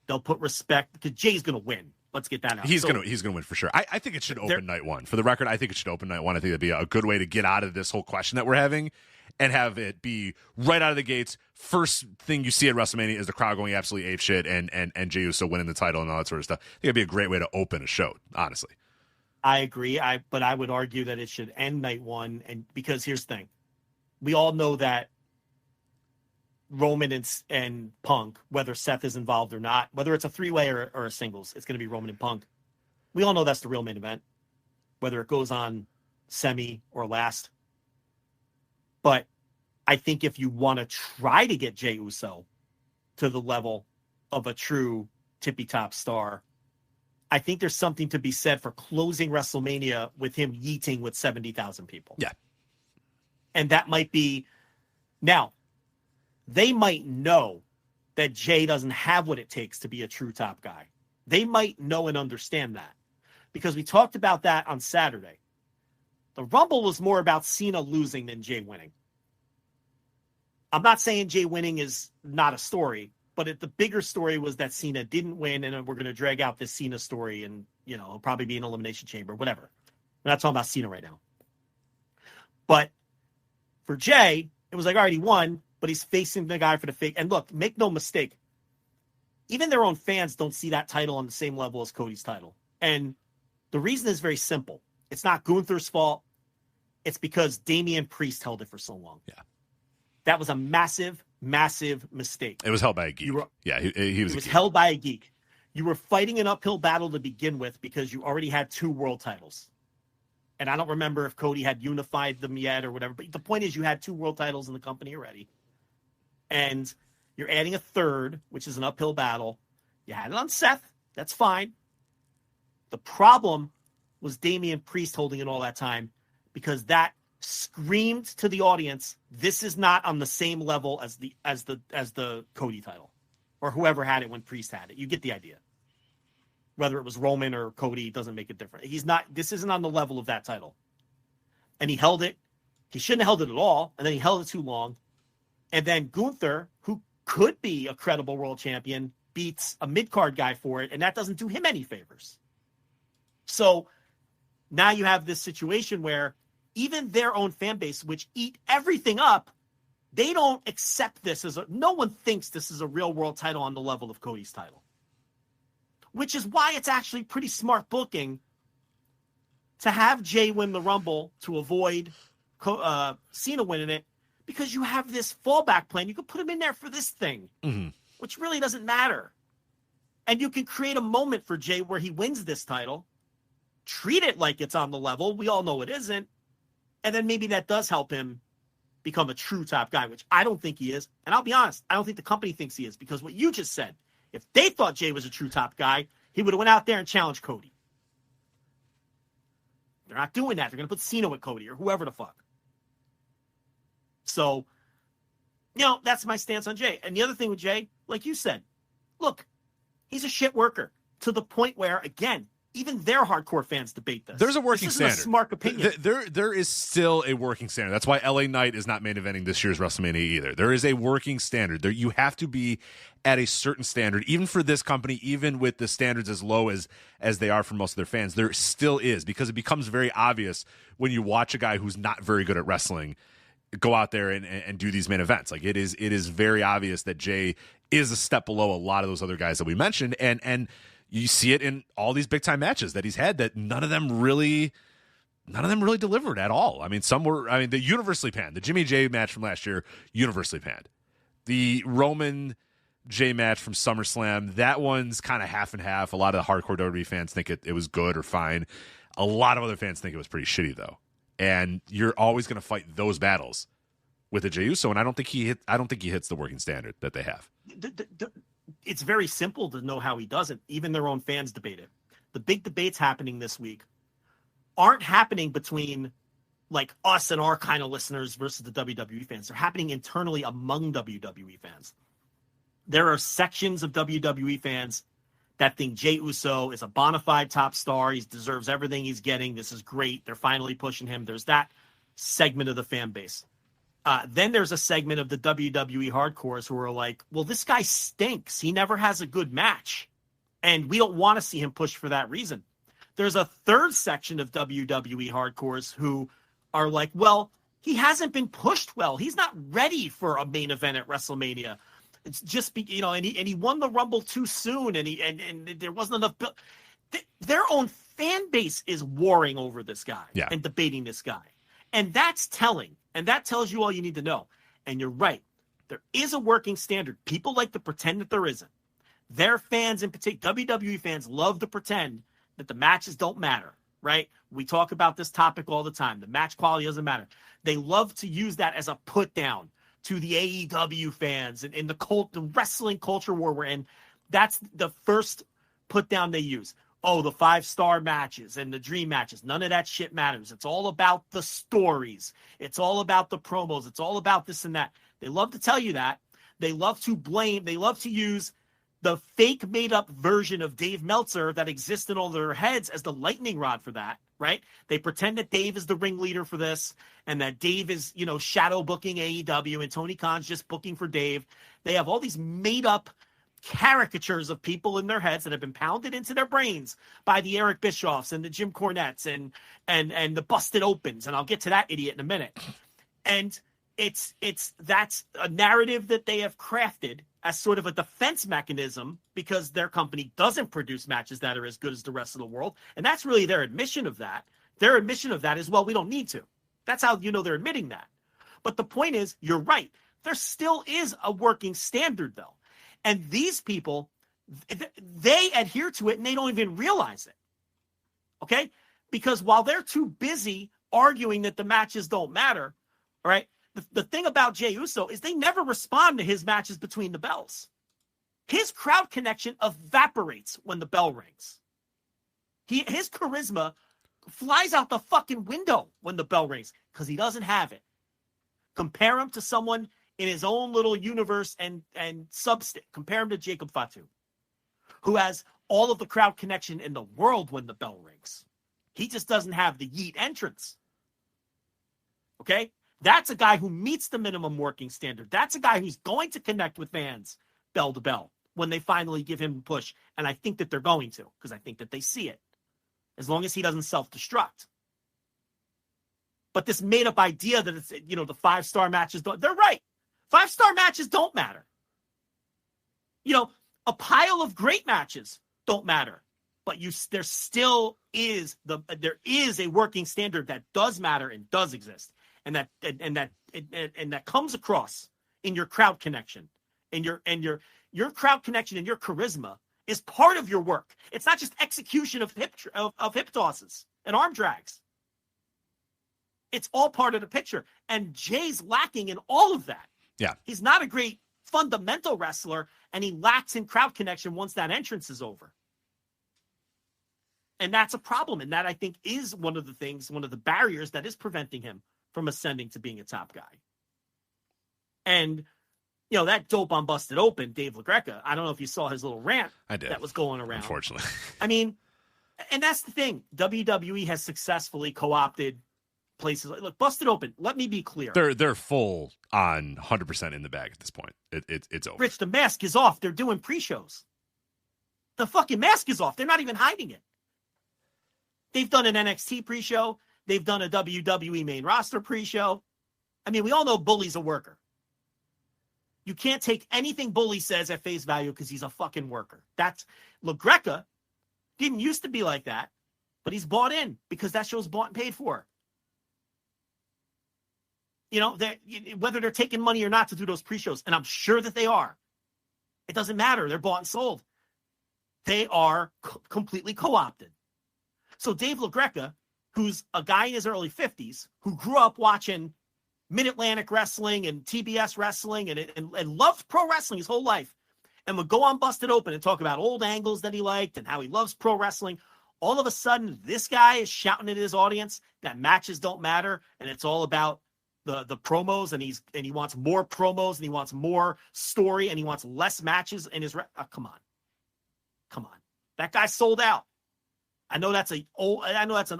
They'll put respect because Jay's going to win. Let's get that out. He's going to win for sure. I think it should open night one. For the record, I think it should open night one. I think that'd be a good way to get out of this whole question that we're having and have it be right out of the gates. First thing you see at WrestleMania is the crowd going absolutely apeshit and Jey Uso winning the title and all that sort of stuff. I think it'd be a great way to open a show, honestly. I agree. But I would argue that it should end night one, and because here's the thing. We all know that Roman and Punk, whether Seth is involved or not, whether it's a three-way or a singles, it's going to be Roman and Punk. We all know that's the real main event, whether it goes on semi or last. But I think if you want to try to get Jey Uso to the level of a true tippy-top star, I think there's something to be said for closing WrestleMania with him yeeting with 70,000 people. Yeah. And that might be... Now, they might know that Jey doesn't have what it takes to be a true top guy. They might know and understand that, because we talked about that on Saturday. The Rumble was more about Cena losing than Jey winning. I'm not saying Jey winning is not a story, but the bigger story was that Cena didn't win, and we're going to drag out this Cena story, and it'll probably be an Elimination Chamber, whatever. We're not talking about Cena right now. But for Jey, it was like, all right, he won, but he's facing the guy for the fake. And look, make no mistake, even their own fans don't see that title on the same level as Cody's title. And the reason is very simple. It's not Gunther's fault. It's because Damian Priest held it for so long. Yeah. That was a massive, massive mistake. It was held by a geek. He was held by a geek. You were fighting an uphill battle to begin with because you already had 2 world titles. And I don't remember if Cody had unified them yet or whatever. But the point is, you had 2 world titles in the company already. And you're adding a third, which is an uphill battle. You had it on Seth. That's fine. The problem was Damian Priest holding it all that time, because that screamed to the audience, this is not on the same level as the Cody title, or whoever had it when Priest had it. You get the idea. Whether it was Roman or Cody, doesn't make a difference. This isn't on the level of that title. And he held it. He shouldn't have held it at all. And then he held it too long. And then Gunther, who could be a credible world champion, beats a mid-card guy for it. And that doesn't do him any favors. So now you have this situation where even their own fan base, which eat everything up, they don't accept this no one thinks this is a real world title on the level of Cody's title. Which is why it's actually pretty smart booking to have Jey win the Rumble to avoid Cena winning it, because you have this fallback plan. You could put him in there for this thing, which really doesn't matter. And you can create a moment for Jey where he wins this title, treat it like it's on the level. We all know it isn't. And then maybe that does help him become a true top guy, which I don't think he is. And I'll be honest, I don't think the company thinks he is, because what you just said, if they thought Jey was a true top guy, he would have went out there and challenged Cody. They're not doing that. They're going to put Cena with Cody or whoever the fuck. So, that's my stance on Jey. And the other thing with Jey, like you said, look, he's a shit worker to the point where, again, even their hardcore fans debate this. There's a working this isn't standard. A smart opinion. There is still a working standard. That's why LA Knight is not main eventing this year's WrestleMania either. There is a working standard. You have to be at a certain standard, even for this company, even with the standards as low as they are for most of their fans. There still is, because it becomes very obvious when you watch a guy who's not very good at wrestling go out there and do these main events. Like it is very obvious that Jey is a step below a lot of those other guys that we mentioned, and you see it in all these big time matches that he's had that none of them really delivered at all. I mean, the universally panned. The Jimmy Jey match from last year, universally panned. The Roman Jey match from SummerSlam, that one's kind of half and half. A lot of the hardcore WWE fans think it was good or fine. A lot of other fans think it was pretty shitty though. And you're always going to fight those battles with the Jey Uso, and I don't think he hits the working standard that they have. It's very simple to know how he doesn't. Even their own fans debate it. The big debates happening this week aren't happening between like us and our kind of listeners versus the WWE fans. They're happening internally among WWE fans. There are sections of WWE fans that think Jey Uso is a bona fide top star. He deserves everything he's getting. This is great. They're finally pushing him. There's that segment of the fan base. Then there's a segment of the WWE hardcores who are like, well, this guy stinks. He never has a good match. And we don't want to see him push for that reason. There's a third section of WWE hardcores who are like, well, he hasn't been pushed well. He's not ready for a main event at WrestleMania. It's just, and he won the Rumble too soon, and there wasn't enough. Their own fan base is warring over this guy and debating this guy. And that's telling. And that tells you all you need to know. And you're right. There is a working standard. People like to pretend that there isn't. Their fans in particular, WWE fans, love to pretend that the matches don't matter, right? We talk about this topic all the time. The match quality doesn't matter. They love to use that as a put down to the AEW fans and in the wrestling culture war we're in. That's the first put down they use. Oh, the 5-star matches and the dream matches. None of that shit matters. It's all about the stories. It's all about the promos. It's all about this and that. They love to tell you that. They love to blame. They love to use the fake made-up version of Dave Meltzer that exists in all their heads as the lightning rod for that, right? They pretend that Dave is the ringleader for this and that Dave is, shadow booking AEW and Tony Khan's just booking for Dave. They have all these made-up caricatures of people in their heads that have been pounded into their brains by the Eric Bischoffs and the Jim Cornettes and the Busted Opens. And I'll get to that idiot in a minute. And that's a narrative that they have crafted as sort of a defense mechanism because their company doesn't produce matches that are as good as the rest of the world. And that's really their admission of that. Their admission of that is, well, we don't need to. That's how they're admitting that. But the point is, you're right. There still is a working standard, though. And these people, they adhere to it and they don't even realize it. Okay? Because while they're too busy arguing that the matches don't matter, all right, the thing about Jey Uso is they never respond to his matches between the bells. His crowd connection evaporates when the bell rings. His charisma flies out the fucking window when the bell rings because he doesn't have it. Compare him to someone in his own little universe and substance. Compare him to Jacob Fatu, who has all of the crowd connection in the world when the bell rings. He just doesn't have the yeet entrance. Okay? That's a guy who meets the minimum working standard. That's a guy who's going to connect with fans bell to bell when they finally give him a push. And I think that they're going to, because I think that they see it. As long as he doesn't self-destruct. But this made-up idea that it's, the 5-star matches don't, they're right. 5-star matches don't matter. A pile of great matches don't matter. But there still is there is a working standard that does matter and does exist. And that comes across in your crowd connection. And your crowd connection and your charisma is part of your work. It's not just execution of hip tosses and arm drags. It's all part of the picture. And Jay's lacking in all of that. Yeah. He's not a great fundamental wrestler, and he lacks in crowd connection once that entrance is over. And that's a problem. And that, I think, is one of the barriers that is preventing him from ascending to being a top guy. And, that dope on Busted Open, Dave LaGreca, I don't know if you saw his little rant I did. that was going around. Unfortunately. I mean, And that's the thing. WWE has successfully co-opted places. Look, Busted Open. Let me be clear. They're full on 100% in the bag at this point. It's over. Rich, the mask is off. They're doing pre-shows. The fucking mask is off. They're not even hiding it. They've done an NXT pre-show. They've done a WWE main roster pre-show. I mean, we all know Bully's a worker. You can't take anything Bully says at face value because he's a fucking worker. That's LaGreca didn't used to be like that, but he's bought in because that show's bought and paid for. You know, whether they're taking money or not to do those pre-shows, and I'm sure that they are. It doesn't matter. They're bought and sold. They are completely co-opted. So Dave LaGreca, who's a guy in his early 50s, who grew up watching Mid-Atlantic Wrestling and TBS Wrestling and loved pro wrestling his whole life, and would go on Busted Open and talk about old angles that he liked and how he loves pro wrestling. All of a sudden, this guy is shouting at his audience that matches don't matter, and it's all about the promos, and he wants more promos, and he wants more story, and he wants less matches in his come on. That guy sold out. I know that's an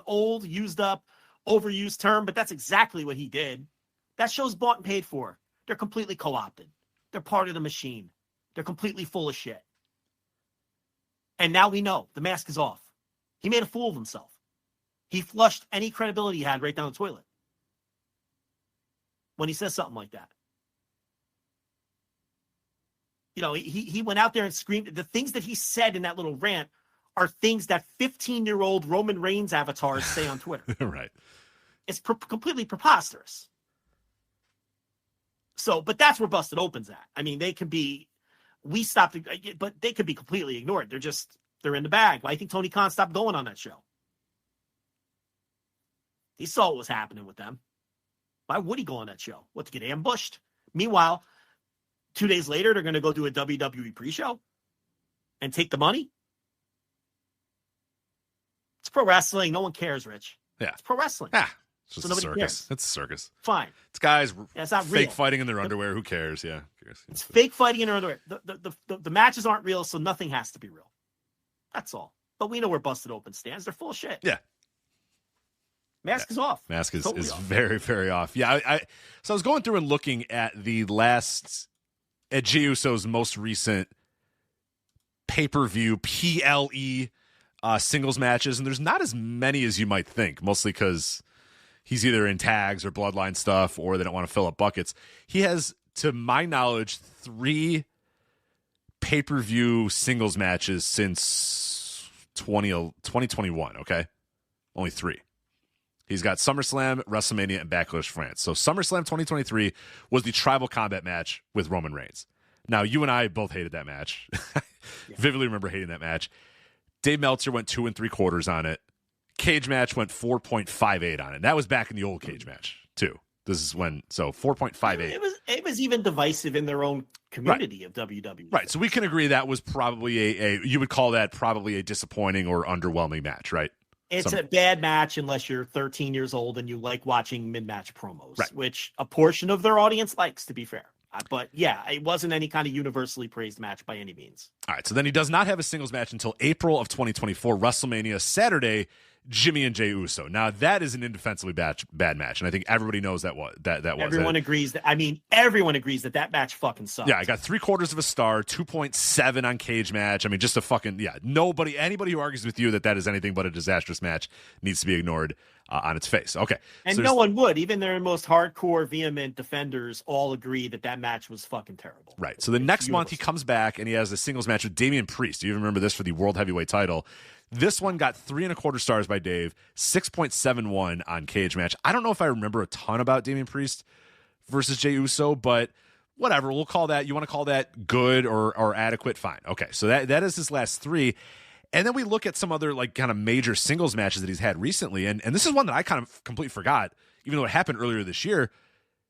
old, used up, overused term, but that's exactly what he did. That show's bought and paid for. They're completely co-opted. They're part of the machine. They're completely full of shit. And now we know the mask is off. He made a fool of himself. He flushed any credibility he had right down the toilet when he says something like that. You know, he went out there and screamed. The things that he said in that little rant are things that 15-year-old Roman Reigns avatars say on Twitter. Right. It's completely preposterous. So, but that's where Busted Open's at. I mean, they can be, but they could be completely ignored. They're in the bag. I think Tony Khan stopped going on that show. He saw what was happening with them. Why would he go on that show? What, to get ambushed? Meanwhile, 2 days later, they're going to go do a WWE pre-show and take the money. It's pro wrestling. No one cares, Rich. Yeah. It's pro wrestling. Ah, it's just So a nobody circus. cares. It's a circus. Fine. It's guys It's not fake real. fighting in their underwear. Who cares? Yeah. Who cares? It's fake fighting in their underwear. The matches aren't real, so nothing has to be real. That's all. But we know where Busted Open stands. They're full of shit. Yeah. Mask is off. Mask is, Totally is off. very, very off. Yeah. So I was going through and looking at at Jey Uso's most recent pay-per-view PLE singles matches, and there's not as many as you might think, mostly because he's either in tags or bloodline stuff, or they don't want to fill up buckets. He has, to my knowledge, 3 pay-per-view singles matches since 2021, okay? Only 3. He's got SummerSlam, WrestleMania, and Backlash France. So SummerSlam 2023 was the Tribal Combat match with Roman Reigns. Now, you and I both hated that match. Vividly remember hating that match. Dave Meltzer went 2 3/4 on it. Cage match went 4.58 on it. That was back in the old cage match, too. This is when, so 4.58. It was even divisive in their own community of WWE. Right. So we can agree that was probably you would call that probably a disappointing or underwhelming match, right? It's a bad match unless you're 13 years old and you like watching mid-match promos, right, which a portion of their audience likes, to be fair. But yeah, it wasn't any kind of universally praised match by any means. All right. So then he does not have a singles match until April of 2024, WrestleMania Saturday, Jimmy and Jey Uso. Now that is an indefensibly bad match, and I think everybody knows that was. Everyone agrees that. I mean, everyone agrees that match fucking sucks. Yeah, I got 3/4 of a star, 2.7 on cage match. I mean, just a fucking anybody who argues with you that is anything but a disastrous match needs to be ignored on its face. Okay, and so no one would. Even their most hardcore, vehement defenders all agree that match was fucking terrible. Right. So the next month he comes back and he has a singles match with Damian Priest. Do you remember this for the World Heavyweight title? This one got 3.25 stars by Dave, 6.71 on cage match. I don't know if I remember a ton about Damian Priest versus Jey Uso, but whatever. We'll call that. You want to call that good or adequate? Fine. Okay. So that is his last 3. And then we look at some other like kind of major singles matches that he's had recently. And this is one that I kind of completely forgot, even though it happened earlier this year.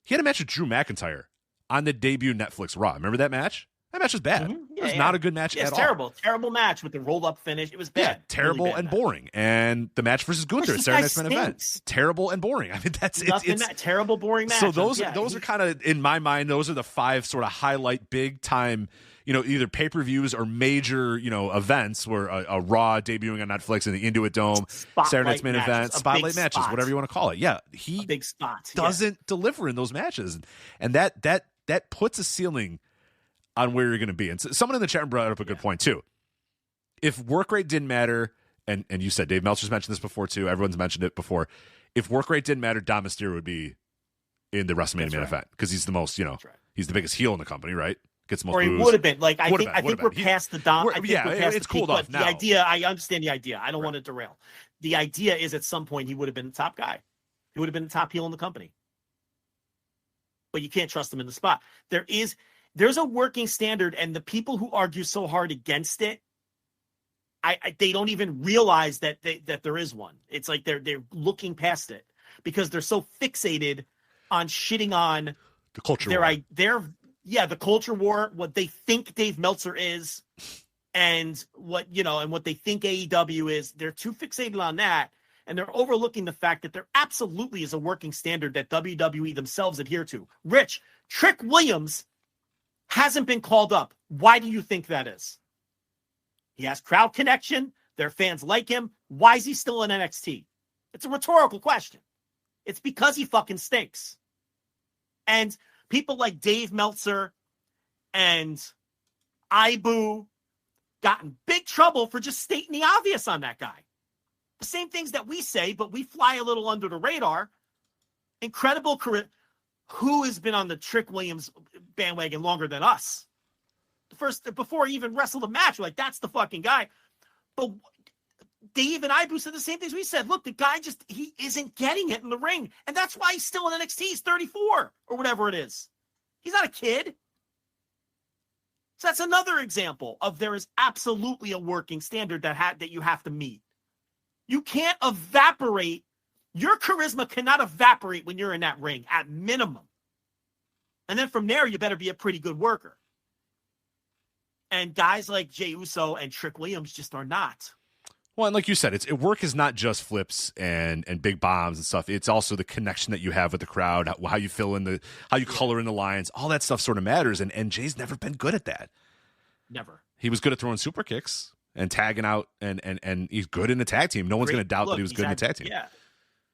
He had a match with Drew McIntyre on the debut Netflix Raw. Remember that match? That match was bad. Mm-hmm. It was not a good match at all. It's terrible. Terrible match with the roll-up finish. It was bad. Yeah, terrible really bad and match. boring. And the match versus Gunther, This Saturday guy Night's Main Event. stinks. Terrible and boring. I mean, it's terrible, boring match. So those are kind of, in my mind, those are the 5 sort of highlight big time either pay-per-views or major, events where a Raw debuting on Netflix in the Intuit Dome, Saturday Night's Main Event, spotlight matches, whatever you want to call it. Yeah, he big spot doesn't deliver in those matches, and that puts a ceiling on where you're going to be. And someone in the chat room brought up a good point too. If work rate didn't matter, and you said Dave Meltzer's mentioned this before too. Everyone's mentioned it before. If work rate didn't matter, Dom Mysterio would be in the WrestleMania main event because he's the most, he's the biggest heel in the company, right? Gets the most. Or he booze. would have been. Like I think we're past the Dom. It's cooled off now. The idea, I understand the idea. I don't want to derail. The idea is at some point he would have been the top guy. He would have been the top heel in the company. But you can't trust him in the spot. There's a working standard, and the people who argue so hard against it, they don't even realize that there is one. It's like they're looking past it because they're so fixated on shitting on the culture war. The culture war, what they think Dave Meltzer is, and what they think AEW is. They're too fixated on that, and they're overlooking the fact that there absolutely is a working standard that WWE themselves adhere to. Rich, Trick Williams hasn't been called up. Why do you think that is? He has crowd connection. Their fans like him. Why is he still in NXT? It's a rhetorical question. It's because he fucking stinks. And people like Dave Meltzer and Ibu got in big trouble for just stating the obvious on that guy. The same things that we say, but we fly a little under the radar. Incredible career. Who has been on the Trick Williams bandwagon longer than us? Before he even wrestled a match, we're like, that's the fucking guy. But Dave and Ibu said the same things we said. Look, the guy he isn't getting it in the ring. And that's why he's still in NXT. He's 34 or whatever it is. He's not a kid. So that's another example of there is absolutely a working standard that you have to meet. You can't evaporate. Your charisma cannot evaporate when you're in that ring at minimum. And then from there, you better be a pretty good worker. And guys like Jey Uso and Trick Williams just are not. Well, and like you said, work is not just flips and big bombs and stuff. It's also the connection that you have with the crowd, how you fill in how you color in the lines. All that stuff sort of matters. And Jay's never been good at that. Never. He was good at throwing super kicks and tagging out, and he's good in the tag team. No one's going to doubt that he was good in the tag team. Yeah,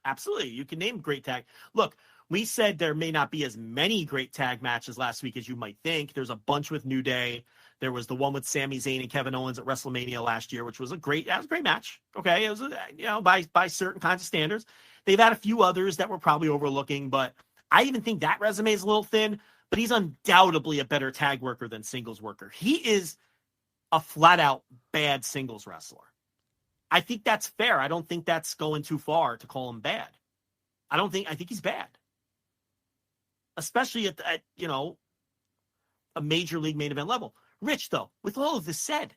absolutely. You can name great tag. Look, we said there may not be as many great tag matches last week as you might think. There's a bunch with New Day. There was the one with Sami Zayn and Kevin Owens at WrestleMania last year, which was a great match. Okay. It was, by certain kinds of standards. They've had a few others that we're probably overlooking, but I even think that resume is a little thin, but he's undoubtedly a better tag worker than singles worker. He is a flat out bad singles wrestler. I think that's fair. I don't think that's going too far to call him bad. I think he's bad. Especially at a major league main event level. Rich, though, with all of this said,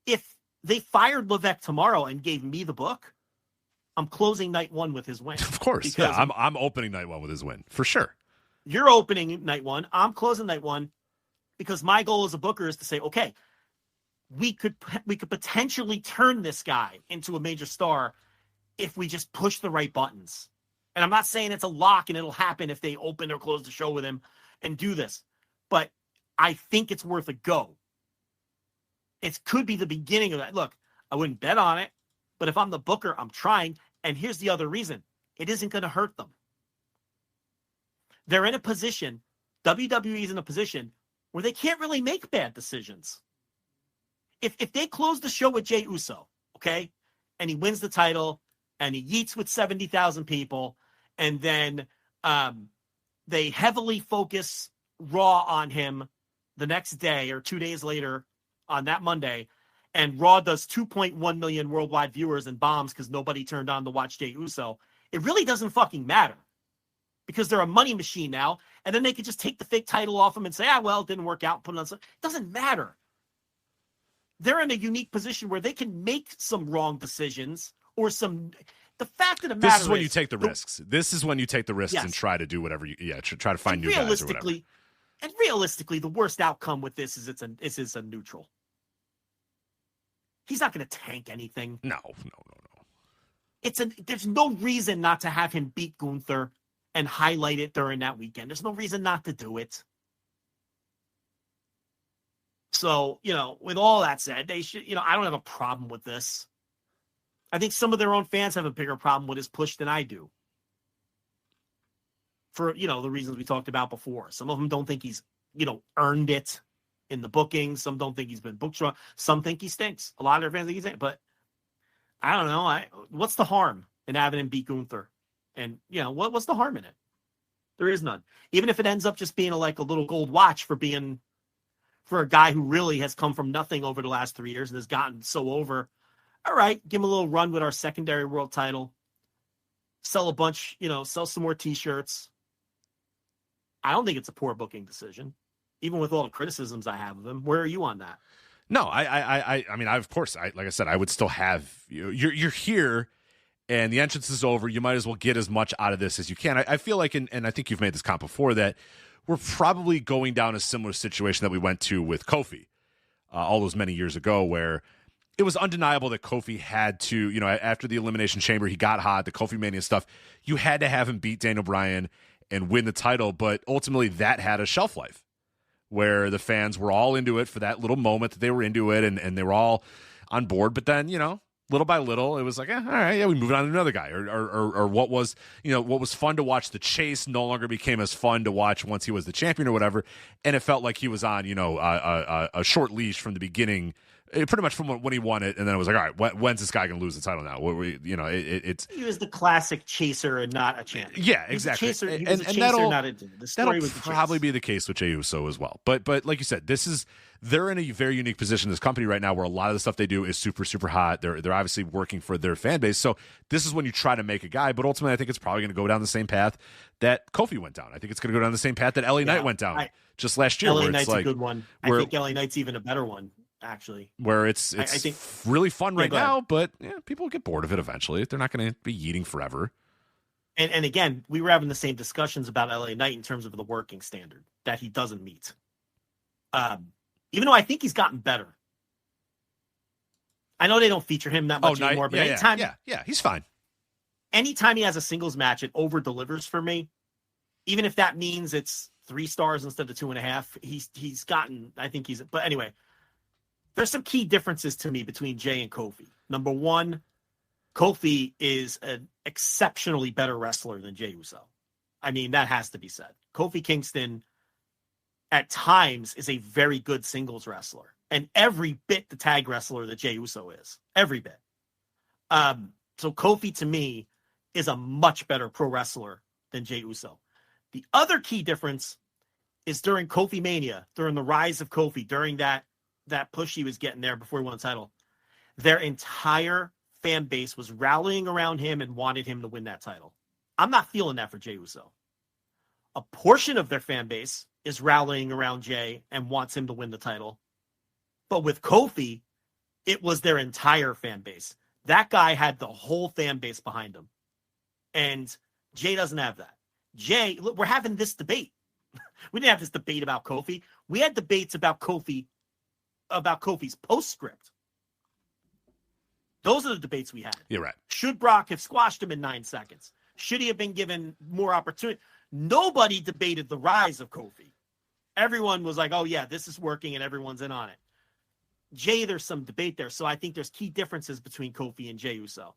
if they fired Levesque tomorrow and gave me the book, I'm closing night one with his win. Of course. Yeah, I'm opening night one with his win, for sure. You're opening night one. I'm closing night one because my goal as a booker is to say, okay, we could potentially turn this guy into a major star if we just push the right buttons. And I'm not saying it's a lock and it'll happen if they open or close the show with him and do this. But I think it's worth a go. It could be the beginning of that. Look, I wouldn't bet on it, but if I'm the booker, I'm trying. And here's the other reason. It isn't going to hurt them. They're in a position, WWE is in a position where they can't really make bad decisions. If they close the show with Jey Uso, okay, and he wins the title and he yeets with 70,000 people, and then they heavily focus Raw on him the next day or 2 days later on that Monday, and Raw does 2.1 million worldwide viewers and bombs because nobody turned on to watch Jey Uso, it really doesn't fucking matter because they're a money machine now, and then they could just take the fake title off him and say, it didn't work out, put it on. It doesn't matter. They're in a unique position where they can make some wrong decisions or the fact of the matter is... This is when you take the risks. This is when you take the risks and try to do whatever try to find new guys or whatever. And realistically, the worst outcome with this is it's a neutral. He's not going to tank anything. No. There's no reason not to have him beat Gunther and highlight it during that weekend. There's no reason not to do it. So, with all that said, they should, I don't have a problem with this. I think some of their own fans have a bigger problem with his push than I do. For, the reasons we talked about before. Some of them don't think he's, earned it in the booking. Some don't think he's been booked strong. Some think he stinks. A lot of their fans think he stinks. But I don't know. What's the harm in having him beat Gunther? And, what's the harm in it? There is none. Even if it ends up just being a little gold watch for a guy who really has come from nothing over the last 3 years and has gotten so over. All right, give him a little run with our secondary world title. Sell a bunch, sell some more T-shirts. I don't think it's a poor booking decision, even with all the criticisms I have of him. Where are you on that? No, I mean, of course, like I said, I would still have you're here, and the entrance is over. You might as well get as much out of this as you can. I feel like, and I think you've made this comment before, that we're probably going down a similar situation that we went to with Kofi all those many years ago, where it was undeniable that Kofi had to, after the Elimination Chamber, he got hot, the Kofi Mania stuff, you had to have him beat Daniel Bryan and win the title, but ultimately that had a shelf life where the fans were all into it for that little moment that they were into it, and they were all on board. But then, little by little, it was like, all right, yeah, we moved on to another guy, or what was, what was fun to watch the chase no longer became as fun to watch once he was the champion or whatever, and it felt like he was on, a short leash from the beginning. Pretty much from when he won it, and then it was like, all right, when's this guy going to lose the title now? It's he was the classic chaser and not a champion. Yeah, exactly. He was a chaser, not a dude. The story was probably be the case with Jey Uso as well. But like you said, they're in a very unique position, this company right now, where a lot of the stuff they do is super, super hot. They're obviously working for their fan base. So this is when you try to make a guy, but ultimately I think it's probably going to go down the same path that Kofi went down. I think it's going to go down the same path that LA Knight went down just last year. LA Knight's a good one. I think LA Knight's even a better one, actually. Where it's I think, really fun right now, but people get bored of it eventually. They're not going to be eating forever. And again, we were having the same discussions about LA Knight in terms of the working standard that he doesn't meet. Even though I think he's gotten better. I know they don't feature him that much anymore, but anytime, he's fine. Anytime he has a singles match, it over delivers for me. Even if that means it's 3 stars instead of 2.5, he's gotten. I think he's. But anyway, there's some key differences to me between Jey and Kofi. Number one, Kofi is an exceptionally better wrestler than Jey Uso. I mean, that has to be said. Kofi Kingston, at times, is a very good singles wrestler. And every bit the tag wrestler that Jey Uso is. Every bit. So Kofi, to me, is a much better pro wrestler than Jey Uso. The other key difference is during Kofi Mania, during the rise of Kofi, during that push he was getting there before he won the title, their entire fan base was rallying around him and wanted him to win that title. I'm not feeling that for Jey Uso. A portion of their fan base is rallying around Jey and wants him to win the title. But with Kofi, it was their entire fan base. That guy had the whole fan base behind him. And Jey doesn't have that. Jey, look, we're having this debate. We didn't have this debate about Kofi. We had debates about Kofi's postscript. Those are the debates we had. You're right. Should Brock have squashed him in 9 seconds? Should he have been given more opportunity? Nobody debated the rise of Kofi. Everyone was like, oh, yeah, this is working, and everyone's in on it. Jey, there's some debate there. So I think there's key differences between Kofi and Jey Uso.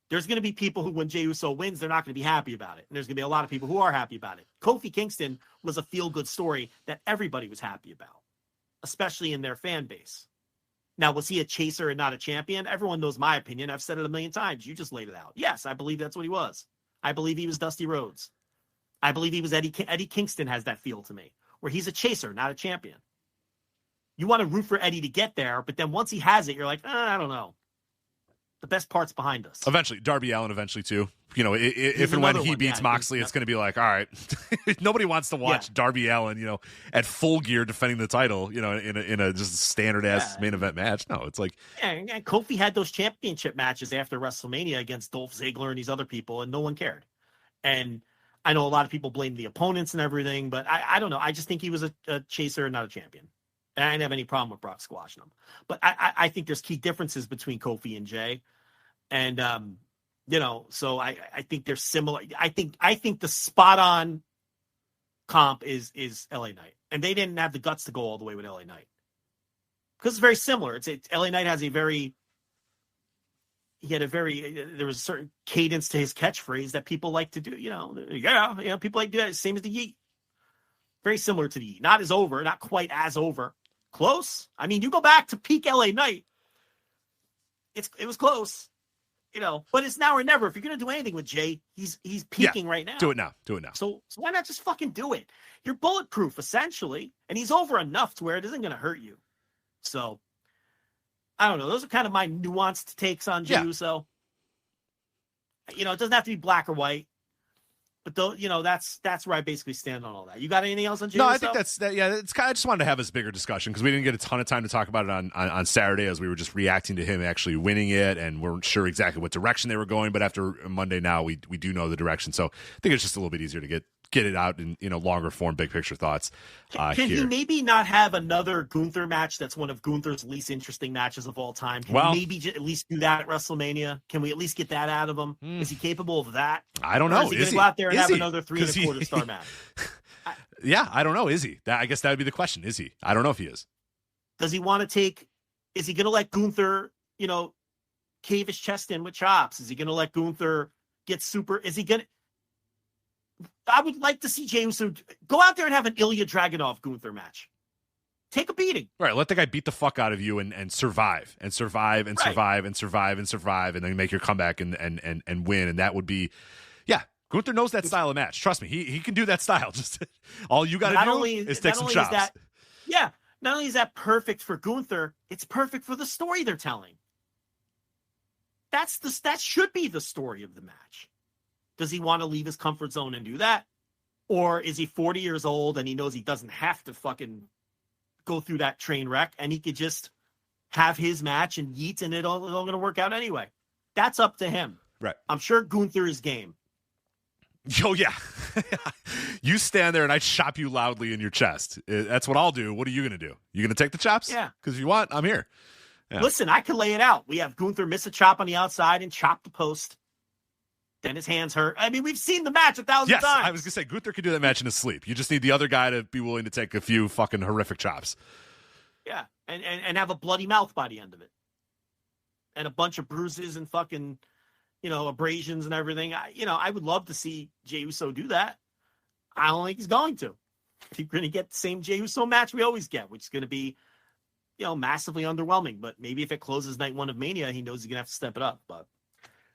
There's going to be people who, when Jey Uso wins, they're not going to be happy about it. And there's going to be a lot of people who are happy about it. Kofi Kingston was a feel-good story that everybody was happy about, especially in their fan base. Now, was he a chaser and not a champion? Everyone knows my opinion. I've said it a million times. You just laid it out. Yes, I believe that's what he was. I believe he was Dusty Rhodes. I believe he was Eddie Kingston has that feel to me, where he's a chaser, not a champion. You want to root for Eddie to get there, but then once he has it, you're like, I don't know. The best part's behind us. Eventually, Darby Allin eventually too. If and when he beats Moxley, it's going to be like, all right, nobody wants to watch Darby Allin, at full gear defending the title, in a just standard ass main event match. No, it's like, and Kofi had those championship matches after WrestleMania against Dolph Ziggler and these other people, and no one cared. And I know a lot of people blame the opponents and everything, but I don't know. I just think he was a chaser and not a champion. And I didn't have any problem with Brock squashing him. But I think there's key differences between Kofi and Jey. And, so I think they're similar. I think the spot on comp is LA Knight. And they didn't have the guts to go all the way with LA Knight. because it's very similar. LA Knight has there was a certain cadence to his catchphrase that people like to do, people like to do that, same as the Yeet. Very similar to the Yeet. Not as over, not quite as over. Close. I mean, you go back to peak LA Knight, it was close, but it's now or never. If you're going to do anything with Jey, he's peaking right now. Do it now. So why not just fucking do it? You're bulletproof, essentially, and he's over enough to where it isn't going to hurt you. So, I don't know. Those are kind of my nuanced takes on Jey Uso. It doesn't have to be black or white, but that's where I basically stand on all that. You got anything else on Jey Uso? No, I think that's that. Yeah, it's kind of, I just wanted to have this bigger discussion because we didn't get a ton of time to talk about it on Saturday as we were just reacting to him actually winning it and weren't sure exactly what direction they were going. But after Monday now, we do know the direction. So I think it's just a little bit easier to get it out in longer form, big picture thoughts. Can he maybe not have another Gunther match that's one of Gunther's least interesting matches of all time? Can he maybe at least do that at WrestleMania? Can we at least get that out of him? Is he capable of that? I don't know. Is he going to go out there and have another 3 1/4 star match? I don't know. Is he? I guess that would be the question. Is he? I don't know if he is. Does he want to take? Is he going to let Gunther, cave his chest in with chops? Is he going to let Gunther get super? Is he going to? I would like to see Jey Uso go out there and have an Ilya Dragunov Gunther match. Take a beating. Right. Let the guy beat the fuck out of you and survive and survive and survive and survive and survive and then make your comeback and win. And that would be, Gunther knows that style of match. Trust me, he can do that style. Just all you got to do is take some shots. Not only is that perfect for Gunther, it's perfect for the story they're telling. That should be the story of the match. Does he want to leave his comfort zone and do that? Or is he 40 years old and he knows he doesn't have to fucking go through that train wreck and he could just have his match and yeet and it's all going to work out anyway? That's up to him. Right. I'm sure Gunther is game. Oh, yeah. You stand there and I chop you loudly in your chest. That's what I'll do. What are you going to do? You going to take the chops? Yeah. Because if you want, I'm here. Yeah. Listen, I can lay it out. We have Gunther miss a chop on the outside and chop the post. Then his hands hurt. I mean, we've seen the match 1,000 times. I was going to say, Gunther could do that match in his sleep. You just need the other guy to be willing to take a few fucking horrific chops. Yeah, and have a bloody mouth by the end of it. And a bunch of bruises and fucking, abrasions and everything. I would love to see Jey Uso do that. I don't think he's going to. He's going to get the same Jey Uso match we always get, which is going to be, massively underwhelming. But maybe if it closes night 1 of Mania, he knows he's going to have to step it up. But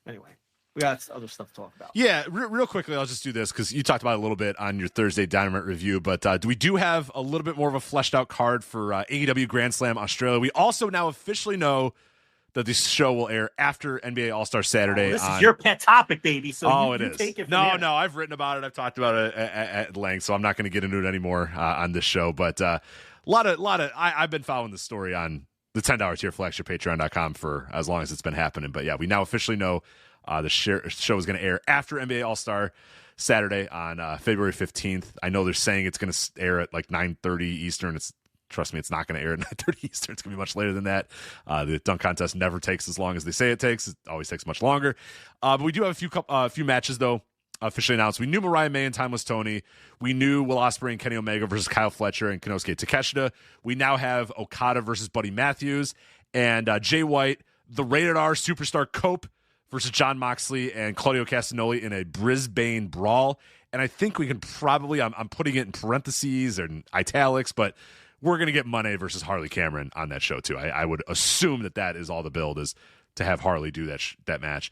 anyway. We got other stuff to talk about. Yeah, real quickly, I'll just do this because you talked about it a little bit on your Thursday Dynamite review, but we do have a little bit more of a fleshed out card for AEW Grand Slam Australia. We also now officially know that this show will air after NBA All-Star Saturday. This is your pet topic, baby. So it is. Take it no, I've written about it. I've talked about it at length, so I'm not going to get into it anymore on this show. But a lot of I've been following the story on the $10 tier flagship patreon.com for as long as it's been happening. But yeah, we now officially know the show is going to air after NBA All-Star Saturday on February 15th. I know they're saying it's going to air at like 9:30 Eastern. Trust me, it's not going to air at 9:30 Eastern. It's going to be much later than that. The dunk contest never takes as long as they say it takes. It always takes much longer. But we do have a few matches, though, officially announced. We knew Mariah May and Timeless Tony. We knew Will Ospreay and Kenny Omega versus Kyle Fletcher and Konosuke Takeshita. We now have Okada versus Buddy Matthews and Jay White, the Rated R Superstar Cope versus Jon Moxley and Claudio Castagnoli in a Brisbane brawl. And I think we can probably, I'm putting it in parentheses and italics, but we're going to get Monet versus Harley Cameron on that show too. I would assume that is all the build is to have Harley do that match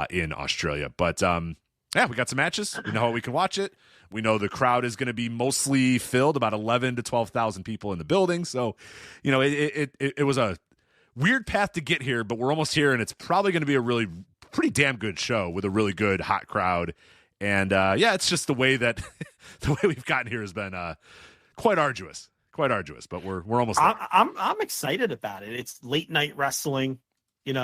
in Australia. But we got some matches. We know how we can watch it. We know the crowd is going to be mostly filled, about 11 to 12,000 people in the building. So, it was a weird path to get here, but we're almost here, and it's probably going to be a pretty damn good show with a really good hot crowd. And it's just the way that we've gotten here has been quite arduous, but we're almost there. I'm excited about it. It's late night wrestling. You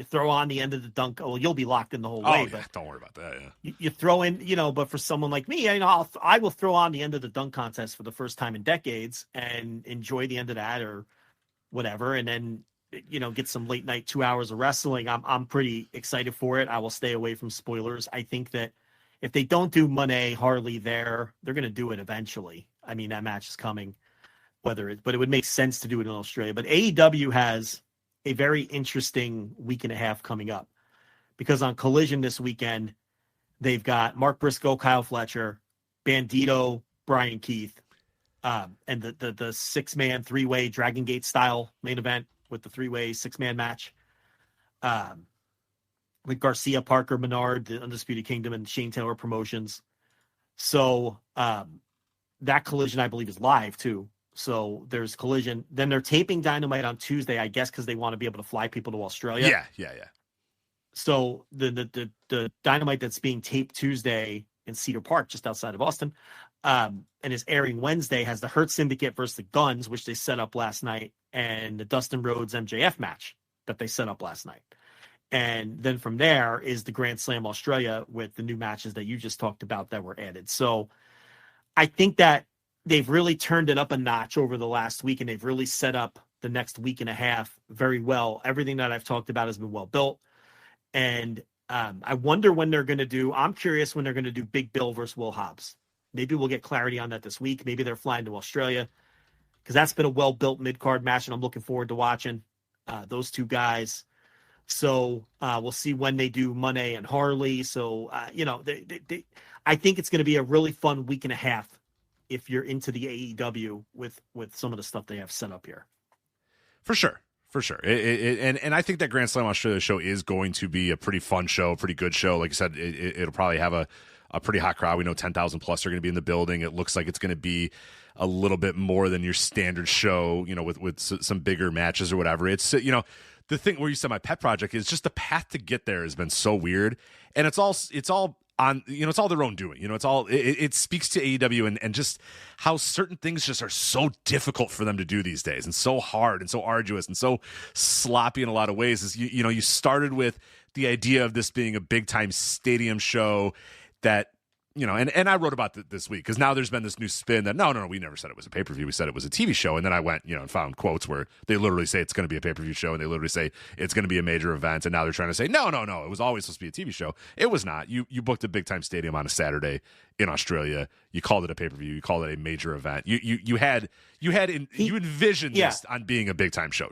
throw on the end of the dunk. Oh, you'll be locked in the whole way. Yeah, but don't worry about that. Yeah. You throw in, but for someone like me, I will throw on the end of the dunk contest for the first time in decades and enjoy the end of that or whatever. And then, get some late night 2 hours of wrestling. I'm pretty excited for it. I will stay away from spoilers. I think that if they don't do Monet Harley there, they're going to do it eventually. I mean, that match is coming. but it would make sense to do it in Australia. But AEW has a very interesting week and a half coming up, because on Collision this weekend, they've got Mark Briscoe, Kyle Fletcher, Bandito, Brian Keith, and the 6-man 3-way Dragon Gate style main event with the 3-way 6-man match. With Garcia, Parker, Menard, the Undisputed Kingdom, and Shane Taylor Promotions. So that Collision, I believe, is live too. So there's Collision. Then they're taping Dynamite on Tuesday, I guess, because they want to be able to fly people to Australia. Yeah. So the Dynamite that's being taped Tuesday in Cedar Park, just outside of Austin, and is airing Wednesday, has the Hurt Syndicate versus the Guns, which they set up last night, and the Dustin Rhodes MJF match that they set up last night. And then from there is the Grand Slam Australia with the new matches that you just talked about that were added. So I think that they've really turned it up a notch over the last week, and they've really set up the next week and a half very well. Everything that I've talked about has been well built. And I wonder when they're going to do, I'm curious when they're going to do Big Bill versus Will Hobbs. Maybe we'll get clarity on that this week. Maybe they're flying to Australia, because that's been a well-built mid-card match, and I'm looking forward to watching those two guys. So we'll see when they do Money and Harley. So, I think it's going to be a really fun week and a half if you're into the AEW with some of the stuff they have set up here. For sure. And I think that Grand Slam Australia show is going to be a pretty fun show, pretty good show. Like I said, it'll probably have a pretty hot crowd. We know 10,000 plus are going to be in the building. It looks like it's going to be a little bit more than your standard show, with some bigger matches or whatever. It's, the thing where you said my pet project is just the path to get there has been so weird, and it's all on, it's all their own doing. It speaks to AEW and just how certain things just are so difficult for them to do these days, and so hard and so arduous and so sloppy in a lot of ways. Is you started with the idea of this being a big time stadium show that, and I wrote about this week, because now there's been this new spin that no, we never said it was a pay-per-view. We said it was a TV show. And then I went, and found quotes where they literally say it's going to be a pay-per-view show, and they literally say it's going to be a major event. And now they're trying to say, no, it was always supposed to be a TV show. It was not. You booked a big-time stadium on a Saturday in Australia. You called it a pay-per-view. You called it a major event. You envisioned this on being a big-time show.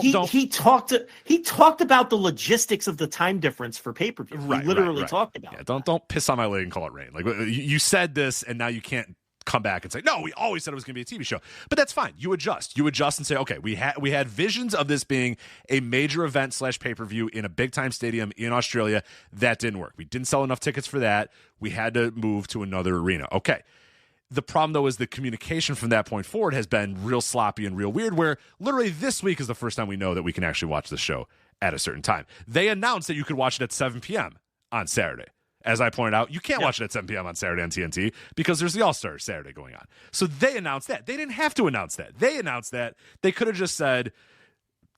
He talked about the logistics of the time difference for pay-per-view. Right, he literally right. talked about it. Don't piss on my leg and call it rain. Like, you said this, and now you can't come back and say, no, we always said it was going to be a TV show. But that's fine. You adjust and say, okay, we had visions of this being a major event / pay-per-view in a big-time stadium in Australia. That didn't work. We didn't sell enough tickets for that. We had to move to another arena. Okay. The problem, though, is the communication from that point forward has been real sloppy and real weird, where literally this week is the first time we know that we can actually watch the show at a certain time. They announced that you could watch it at 7 p.m. on Saturday. As I pointed out, you can't watch it at 7 p.m. on Saturday on TNT because there's the All-Star Saturday going on. So they announced that. They didn't have to announce that. They announced that. They could have just said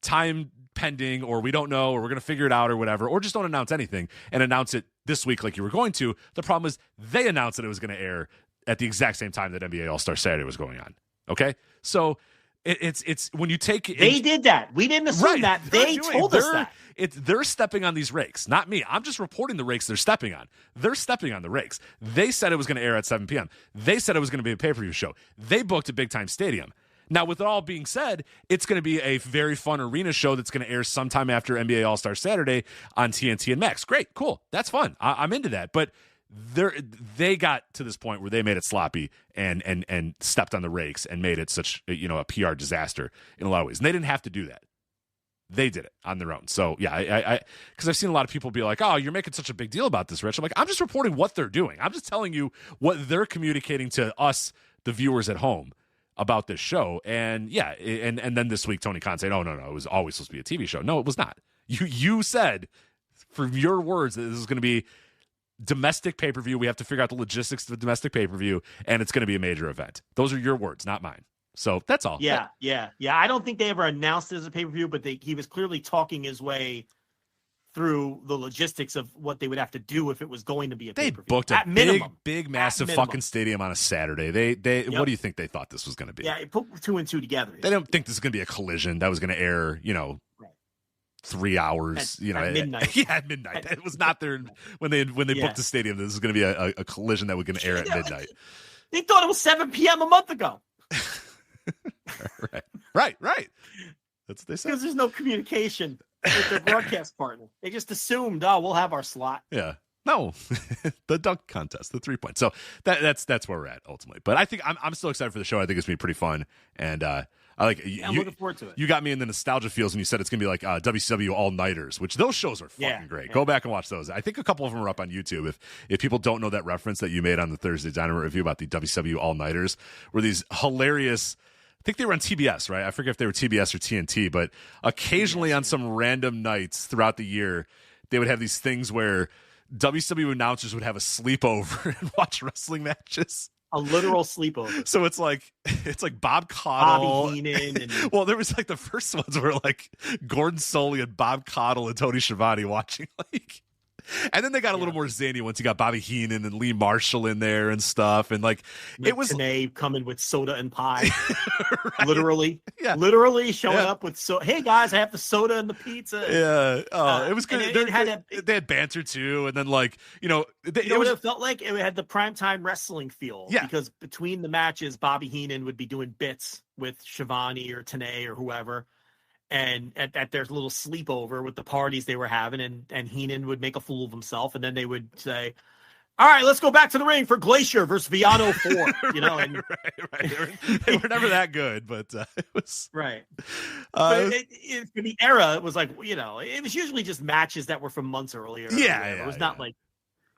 time pending, or we don't know, or we're going to figure it out, or whatever, or just don't announce anything and announce it this week like you were going to. The problem is they announced that it was going to air at the exact same time that NBA All-Star Saturday was going on. Okay? So it's when you take... They did that. We didn't assume that. They told us that. They're stepping on these rakes, not me. I'm just reporting the rakes they're stepping on. They're stepping on the rakes. They said it was going to air at 7 p.m. They said it was going to be a pay-per-view show. They booked a big-time stadium. Now, with it all being said, it's going to be a very fun arena show that's going to air sometime after NBA All-Star Saturday on TNT and Max. Great, cool. That's fun. I'm into that. But they got to this point where they made it sloppy and stepped on the rakes and made it such a PR disaster in a lot of ways. And they didn't have to do that. They did it on their own. So yeah, because I've seen a lot of people be like, "Oh, you're making such a big deal about this, Rich." I'm like, I'm just reporting what they're doing. I'm just telling you what they're communicating to us, the viewers at home, about this show. And yeah, and then this week Tony Khan said, "Oh no, it was always supposed to be a TV show." No, it was not. You said, from your words, that this is going to be domestic pay-per-view. We have to figure out the logistics of the domestic pay-per-view, and it's going to be a major event. Those are your words, not mine. So that's all. Yeah. I don't think they ever announced it as a pay-per-view, but he was clearly talking his way through the logistics of what they would have to do if it was going to be a pay-per-view. They booked a big, massive fucking stadium on a Saturday. They What do you think they thought this was going to be? Yeah, put 2 and 2 together. They don't think this is going to be a collision that was going to air, 3 hours, at midnight. Yeah, at midnight. It was not there when they booked the stadium. This is going to be a collision that was going to air at midnight. They thought it was 7 p.m. a month ago. Right. That's what they said. Because there's no communication with their broadcast partner. They just assumed, oh, we'll have our slot. Yeah. No, the dunk contest, the 3 point. So that's where we're at ultimately. But I think I'm still excited for the show. I think it's gonna be pretty fun, and I like. I'm looking forward to it. You got me in the nostalgia feels when you said it's gonna be like WCW all nighters, which those shows are fucking great. Yeah. Go back and watch those. I think a couple of them are up on YouTube. If people don't know that reference that you made on the Thursday Dynamite review about the WCW all nighters, were these hilarious. I think they were on TBS, right? I forget if they were TBS or TNT, but occasionally on some random nights throughout the year, they would have these things where WCW announcers would have a sleepover and watch wrestling matches. A literal sleepover. So it's like Bob Caudle. Bobby Heenan. And... Well, there was like the first ones were like Gordon Soley and Bob Caudle and Tony Schiavone watching like. And then they got a little more zany once you got Bobby Heenan and Lee Marshall in there and stuff. And like it was Tanay coming with soda and pie. Right. Literally showing up with hey guys, I have the soda and the pizza. Yeah. It was good. They had banter too. And then like, what it felt like? It had the primetime wrestling feel. Yeah. Because between the matches, Bobby Heenan would be doing bits with Schiavone or Tanay or whoever. And at their little sleepover with the parties they were having, and Heenan would make a fool of himself, and then they would say, all right, let's go back to the ring for Glacier versus Viano 4, Right. They were never that good, but it was... Right. But for the era, it was like, it was usually just matches that were from months earlier. It was not like,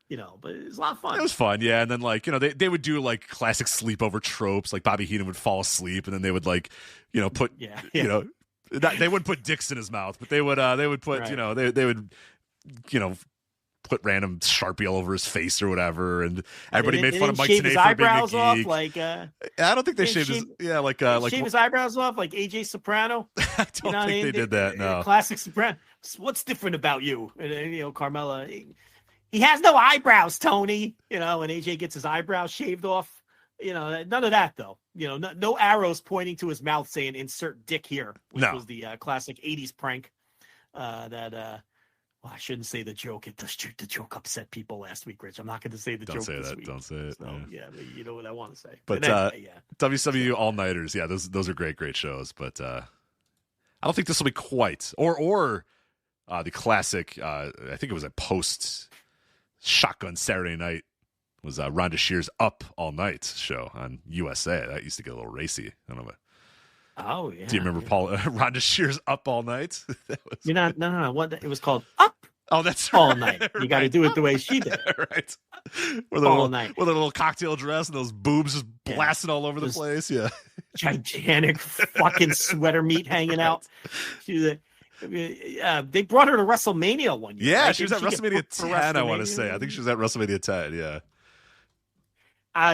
but it was a lot of fun. It was fun, yeah. And then like, they would do like classic sleepover tropes, like Bobby Heenan would fall asleep, and then they would like, put, they wouldn't put dicks in his mouth, but they would put, right. they would, put random Sharpie all over his face or whatever, and everybody made fun of Mike Tenay for being a geek. Off, like, I don't think they shaved his, shave his eyebrows off like AJ Soprano. I don't think they did that. No, classic Soprano. What's different about you? And Carmella, he has no eyebrows, Tony. And AJ gets his eyebrows shaved off. None of that though. No arrows pointing to his mouth saying "insert dick here," which was the classic '80s prank. I shouldn't say the joke. The joke upset people last week, Rich. I'm not going to say the joke this week. Don't say it. So, but you know what I want to say. But anyway, WCW all nighters. Yeah, those are great shows. But I don't think this will be quite or the classic. I think it was a post Shotgun Saturday Night. Was Rhonda Shear's Up All Night show on USA. That used to get a little racy. I don't know. Oh, yeah. Do you remember Rhonda Shear's Up All Night? No. What, it was called Up. Oh, that's all right. night. You got to do it the way she did. Right. All night. With a little cocktail dress and those boobs just blasting all over the place. Yeah. Gigantic fucking sweater meat hanging out. They brought her to WrestleMania one year. Yeah, right? She was at WrestleMania 10, I want to say. I think she was at WrestleMania 10, yeah.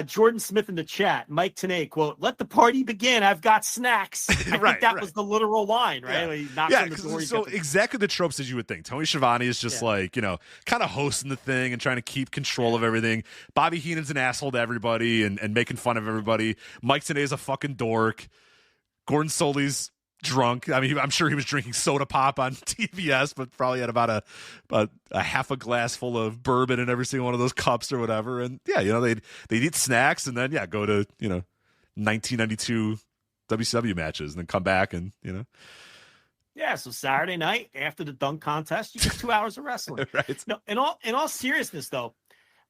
Jordan Smith in the chat, Mike Tenay, quote, "Let the party begin. I've got snacks." I think that was the literal line, right? Yeah, so exactly the tropes as you would think. Tony Schiavone is just like, kind of hosting the thing and trying to keep control of everything. Bobby Heenan's an asshole to everybody and making fun of everybody. Mike Tenay's a fucking dork. Gordon Soley's drunk. I mean, I'm sure he was drinking soda pop on TBS, but probably had about a half a glass full of bourbon in every single one of those cups or whatever. And they'd eat snacks and then go to 1992 WCW matches and then come back and Yeah, so Saturday night after the dunk contest, you get 2 hours of wrestling. Right. No, in all seriousness though,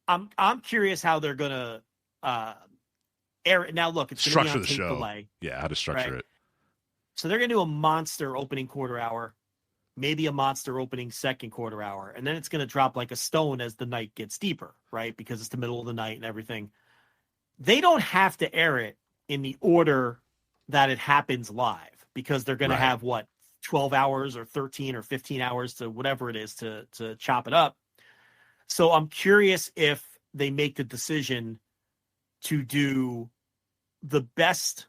I'm curious how they're gonna air it. Now look, it's structure the tape show. Delay, yeah, how to structure it. So they're going to do a monster opening quarter hour, maybe a monster opening second quarter hour, and then it's going to drop like a stone as the night gets deeper, right? Because it's the middle of the night and everything. They don't have to air it in the order that it happens live because they're going to have 12 hours or 13 or 15 hours to whatever it is to chop it up. So I'm curious if they make the decision to do the best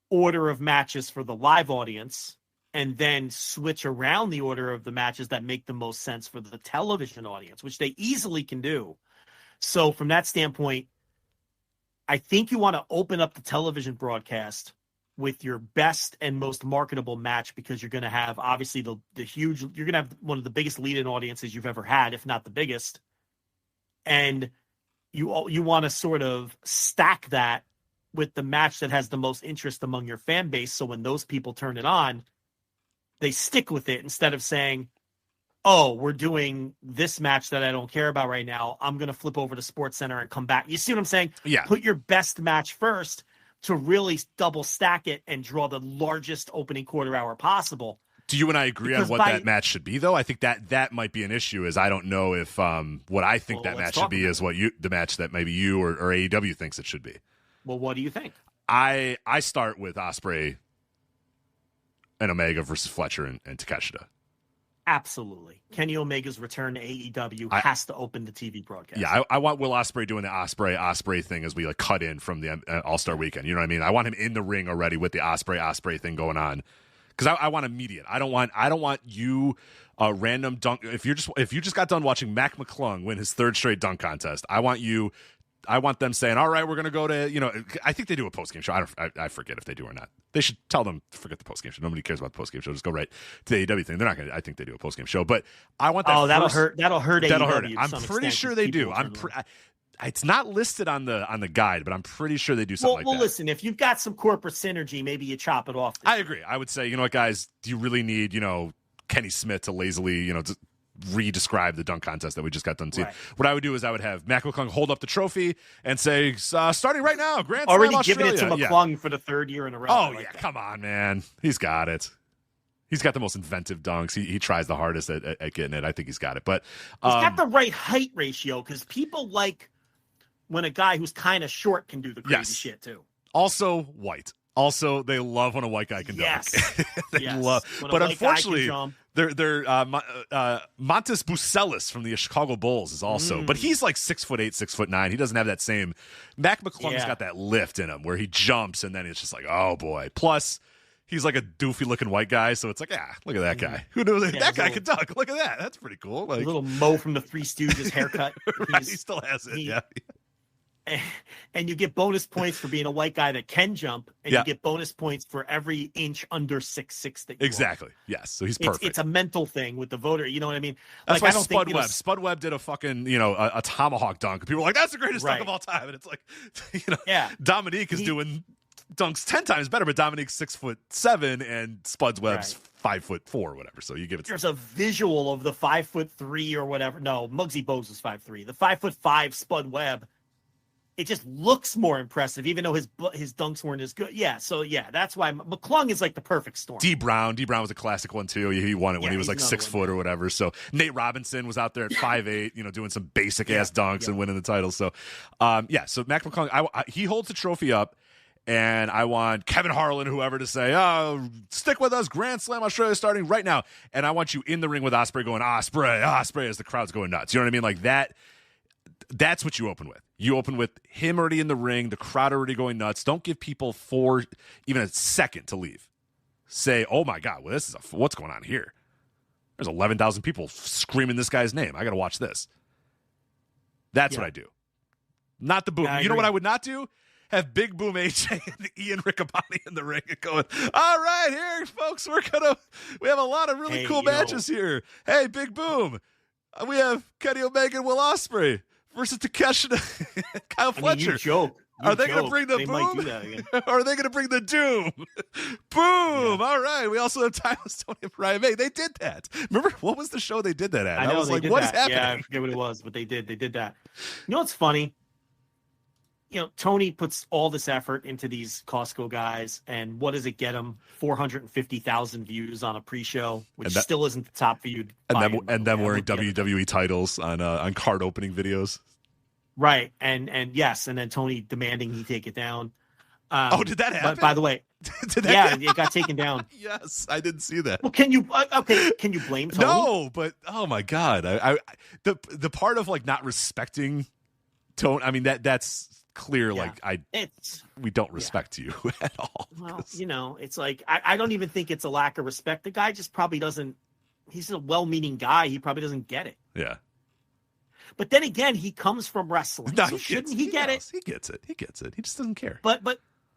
order of matches for the live audience and then switch around the order of the matches that make the most sense for the television audience, which they easily can do. So from that standpoint, I think you want to open up the television broadcast with your best and most marketable match because you're going to have obviously the huge, you're going to have one of the biggest lead-in audiences you've ever had, if not the biggest. And you want to sort of stack that with the match that has the most interest among your fan base. So when those people turn it on, they stick with it instead of saying, oh, we're doing this match that I don't care about right now. I'm going to flip over to SportsCenter and come back. You see what I'm saying? Yeah. Put your best match first to really double stack it and draw the largest opening quarter hour possible. Do you and I agree on what that match should be, though? I think that might be an issue. Is I don't know if what I think that match should be is what the match that maybe you or AEW thinks it should be. Well, what do you think? I start with Ospreay and Omega versus Fletcher and Takeshita. Absolutely. Kenny Omega's return to AEW has to open the TV broadcast. Yeah, I want Will Ospreay doing the Ospreay thing as we like cut in from the All-Star Weekend. You know what I mean? I want him in the ring already with the Ospreay thing going on. Because I want immediate. I don't want you random dunk. If you just got done watching Mac McClung win his third straight dunk contest, I want them saying, all right, we're gonna go to, I think they do a post-game show. I forget if they do or not. They should tell them forget the post-game show. Nobody cares about the post-game show. Just go right to the AEW thing. They're not gonna. I think they do a post-game show, but I want that. Oh, that'll hurt AEW. That'll hurt it. I'm pretty sure they do. It's not listed on the guide, but I'm pretty sure they do something like that. Well, listen, if you've got some corporate synergy, maybe you chop it off. I agree. I would say, you know what, guys, do you really need, Kenny Smith to lazily, to re-describe the dunk contest that we just got done seeing? Right. What I would do is I would have Mac McClung hold up the trophy and say, starting right now, Grand Slam Australia. Already giving it to McClung for the third year in a row. Oh, yeah, come on, man. He's got it. He's got the most inventive dunks. He tries the hardest at getting it. I think he's got it. But he's got the right height ratio because people like when a guy who's kind of short can do the crazy shit too. Also white. Also, they love when a white guy can dunk. They love. But unfortunately, they're Montes Bucelis from the Chicago Bulls is also. But he's like 6'8", 6'9". He doesn't have that same. Mac McClung's got that lift in him where he jumps and then it's just like, oh boy. Plus, he's like a doofy looking white guy, so it's like, look at that guy. Who knew that guy could dunk? Look at that. That's pretty cool. Like a little Mo from the Three Stooges haircut. Right, he still has it. Yeah. And you get bonus points for being a white guy that can jump, and you get bonus points for every inch under 6'6" that you exactly. Are. Yes, so he's perfect. It's a mental thing with the voter. You know what I mean? That's why Spud Webb. Spud Webb did a fucking a tomahawk dunk. People were like, "That's the greatest dunk of all time," and it's like, Dominique is doing dunks 10 times better, but Dominique's 6'7" and Spud Webb's 5'4" or whatever. So you give it. There's a visual of the 5'3" or whatever. No, Muggsy Bogues was 5'3". The 5'5" Spud Webb. It just looks more impressive, even though his dunks weren't as good. Yeah, so that's why McClung is like the perfect storm. D. Brown was a classic one too. He won it when he was like 6 foot or whatever. So Nate Robinson was out there at 5'8", doing some basic ass dunks and winning the title. So, so Mac McClung, he holds the trophy up, and I want Kevin Harlan, whoever, to say, "Oh, stick with us, Grand Slam Australia starting right now," and I want you in the ring with Ospreay going Ospreay as the crowd's going nuts. You know what I mean? Like that. That's what you open with. You open with him already in the ring, the crowd already going nuts. Don't give people even a second to leave. Say, oh my God, well, what's going on here? There's 11,000 people screaming this guy's name. I got to watch this. That's what I do. Not the boom. You know what I would not do? Have Big Boom AJ and Ian Riccaboni in the ring and going, all right, here, folks, we have a lot of really cool matches here. Hey, Big Boom, we have Kenny Omega and Will Ospreay versus Takeshita and Kyle Fletcher. You joke. Are they going to bring the boom? Might do that again. Or are they going to bring the doom? Boom! Yeah. All right. We also have Timeless Tony and Brian May. They did that. Remember, what was the show they did that at? I was like, what is happening? Yeah, I forget what it was, but they did that. You know what's funny? Tony puts all this effort into these Costco guys, and what does it get him? 450,000 views on a pre-show, which still isn't the top viewed. And then wearing WWE titles on card opening videos. Right, and yes, and then Tony demanding he take it down. Did that happen? By the way, it got taken down. Yes, I didn't see that. Well, can you blame Tony? No, but oh my God, the part of like not respecting Tony. I mean that's clear. Like we don't respect you at all. Well, it's like I don't even think it's a lack of respect. The guy just probably doesn't. He's a well-meaning guy. He probably doesn't get it. Yeah. But then again, he comes from wrestling. No, so shouldn't he get it? He gets it. He just doesn't care. But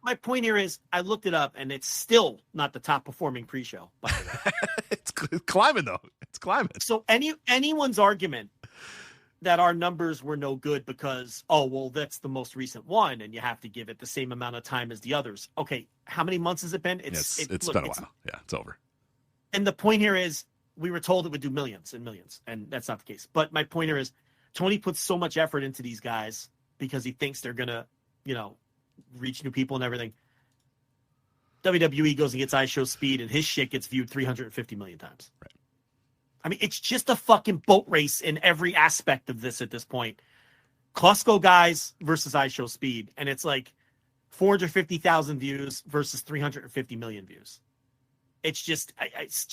my point here is, I looked it up, and it's still not the top performing pre-show. By the way, it's climbing though. It's climbing. So anyone's argument that our numbers were no good because, oh, well, that's the most recent one, and you have to give it the same amount of time as the others. Okay, how many months has it been? It's been a while. Yeah, it's over. And the point here is, we were told it would do millions and millions, and that's not the case. But my point here is, Tony puts so much effort into these guys because he thinks they're going to, reach new people and everything. WWE goes and gets iShow Speed, and his shit gets viewed 350 million times. Right. I mean, it's just a fucking boat race in every aspect of this at this point. Costco guys versus iShow Speed, and it's like 450,000 views versus 350 million views. It's just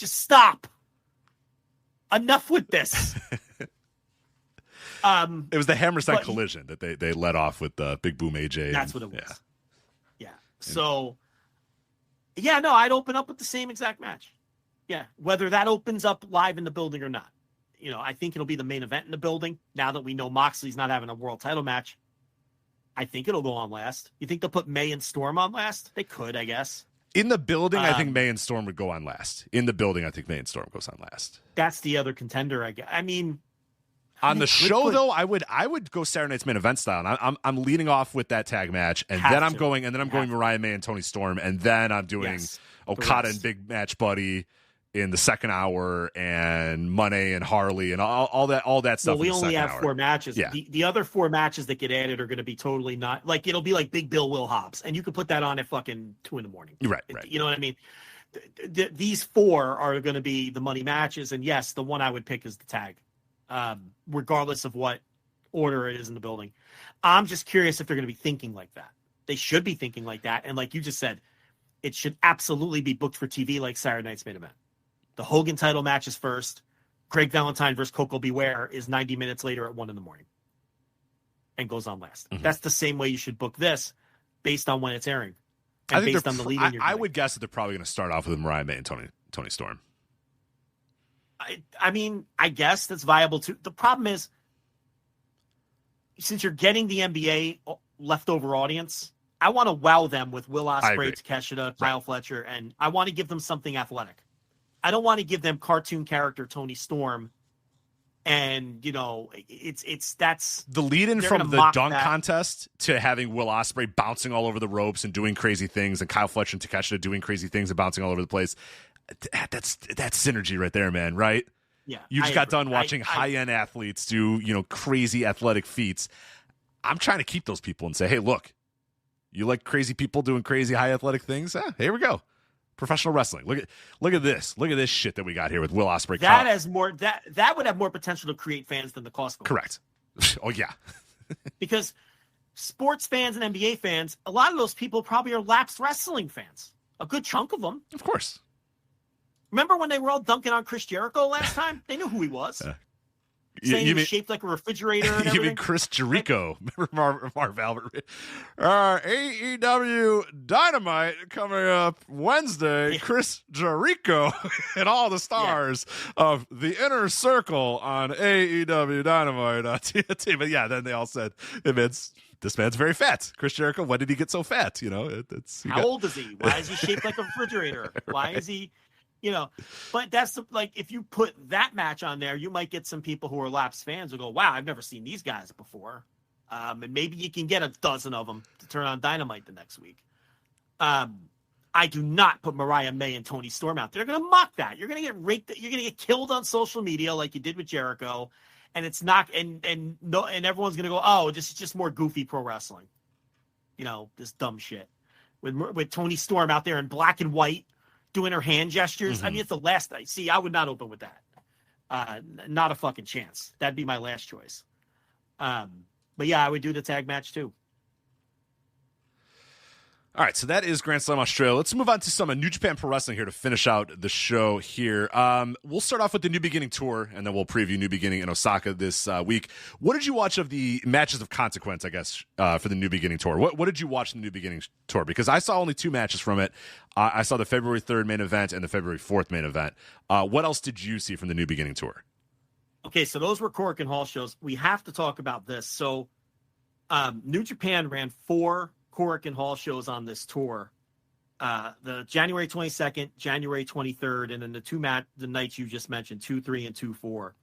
stop. Enough with this. It was the Hammerstein collision that they led off with Big Boom AJ. That's what it was. Yeah. So, I'd open up with the same exact match. Yeah, whether that opens up live in the building or not. I think it'll be the main event in the building. Now that we know Moxley's not having a world title match, I think it'll go on last. You think they'll put May and Storm on last? They could, I guess. In the building, I think May and Storm would go on last. In the building, I think May and Storm goes on last. That's the other contender, I guess. I mean, on the show, though, I would go Saturday Night's Main Event style. And I'm leading off with that tag match, and then I'm going Mariah May and Toni Storm, and then I'm doing Okada and Big Match Buddy in the second hour, and Money and Harley and all that stuff. Well, we only have 4 matches. Yeah. The other 4 matches that get added are going to be totally not like, it'll be like Big Bill Will Hobbs, and you could put that on at fucking 2 a.m. Right. You know what I mean? These 4 are going to be the money matches, and yes, the one I would pick is the tag, regardless of what order it is in the building. I'm just curious if they're going to be thinking like that. They should be thinking like that, and like you just said, it should absolutely be booked for TV like Saturday Night's Main Event. The Hogan title match is first. Craig Valentine versus Coco Beware is 90 minutes later at 1 a.m. and goes on last. Mm-hmm. That's the same way you should book this based on when it's airing. And based on the lead I would guess that they're probably going to start off with Mariah May and Toni Storm. I mean, I guess that's viable too. The problem is, since you're getting the NBA leftover audience, I want to wow them with Will Ospreay, Takeshita, Kyle Fletcher, and I want to give them something athletic. I don't want to give them cartoon character Toni Storm, and that's the lead-in from the dunk contest to having Will Ospreay bouncing all over the ropes and doing crazy things, and Kyle Fletcher and Takeshita doing crazy things and bouncing all over the place. That's synergy right there, man. Right? Yeah. You just got done watching high-end athletes do crazy athletic feats. I'm trying to keep those people and say, hey, look, you like crazy people doing crazy high athletic things? Here we go. Professional wrestling. Look at this. Look at this shit that we got here with Will Ospreay. That would have more potential to create fans than the Costco. Correct. Oh yeah. Because sports fans and NBA fans, a lot of those people probably are lapsed wrestling fans. A good chunk of them. Of course. Remember when they were all dunking on Chris Jericho last time? They knew who he was. Saying he was shaped like a refrigerator and everything. You mean Chris Jericho? Remember Marv Albert? AEW Dynamite coming up Wednesday. Yeah. Chris Jericho and all the stars of the Inner Circle on AEW Dynamite on TNT. But yeah, then they all said, this man's very fat. Chris Jericho, when did he get so fat? How old is he? Why is he shaped like a refrigerator? Why is he... but that's if you put that match on there, you might get some people who are lapsed fans who go, wow, I've never seen these guys before. And maybe you can get a dozen of them to turn on Dynamite the next week. I do not put Mariah May and Toni Storm out there. They're going to mock that. You're going to get raked. You're going to get killed on social media like you did with Jericho. And it's not, and everyone's going to go, oh, this is just more goofy pro wrestling. This dumb shit with Toni Storm out there in black and white, doing her hand gestures. Mm-hmm. I mean, it's the last I see. I would not open with that. Not a fucking chance. That'd be my last choice. But yeah, I would do the tag match too. All right, so that is Grand Slam Australia. Let's move on to some New Japan Pro Wrestling here to finish out the show here. We'll start off with the New Beginning Tour, and then we'll preview New Beginning in Osaka this week. What did you watch of the matches of consequence, I guess, for the New Beginning Tour? What did you watch in the New Beginning Tour? Because I saw only 2 matches from it. I saw the February 3rd main event and the February 4th main event. What else did you see from the New Beginning Tour? Okay, so those were Cork and Hall shows. We have to talk about this. So New Japan ran 4 Cork and Hall shows on this tour. The January 22nd, January 23rd, and then the nights you just mentioned, 2-3 and 2-4.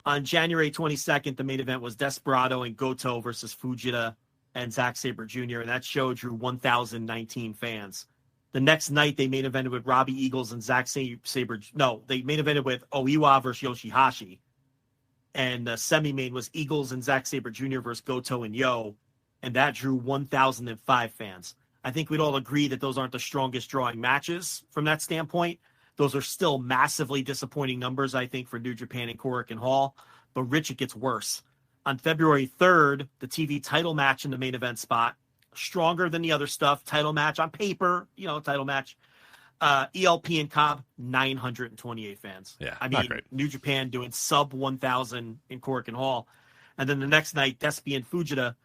On January 22nd, the main event was Desperado and Goto versus Fujita and Zack Sabre Jr., and that show drew 1,019 fans. The next night, they main evented with Robbie Eagles and Zack Sabre. No, they main evented with Oiwa versus Yoshihashi. And the semi-main was Eagles and Zack Sabre Jr. versus Goto and Yo, and that drew 1,005 fans. I think we'd all agree that those aren't the strongest drawing matches from that standpoint. Those are still massively disappointing numbers, I think, for New Japan and Korakuen Hall. But Rich, it gets worse. On February 3rd, the TV title match in the main event spot, stronger than the other stuff. Title match on paper, title match. ELP and Cobb, 928 fans. Yeah, I not mean, great. New Japan doing sub 1,000 in Korakuen Hall. And then the next night, Despy and Fujita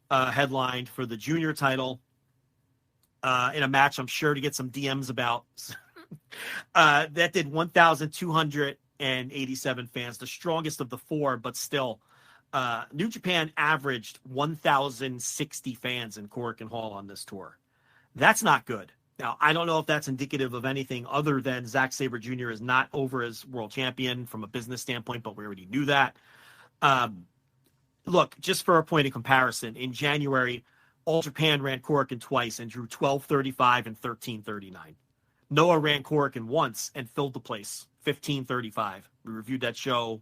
headlined for the junior title in a match I'm sure to get some DMs about. That did 1,287 fans, the strongest of the four, but still. New Japan averaged 1,060 fans in Korakuen Hall on this tour. That's not good. Now, I don't know if that's indicative of anything other than Zack Sabre Jr. is not over as world champion from a business standpoint, but we already knew that. Look, just for a point of comparison, in January, All Japan ran Korakuen twice and drew 1,235 and 1,339. Noah ran Korakuen once and filled the place, 1,535. We reviewed that show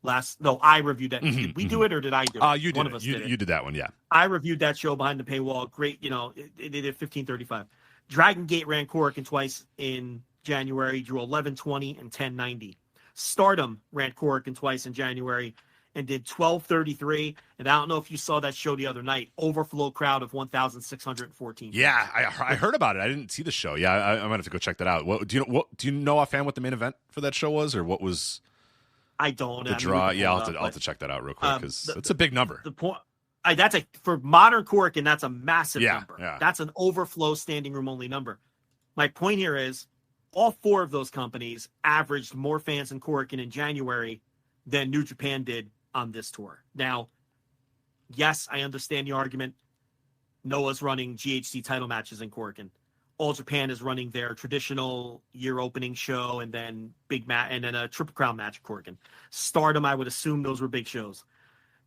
I reviewed that. Did we do it or did I do it? You did One it. of us You did it. You did that one, yeah. I reviewed that show behind the paywall. Great, it did 1535. Dragon Gate ran Korakuen twice in January, drew 1120 and 1090. Stardom ran Korakuen twice in January and did 1233. And I don't know if you saw that show the other night. Overflow crowd of 1,614. Yeah, I heard about it. I didn't see the show. Yeah, I might have to go check that out. Do you know offhand what the main event for that show was, or what was I don't. the draw? Yeah, I'll have to check that out real quick because it's a big number. The point. For modern Korakuen, that's a massive number. Yeah. That's an overflow standing room only number. My point here is all four of those companies averaged more fans in Korakuen in January than New Japan did on this tour. Now, yes, I understand the argument. Noah's running GHC title matches in Korakuen. All Japan is running their traditional year opening show and then and then a Triple Crown match at Korakuen. Stardom, I would assume those were big shows.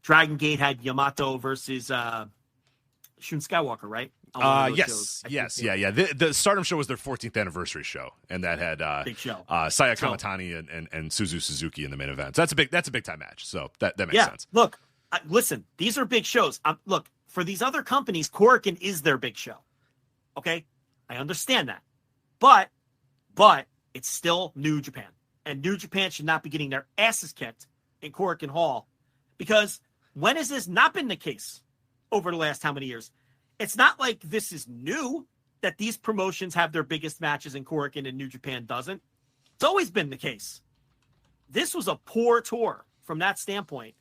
Dragon Gate had Yamato versus Shun Skywalker, right? Yes. Yeah. The Stardom show was their 14th anniversary show, and that had big show. Saya Kamitani and Suzu Suzuki in the main event. So that's a big time match. So that makes sense. Look, listen, these are big shows. Look, for these other companies, Korakuen is their big show. Okay, I understand that, but it's still New Japan, and New Japan should not be getting their asses kicked in Korakuen Hall, because when has this not been the case over the last how many years? It's not like this is new that these promotions have their biggest matches in Korakuen and New Japan doesn't. It's always been the case. This was a poor tour from that standpoint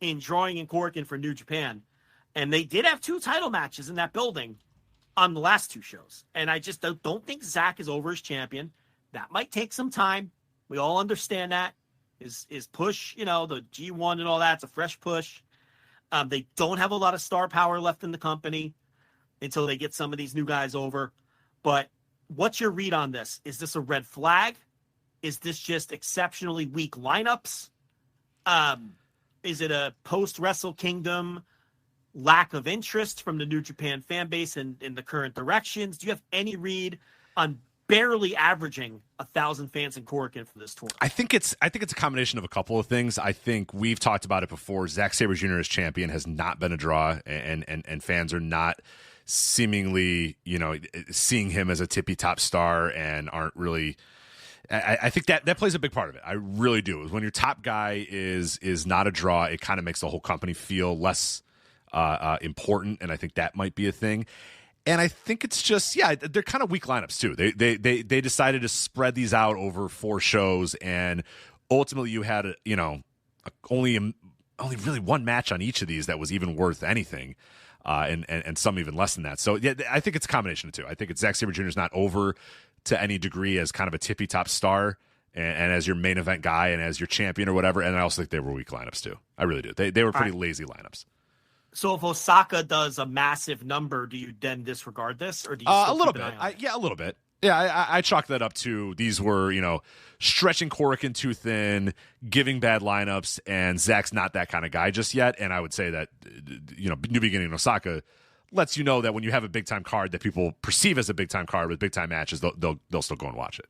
in drawing in Korakuen for New Japan. And they did have 2 title matches in that building on the last 2 shows. And I just don't think Zack is over as champion. That might take some time. We all understand that. His push, the G1 and all that, it's a fresh push. They don't have a lot of star power left in the company until they get some of these new guys over. But what's your read on this? Is this a red flag? Is this just exceptionally weak lineups? Is it a post-Wrestle Kingdom lack of interest from the New Japan fan base in the current directions? Do you have any read on barely averaging 1,000 fans in Korakuen for this tour? I think it's a combination of a couple of things. I think we've talked about it before. Zack Sabre Jr. as champion has not been a draw, and fans are not seemingly, seeing him as a tippy top star and aren't really. I think that plays a big part of it. I really do. When your top guy is not a draw, it kind of makes the whole company feel less important, and I think that might be a thing. And I think it's just, they're kind of weak lineups too. They decided to spread these out over 4 shows, and ultimately you had only really one match on each of these that was even worth anything, and some even less than that. So yeah, I think it's a combination of 2. I think it's Zack Sabre Jr. is not over to any degree as kind of a tippy top star, and as your main event guy and as your champion or whatever. And I also think they were weak lineups too. I really do. They were pretty lazy lineups. So if Osaka does a massive number, do you then disregard this, or do you a little bit? A little bit. Yeah, I chalk that up to these were, stretching Korakuen too thin, giving bad lineups, and Zach's not that kind of guy just yet. And I would say that, New Beginning in Osaka lets you know that when you have a big time card that people perceive as a big time card with big time matches, they'll still go and watch it.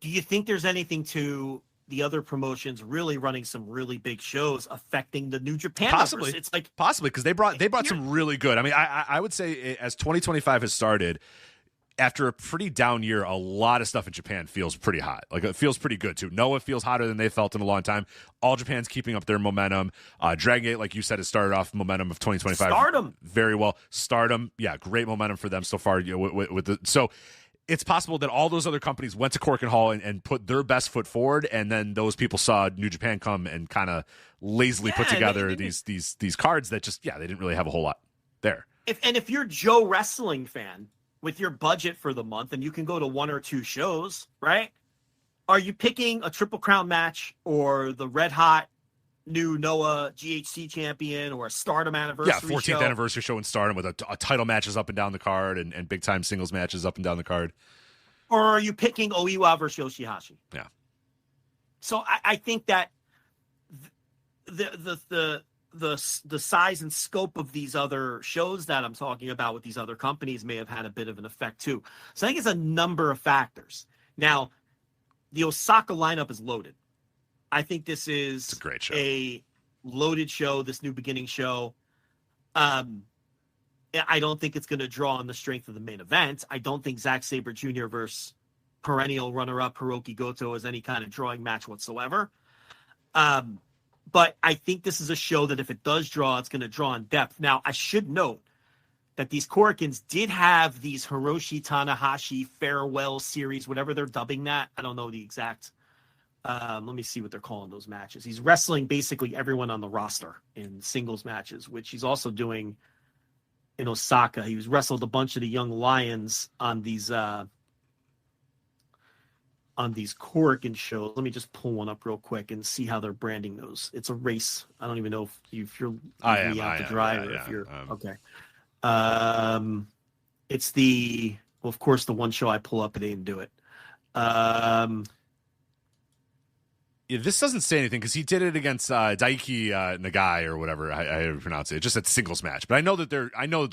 Do you think there's anything to the other promotions really running some really big shows affecting the New Japan Possibly. numbers? It's like possibly because they brought some really good. I mean, I would say as 2025 has started, after a pretty down year, a lot of stuff in Japan feels pretty hot. Like, it feels pretty good, too. Noah feels hotter than they felt in a long time. All Japan's keeping up their momentum. Dragon Gate, like you said, has started off momentum of 2025. Stardom. Very well. Stardom, yeah, great momentum for them so far. So it's possible that all those other companies went to Korakuen Hall and put their best foot forward, and then those people saw New Japan come and kind of lazily put together these cards that just, they didn't really have a whole lot there. If you're Joe Wrestling fan, with your budget for the month, and you can go to one or two shows, right? Are you picking a Triple Crown match or the Red Hot new Noah GHC champion or a Stardom anniversary 14th anniversary show in Stardom with a title matches up and down the card and big time singles matches up and down the card? Or are you picking Oiwa versus Yoshihashi? Yeah. So I think that the size and scope of these other shows that I'm talking about with these other companies may have had a bit of an effect too. So I think it's a number of factors. Now, the Osaka lineup is loaded. I think this is a great show. A loaded show, this New Beginning show. I don't think it's going to draw on the strength of the main event. I don't think Zack Sabre Jr. versus perennial runner-up Hiroki Goto is any kind of drawing match whatsoever. But I think this is a show that if it does draw, it's going to draw in depth. Now, I should note that these Korakuens did have these Hiroshi Tanahashi farewell series, whatever they're dubbing that. I don't know the exact. Let me see what they're calling those matches. He's wrestling basically everyone on the roster in singles matches, which he's also doing in Osaka. He was wrestled a bunch of the young lions on these Korakuen shows. Let me just pull one up real quick and see how they're branding those. It's a race. I don't even know if you're out to drive or if you're okay. It's of course the one show I pull up, it didn't do it. This doesn't say anything because he did it against Daiki Nagai or whatever I pronounce it. Just a singles match, but I know that they're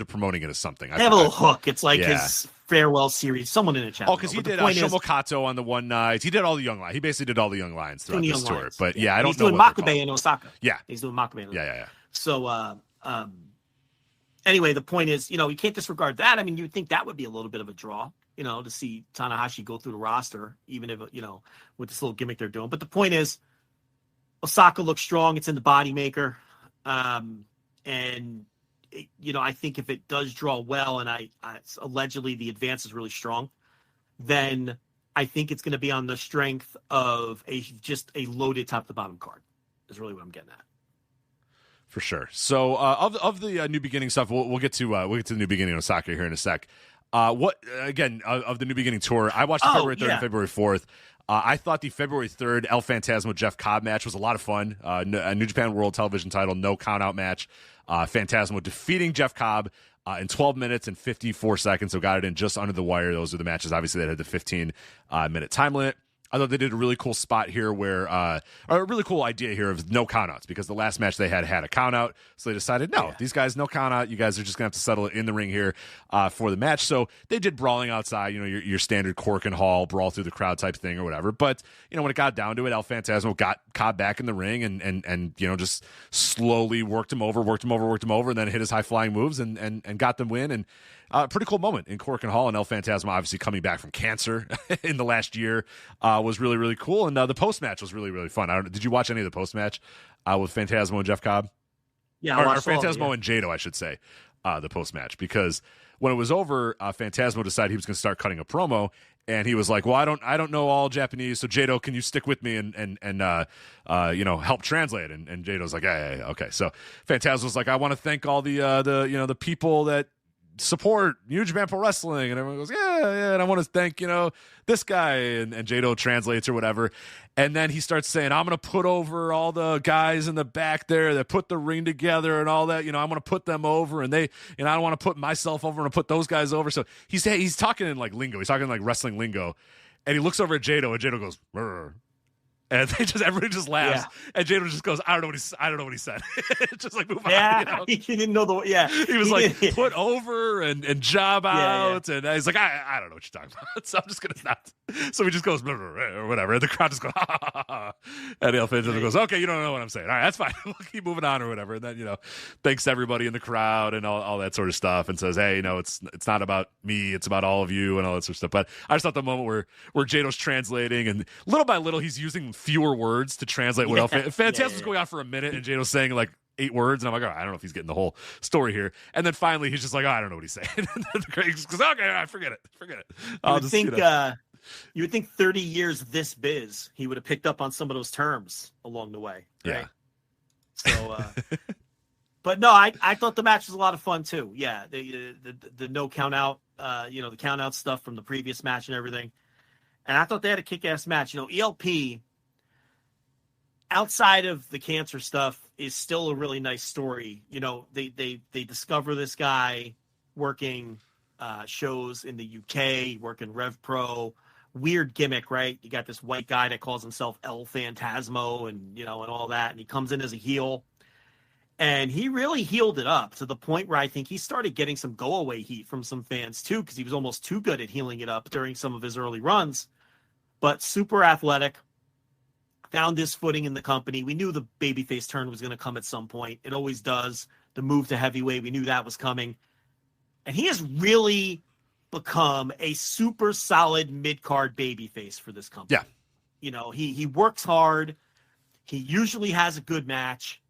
promoting it as something. They have a little hook. It's like his farewell series. Someone in the chat. Oh, because he did Shomo Kato on the one night. He did all the young lions. He basically did all the young lions throughout this tour. Lions. But I don't know. He's doing Makabe in Osaka. Yeah, he's doing Makabe. Yeah. So, anyway, the point is, you can't disregard that. I mean, you'd think that would be a little bit of a draw, to see Tanahashi go through the roster, even if, with this little gimmick they're doing. But the point is, Osaka looks strong. It's in the body maker. I think if it does draw well, and allegedly the advance is really strong, then I think it's going to be on the strength of just a loaded top to bottom card is really what I'm getting at. For sure. So of the New Beginning stuff, we'll get to the New Beginning in Osaka here in a sec. What again of the New Beginning tour? I watched the February 3rd and February 4th. I thought the February 3rd El Phantasmo Jeff Cobb match was a lot of fun. A New Japan World Television title, no count out match. Phantasmo defeating Jeff Cobb in 12 minutes and 54 seconds, so got it in just under the wire. Those are the matches, obviously, that had the 15-minute time limit. I thought they did a really cool spot here where, a really cool idea here of no countouts because the last match they had a countout. So they decided, these guys, no countout. You guys are just going to have to settle it in the ring here for the match. So they did brawling outside, your standard Korakuen Hall, brawl through the crowd type thing or whatever. But, when it got down to it, El Phantasmo got Cobb back in the ring and just slowly worked him over, and then hit his high flying moves and got them win. And pretty cool moment in Korakuen Hall, and El Phantasmo obviously coming back from cancer in the last year was really, really cool. And the post-match was really, really fun. Did you watch any of the post-match with Phantasmo and Jeff Cobb? Yeah, or Phantasmo and Jado, I should say, the post-match. Because when it was over, Phantasmo decided he was going to start cutting a promo, and he was like, well, I don't know all Japanese, so Jado, can you stick with me and help translate? And Jado's like, yeah, okay. So Phantasmo's like, I want to thank all the people that support New Japan Pro Wrestling. And everyone goes, yeah. And I want to thank, this guy. And Jado translates or whatever. And then he starts saying, I'm going to put over all the guys in the back there that put the ring together and all that. I'm going to put them over, and I don't want to put myself over and put those guys over. So he's talking in like lingo. He's talking like wrestling lingo. And he looks over at Jado, and Jado goes, "Brr." And everybody just laughs, and Jado just goes, I don't know what he said. Just like move on. He didn't know he was like put over and job out, and he's like, I don't know what you're talking about, so I'm just gonna stop. So he just goes or whatever, and the crowd just goes, ha, ha, ha, ha. And El Fantasma goes, okay, you don't know what I'm saying. All right, that's fine. We'll keep moving on or whatever. And then thanks everybody in the crowd and all that sort of stuff, and says, hey, it's not about me, it's about all of you and all that sort of stuff. But I just thought the moment where Jado's translating, and little by little he's using fewer words to translate what Fantasma was going on for a minute, and Jado's saying like 8 words, and I'm like, I don't know if he's getting the whole story here. And then finally he's just like, I don't know what he's saying. And then Craig just goes, okay, all right, forget it. You would think 30 years this biz, he would have picked up on some of those terms along the way. Right? Yeah. So, but no, I thought the match was a lot of fun too. Yeah, the no count out, the count out stuff from the previous match and everything. And I thought they had a kick-ass match. ELP, outside of the cancer stuff, is still a really nice story. They discover this guy working shows in the UK, working Rev Pro. Weird gimmick, right? You got this white guy that calls himself El Phantasmo and all that. And he comes in as a heel. And he really healed it up to the point where I think he started getting some go-away heat from some fans too, because he was almost too good at healing it up during some of his early runs. But super athletic, found his footing in the company. We knew the babyface turn was going to come at some point. It always does. The move to heavyweight, we knew that was coming. And he has really become a super solid mid-card babyface for this company. Yeah. He works hard. He usually has a good match.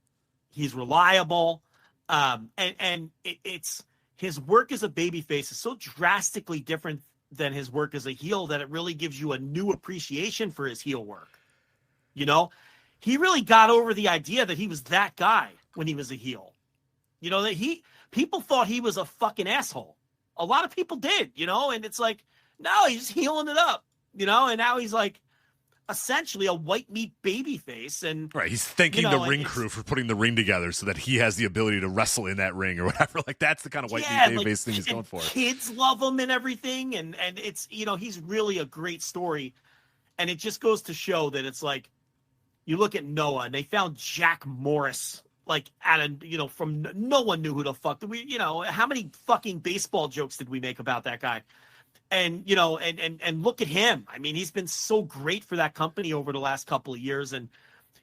He's reliable. It's his work as a babyface is so drastically different than his work as a heel that it really gives you a new appreciation for his heel work. He really got over the idea that he was that guy when he was a heel. That people thought he was a fucking asshole. A lot of people did, and it's like, no, he's healing it up, and now he's like essentially a white meat baby face. And right, he's thanking the ring crew for putting the ring together so that he has the ability to wrestle in that ring or whatever. Like, that's the kind of white meat baby face thing he's going for. Kids love him and everything, and it's he's really a great story. And it just goes to show that it's like, you look at Noah, and they found Jack Morris, like from no one knew who the fuck how many fucking baseball jokes did we make about that guy? And and look at him. I mean, he's been so great for that company over the last couple of years. And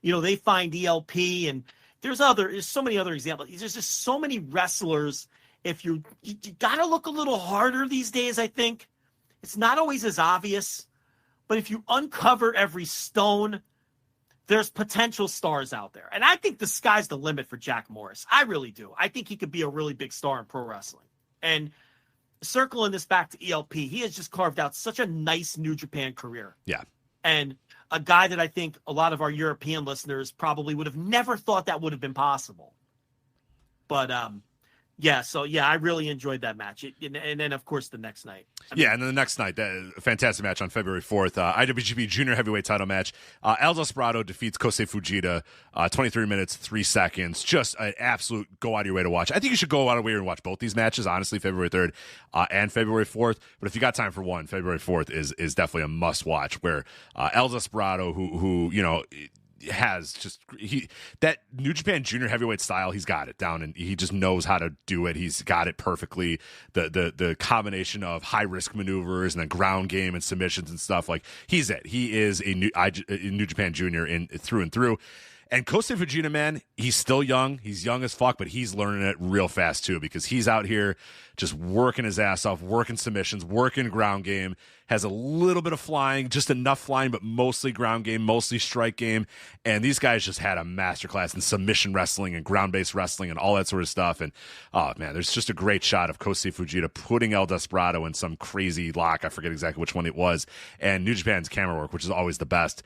they find ELP, and there's so many other examples. There's just so many wrestlers. If you got to look a little harder these days, I think. It's not always as obvious, but if you uncover every stone, there's potential stars out there. And I think the sky's the limit for Jack Morris. I really do. I think he could be a really big star in pro wrestling. And circling this back to ELP, he has just carved out such a nice New Japan career. Yeah. And a guy that I think a lot of our European listeners probably would have never thought that would have been possible. But, I really enjoyed that match. And then, of course, the next night. And then the next night, that fantastic match on February 4th, IWGP Junior Heavyweight title match. El Desperado defeats Kosei Fujita, 23 minutes, 3 seconds. Just an absolute go out of your way to watch. I think you should go out of your way and watch both these matches, honestly, February 3rd and February 4th. But if you got time for one, February 4th is definitely a must watch, where El Desperado, who has just that New Japan Junior Heavyweight style, he's got it down, and he just knows how to do it. He's got it perfectly. The combination of high risk maneuvers and then ground game and submissions and stuff, like, he's it. He is a New Japan Junior in through and through. And Kosei Fujita, man, he's still young. He's young as fuck, but he's learning it real fast too, because he's out here just working his ass off, working submissions, working ground game, has a little bit of flying, just enough flying, but mostly ground game, mostly strike game. And these guys just had a masterclass in submission wrestling and ground-based wrestling and all that sort of stuff. And, oh, man, there's just a great shot of Kosei Fujita putting El Desperado in some crazy lock. I forget exactly which one it was. And New Japan's camera work, which is always the best,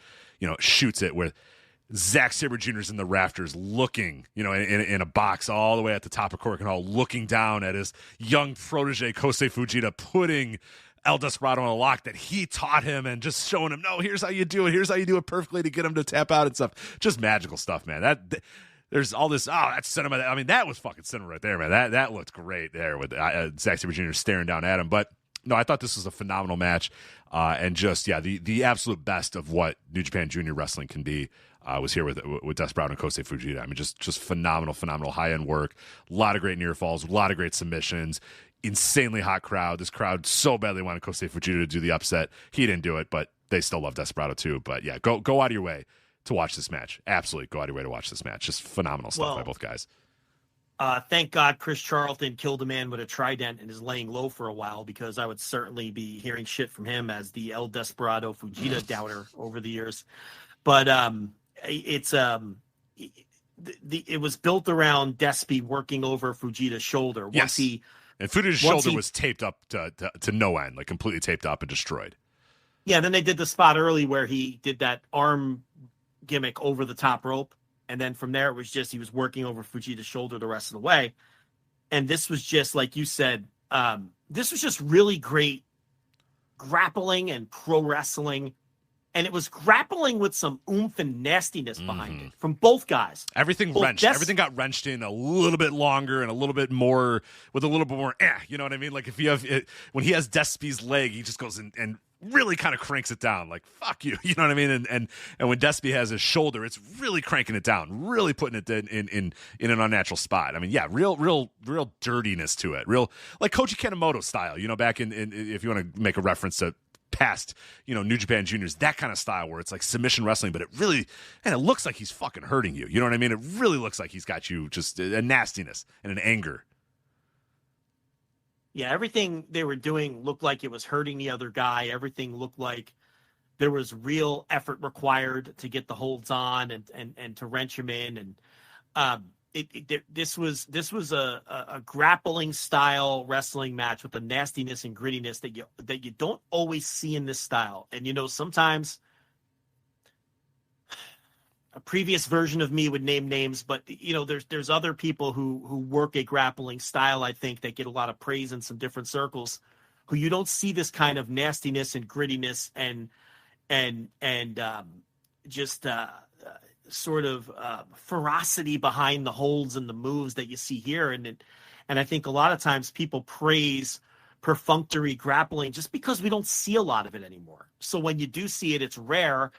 shoots it with Zack Sabre Jr.'s in the rafters looking, in a box all the way at the top of Korakuen Hall, looking down at his young protege, Kosei Fujita, putting El Desperado on a lock that he taught him and just showing him, no, here's how you do it. Here's how you do it perfectly to get him to tap out and stuff. Just magical stuff, man. There's all this, that's cinema. I mean, that was fucking cinema right there, man. That looked great there with Zack Sabre Jr. staring down at him. But no, I thought this was a phenomenal match. And just, the absolute best of what New Japan Junior Wrestling can be. Was here with Desperado and Kosei Fujita. I mean, just phenomenal high-end work. A lot of great near falls, a lot of great submissions. Insanely hot crowd. This crowd so badly wanted Kosei Fujita to do the upset. He didn't do it, but they still love Desperado too. But yeah, go out of your way to watch this match. Absolutely, go out of your way to watch this match. Just phenomenal stuff by both guys. Thank God Chris Charlton killed a man with a trident and is laying low for a while, because I would certainly be hearing shit from him as the El Desperado Fujita doubter over the years. But it was built around Despy working over Fujita's shoulder. And Fujita's shoulder was taped up to no end, like completely taped up and destroyed. Yeah, then they did the spot early where he did that arm gimmick over the top rope, and then from there it was just he was working over Fujita's shoulder the rest of the way. And this was just like you said, this was just really great grappling and pro wrestling. And it was grappling with some oomph and nastiness behind it from both guys. Everything wrenched. Everything got wrenched in a little bit longer and a little bit more, with a little bit more, you know what I mean? Like if you have it, when he has Despy's leg, he just goes and really kind of cranks it down, like fuck you, you know what I mean? And when Despy has his shoulder, it's really cranking it down, really putting it in an unnatural spot. I mean, yeah, real dirtiness to it, real like Koji Kanemoto style, back in if you want to make a reference to past, New Japan Juniors, that kind of style where it's like submission wrestling, but it looks like he's fucking hurting you. You know what I mean? It really looks like he's got you just a nastiness and an anger. Yeah, everything they were doing looked like it was hurting the other guy. Everything looked like there was real effort required to get the holds on and to wrench him in. And this was a grappling style wrestling match with the nastiness and grittiness that you don't always see in this style. And sometimes a previous version of me would name names, but there's other people who work a grappling style, I think, that get a lot of praise in some different circles, who you don't see this kind of nastiness and grittiness and sort of ferocity behind the holds and the moves that you see here. And I think a lot of times people praise perfunctory grappling just because we don't see a lot of it anymore. So when you do see it, it's rare.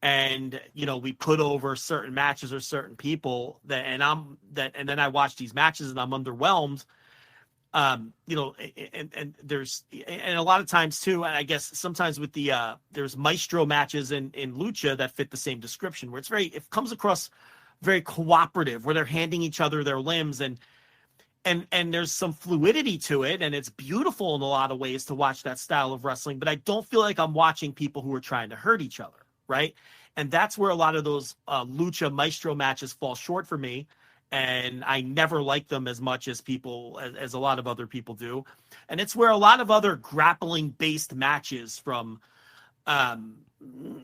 And, we put over certain matches or certain people and then I watch these matches and I'm underwhelmed. And there's, and a lot of times too, and I guess sometimes with there's maestro matches in Lucha that fit the same description, where it comes across very cooperative, where they're handing each other their limbs and there's some fluidity to it. And it's beautiful in a lot of ways to watch that style of wrestling, but I don't feel like I'm watching people who are trying to hurt each other. Right. And that's where a lot of those Lucha maestro matches fall short for me. And I never like them as much as a lot of other people do. And it's where a lot of other grappling based matches from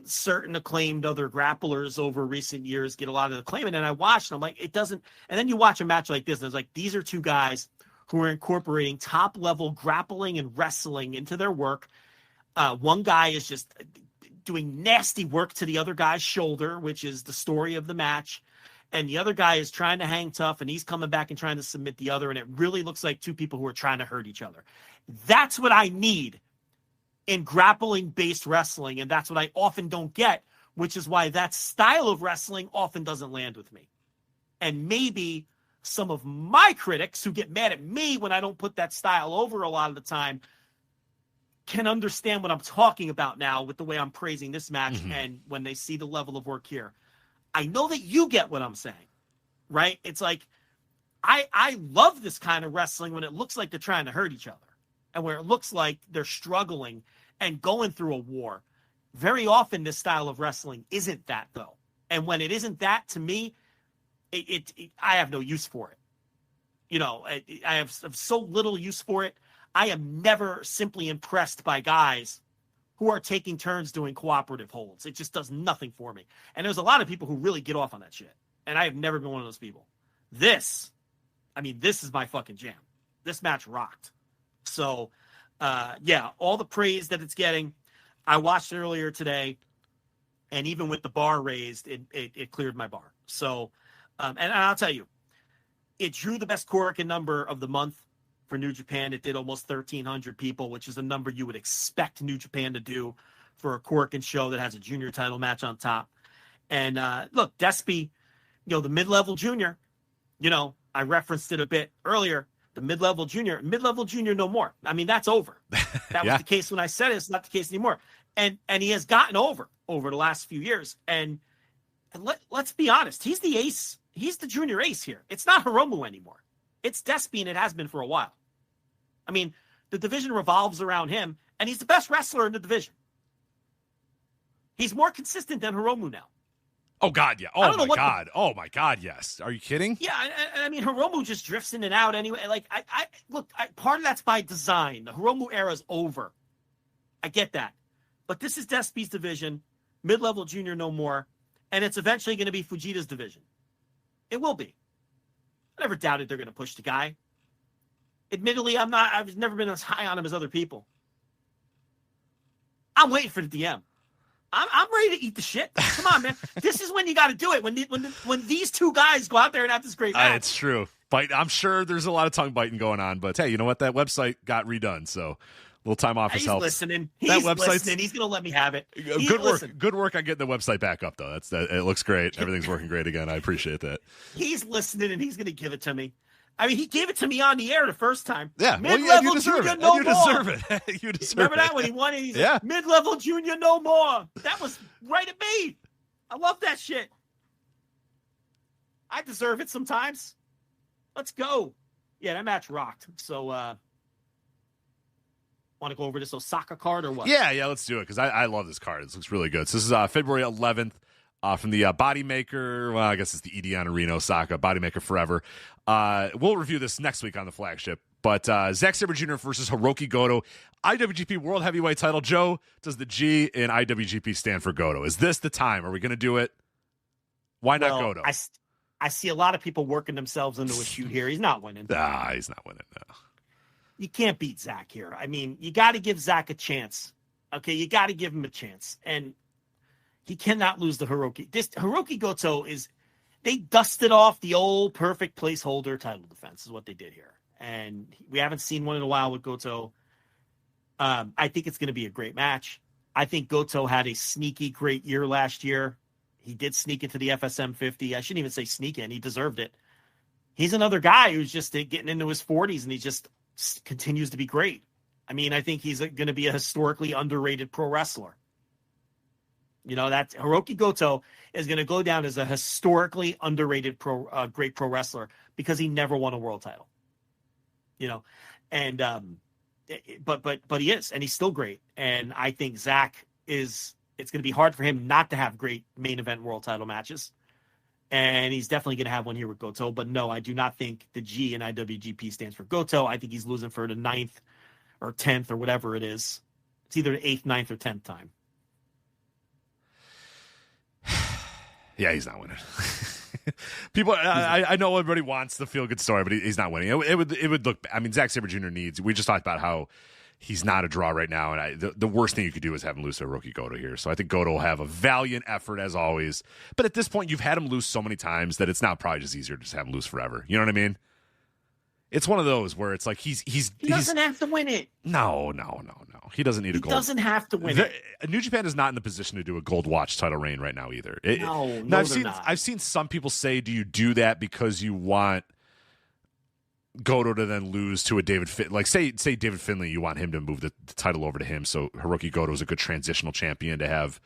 certain acclaimed other grapplers over recent years get a lot of acclaim. And then I watched and I'm like, it doesn't. And then you watch a match like this and it's like, these are two guys who are incorporating top level grappling and wrestling into their work. One guy is just doing nasty work to the other guy's shoulder, which is the story of the match. And the other guy is trying to hang tough and he's coming back and trying to submit the other. And it really looks like two people who are trying to hurt each other. That's what I need in grappling based wrestling. And that's what I often don't get, which is why that style of wrestling often doesn't land with me. And maybe some of my critics who get mad at me when I don't put that style over a lot of the time can understand what I'm talking about now with the way I'm praising this match. And when they see the level of work here, I know that you get what I'm saying, right? It's like, I love this kind of wrestling when it looks like they're trying to hurt each other and where it looks like they're struggling and going through a war. Very often this style of wrestling isn't that though. And when it isn't that, to me, I have no use for it. I have so little use for it. I am never simply impressed by guys who are taking turns doing cooperative holds. It just does nothing for me. And there's a lot of people who really get off on that shit. And I have never been one of those people. This is my fucking jam. This match rocked. So, all the praise that it's getting. I watched it earlier today, and even with the bar raised, it cleared my bar. So, and I'll tell you, it drew the best Korakuen number of the month for New Japan. It did almost 1,300 people, which is a number you would expect New Japan to do for a Korakuen show that has a junior title match on top. And look, Despy, the mid-level junior, I referenced it a bit earlier. The mid-level junior no more. I mean, that's over. That was the case when I said it. It's not the case anymore. And he has gotten over the last few years. And let's be honest. He's the ace. He's the junior ace here. It's not Hiromu anymore. It's Despy, and it has been for a while. I mean, the division revolves around him, and he's the best wrestler in the division. He's more consistent than Hiromu now. Oh, God, yeah. Oh, my God. Oh, my God, yes. Are you kidding? Yeah, I mean, Hiromu just drifts in and out anyway. Like, part of that's by design. The Hiromu era is over. I get that. But this is Despy's division, mid-level junior no more, and it's eventually going to be Fujita's division. It will be. I never doubted they're going to push the guy. Admittedly, I've never been as high on him as other people. I'm waiting for the DM. I'm ready to eat the shit. Come on, man. This is when you got to do it. When these two guys go out there and have this great match. It's true. I'm sure there's a lot of tongue biting going on, but hey, you know what? That website got redone, so a little time off has helped. Listening. He's listening. He's going to let me have it. Good work on getting the website back up, though. It looks great. Everything's working great again. I appreciate that. He's listening, and he's going to give it to me. I mean, he gave it to me on the air the first time. Yeah, mid-level you deserve junior it. no You more. deserve it. You deserve Remember it. that when he won it? He's like, mid-level junior no more. That was right at me. I love that shit. I deserve it sometimes. Let's go. Yeah, that match rocked. So, want to go over this Osaka card or what? Yeah, let's do it because I love this card. This looks really good. So this is February 11th. From the Bodymaker, well, I guess it's the Edion Arena, Osaka, Bodymaker Forever. We'll review this next week on the Flagship. But Zack Sabre Jr. versus Hiroki Goto, IWGP World Heavyweight title. Joe, does the G in IWGP stand for Goto? Is this the time? Are we going to do it? Why not Goto? I see a lot of people working themselves into a shoot here. He's not winning. He's not winning, no. You can't beat Zack here. I mean, you got to give Zack a chance. Okay, you got to give him a chance. And he cannot lose the Hiroki. This Hiroki Goto they dusted off the old perfect placeholder title defense is what they did here. And we haven't seen one in a while with Goto. I think it's going to be a great match. I think Goto had a sneaky great year last year. He did sneak into the FSM 50. I shouldn't even say sneak in. He deserved it. He's another guy who's just getting into his 40s, and he just continues to be great. I mean, I think he's going to be a historically underrated pro wrestler. That Hiroki Goto is going to go down as a historically underrated great pro wrestler because he never won a world title. And but he is, and he's still great. And I think Zack it's going to be hard for him not to have great main event world title matches. And he's definitely going to have one here with Goto. But no, I do not think the G in IWGP stands for Goto. I think he's losing for the 9th or 10th or whatever it is. It's either the 8th, 9th, or 10th time. Yeah, he's not winning. People, I know everybody wants the feel-good story, but he's not winning. It would look. I mean, Zack Sabre Jr. needs. We just talked about how he's not a draw right now, and the worst thing you could do is have him lose to Hiroki Goto here. So I think Goto will have a valiant effort as always. But at this point, you've had him lose so many times that it's now probably just easier to just have him lose forever. You know what I mean? It's one of those where it's like he doesn't have to win it. No. He doesn't need a gold. He doesn't have to win it. New Japan is not in the position to do a gold watch title reign right now either. I've seen some people say, do you do that because you want Goto to then lose to a David Finlay? Like say David Finlay, you want him to move the title over to him, so Hiroki Goto is a good transitional champion to have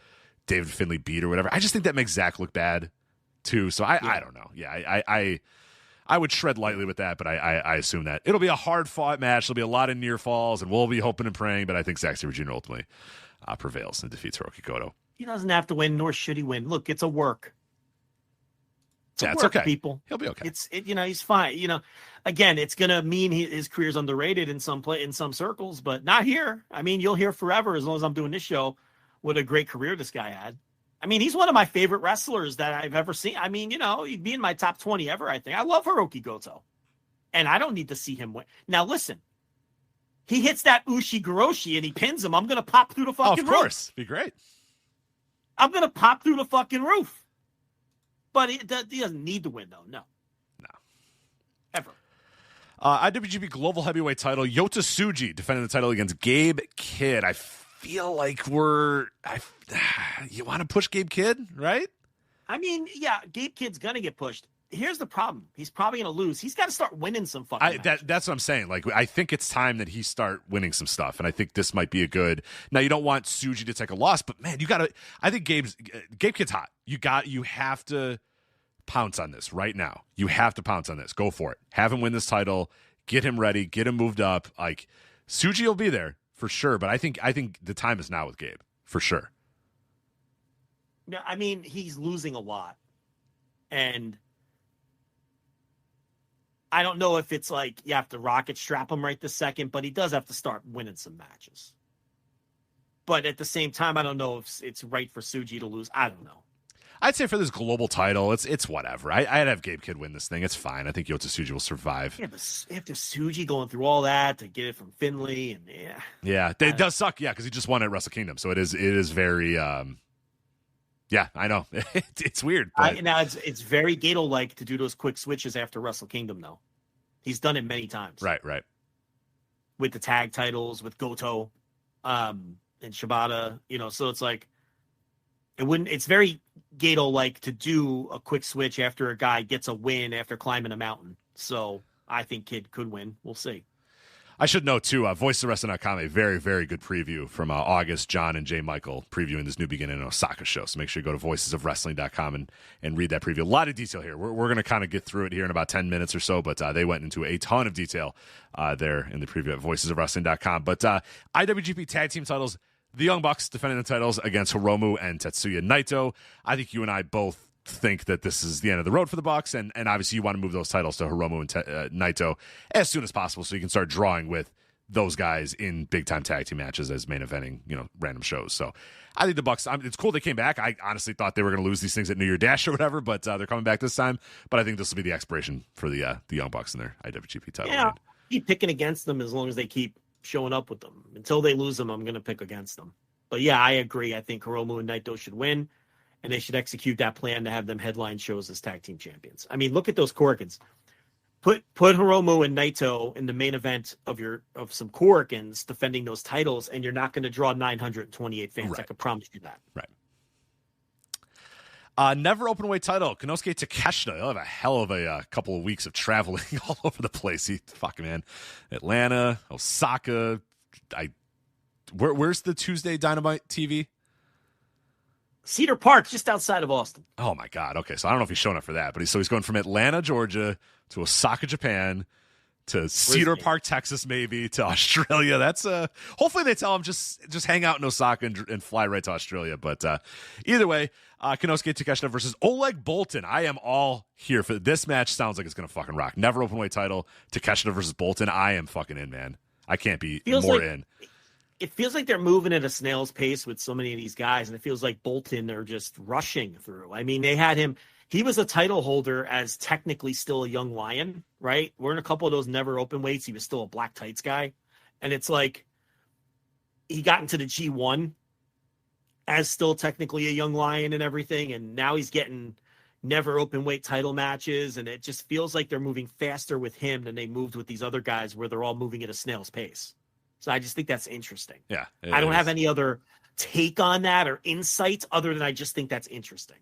David Finlay beat or whatever. I just think that makes Zack look bad too. So I don't know. Yeah, I would tread lightly with that, but I assume that it'll be a hard-fought match. There'll be a lot of near falls, and we'll be hoping and praying, but I think Zack Sabre Jr. ultimately prevails and defeats Hiroki Goto. He doesn't have to win, nor should he win. Look, it's a work. That's work, okay. People, he'll be okay. He's fine. Again, it's gonna mean his career's underrated in some circles, but not here. I mean, you'll hear forever as long as I'm doing this show what a great career this guy had. I mean, he's one of my favorite wrestlers that I've ever seen. I mean, he'd be in my top 20 ever. I think I love Hiroki Goto, and I don't need to see him win. Now, listen, he hits that Ushi-Goroshi and he pins him. I'm gonna pop through the fucking roof. Of course, be great. I'm gonna pop through the fucking roof. But he doesn't need to win, though. No. Ever. IWGP Global Heavyweight title, Yota Tsuji defending the title against Gabe Kidd. I feel like you want to push Gabe Kidd, right? I mean, yeah, Gabe Kidd's going to get pushed. Here's the problem. He's probably going to lose. He's got to start winning some fucking matches. That's what I'm saying. Like, I think it's time that he start winning some stuff, and I think this might be a good. Now, you don't want Tsuji to take a loss, but man, you got to. I think Gabe Kidd's hot. You have to pounce on this right now. You have to pounce on this. Go for it. Have him win this title. Get him ready. Get him moved up. Like, Tsuji will be there for sure, but I think the time is now with Gabe for sure. Yeah, I mean, he's losing a lot, and I don't know if it's like you have to rocket strap him right this second, but he does have to start winning some matches. But at the same time, I don't know if it's right for Tsuji to lose. I don't know. I'd say for this global title, it's whatever. I'd have Gabe Kidd win this thing. It's fine. I think Yota Tsuji will survive. Yeah, but after Tsuji going through all that to get it from Finley, and yeah, it does suck. Yeah, because he just won at Wrestle Kingdom, so it is very. Yeah, I know. It's weird. But... Now it's very Gato-like to do those quick switches after Wrestle Kingdom, though. He's done it many times. Right. With the tag titles, with Goto, and Shibata, so it's like it's very Gato-like to do a quick switch after a guy gets a win after climbing a mountain. So I think Kidd could win. We'll see. I should note, too, VoicesOfWrestling.com, a very, very good preview from August. John and Jay Michael previewing this New Beginning in Osaka show. So make sure you go to VoicesOfWrestling.com and read that preview. A lot of detail here. We're going to kind of get through it here in about 10 minutes or so, but they went into a ton of detail there in the preview at VoicesOfWrestling.com. But IWGP Tag Team titles, the Young Bucks defending the titles against Hiromu and Tetsuya Naito. I think you and I both think that this is the end of the road for the Bucks, and obviously you want to move those titles to Hiromu and Naito as soon as possible so you can start drawing with those guys in big-time tag team matches as main eventing, random shows. So I think the Bucks, it's cool they came back. I honestly thought they were going to lose these things at New Year Dash or whatever, but they're coming back this time. But I think this will be the expiration for the Young Bucks in their IWGP title. Yeah, I'll keep picking against them as long as they keep showing up with them. Until they lose them, I'm going to pick against them. But yeah, I agree. I think Hiromu and Naito should win. And they should execute that plan to have them headline shows as tag team champions. I mean, look at those Korakuens. Put Hiromu and Naito in the main event of some Korakuens defending those titles, and you're not going to draw 928 fans. Right. I can promise you that. Right. Never open weight title. Konosuke Takeshita. He'll have a hell of a couple of weeks of traveling all over the place. Man. Atlanta, Osaka. Where's the Tuesday Dynamite TV? Cedar Park, just outside of Austin. Oh my God. Okay, so I don't know if he's showing up for that, but he's going from Atlanta, Georgia, to Osaka, Japan, to Cedar Park, Texas, maybe to Australia. That's hopefully they tell him just hang out in Osaka and fly right to Australia. But either way, Konosuke Takeshita versus Oleg Boltin. I am all here for this match. Sounds like it's gonna fucking rock. Never open weight title. Takeshita versus Boltin. I am fucking in, man. I can't be more in. It feels like they're moving at a snail's pace with so many of these guys, and it feels like Boltin are just rushing through. I mean, they had him. He was a title holder as technically still a young lion, right? We're in a couple of those never open weights. He was still a black tights guy. And it's like he got into the G1 as still technically a young lion and everything, and now he's getting never open weight title matches, and it just feels like they're moving faster with him than they moved with these other guys where they're all moving at a snail's pace. So I just think that's interesting. Yeah. I don't have any other take on that or insights other than I just think that's interesting.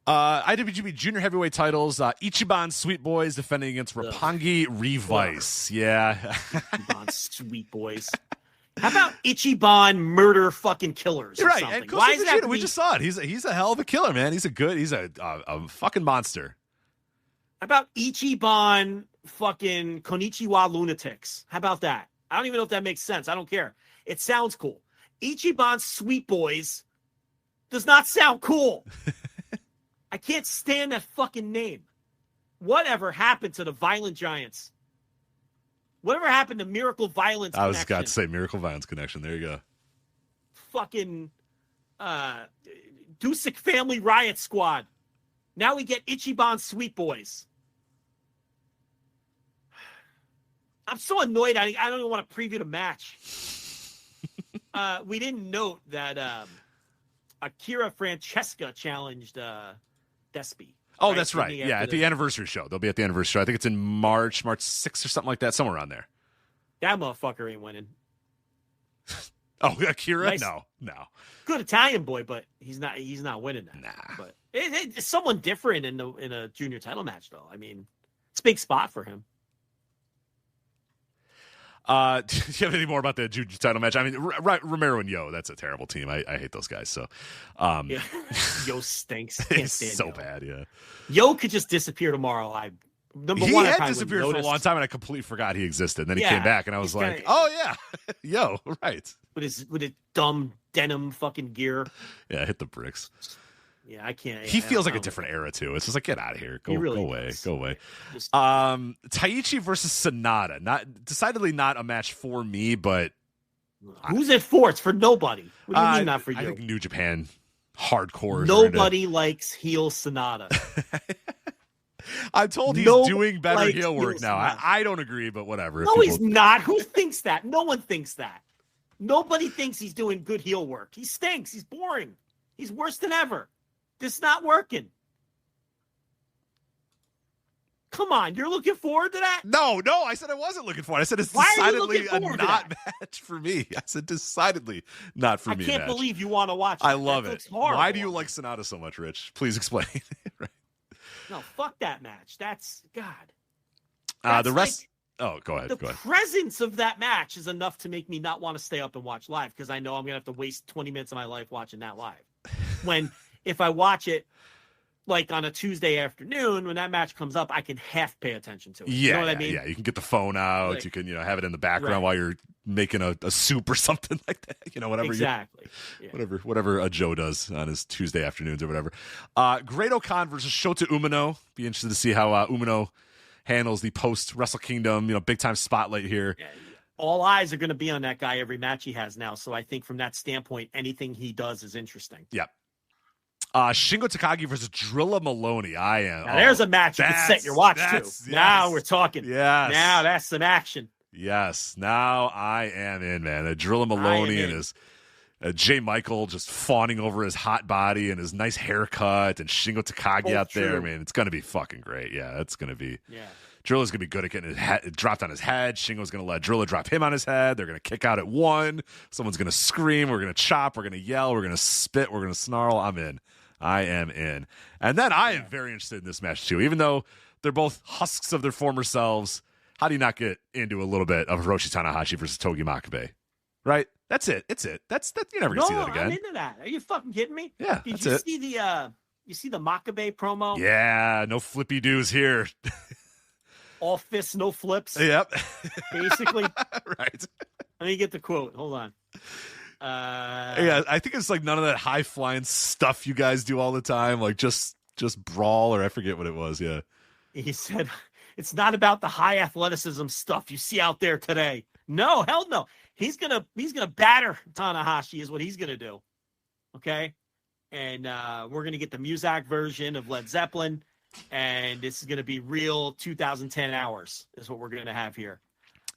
IWGP Junior Heavyweight titles. Ichiban Sweet Boys defending against Roppongi Revice. Yeah. Ichiban Sweet Boys. How about Ichiban Murder Fucking Killers? You're right. Something? And Why is that? We just saw it. He's a hell of a killer, man. He's a fucking monster. How about Ichiban fucking Konichiwa Lunatics? How about that? I don't even know if that makes sense. I don't care. It sounds cool. Ichiban Sweet Boys does not sound cool. I can't stand that fucking name. Whatever happened to the Violent Giants? Whatever happened to Miracle Violence I was Connection? got to say Miracle Violence Connection. There you go. Fucking Dusek Family Riot Squad. Now we get Ichiban Sweet Boys. I'm so annoyed. I don't even want to preview the match. We didn't note that Akira Francesca challenged Despy. Oh, that's right. Yeah, at the anniversary show. They'll be at the anniversary show. I think it's in March 6th or something like that, somewhere around there. That motherfucker ain't winning. Oh, Akira? Nice. No. Good Italian boy, but he's not winning that. Nah. But it's someone different in a junior title match, though. I mean, it's a big spot for him. Do you have any more about the junior title match? I mean, Romero and Yo, that's a terrible team. I hate those guys. So, yeah. Yo stinks. Can't it's stand so Yo. bad. Yeah. Yo could just disappear tomorrow. He had disappeared for a long time, and I completely forgot he existed. And then he came back, and I was like, "Oh yeah, Yo, right." With his dumb denim fucking gear. Yeah, hit the bricks. Yeah, I can't. He feels like a different era too. It's just like, get out of here, go away. Just, Taichi versus Sonata, decidedly not a match for me, but who's it for? It's for nobody. What do you mean not for you? I think New Japan hardcore. Nobody likes heel Sonata. I'm told he's doing better heel work now. I don't agree, but whatever. No, he's not. Who thinks that? No one thinks that. Nobody thinks he's doing good heel work. He stinks. He's boring. He's worse than ever. This is not working. Come on, you're looking forward to that? No, I said I wasn't looking forward. I said it's decidedly a not match for me. I said decidedly not for me. I can't believe you want to watch it. I love it. Why do you like Sonata so much, Rich? Please explain. Right. No, fuck that match. That's God. The rest. Oh, go ahead. The presence of that match is enough to make me not want to stay up and watch live because I know I'm going to have to waste 20 minutes of my life watching that live. When if I watch it like on a Tuesday afternoon, when that match comes up, I can half pay attention to it. Yeah, you know what I mean? Yeah, you can get the phone out. Like, you can, have it in the background while you're making a soup or something like that. Whatever. Exactly. Whatever a Joe does on his Tuesday afternoons or whatever. Great O'Khan versus Shota Umino. Be interested to see how Umino handles the post Wrestle Kingdom, big time spotlight here. Yeah, all eyes are going to be on that guy every match he has now. So I think from that standpoint, anything he does is interesting. Yep. Shingo Takagi versus Drilla Maloney. Now, there's a match you can set your watch to. Yes. Now we're talking. Yes. Now that's some action. Yes. Now I am in, man. Drilla Maloney and his Jay Michael just fawning over his hot body and his nice haircut and Shingo Takagi out there. Man, it's going to be fucking great. Yeah, it's going to be. Yeah. Drilla's going to be good at getting his head dropped on his head. Shingo's going to let Drilla drop him on his head. They're going to kick out at one. Someone's going to scream. We're going to chop. We're going to yell. We're going to spit. We're going to snarl. I'm in. I am in. And then I am very interested in this match too. Even though they're both husks of their former selves, how do you not get into a little bit of Hiroshi Tanahashi versus Togi Makabe? Right? That's it. It's it. That's you're never going to see that again. I'm into that. Are you fucking kidding me? Yeah, Did you see the Makabe promo? Yeah, no flippy doos here. All fists, no flips. Yep. Basically. Right. Let me get the quote. Hold on. Yeah, I think it's like none of that high flying stuff you guys do all the time, like just brawl, or I forget what it was. Yeah. He said, "It's not about the high athleticism stuff you see out there today." No, hell no. He's gonna batter Tanahashi is what he's gonna do. Okay, and we're gonna get the Muzak version of Led Zeppelin, and this is gonna be real 2010 hours. Is what we're gonna have here.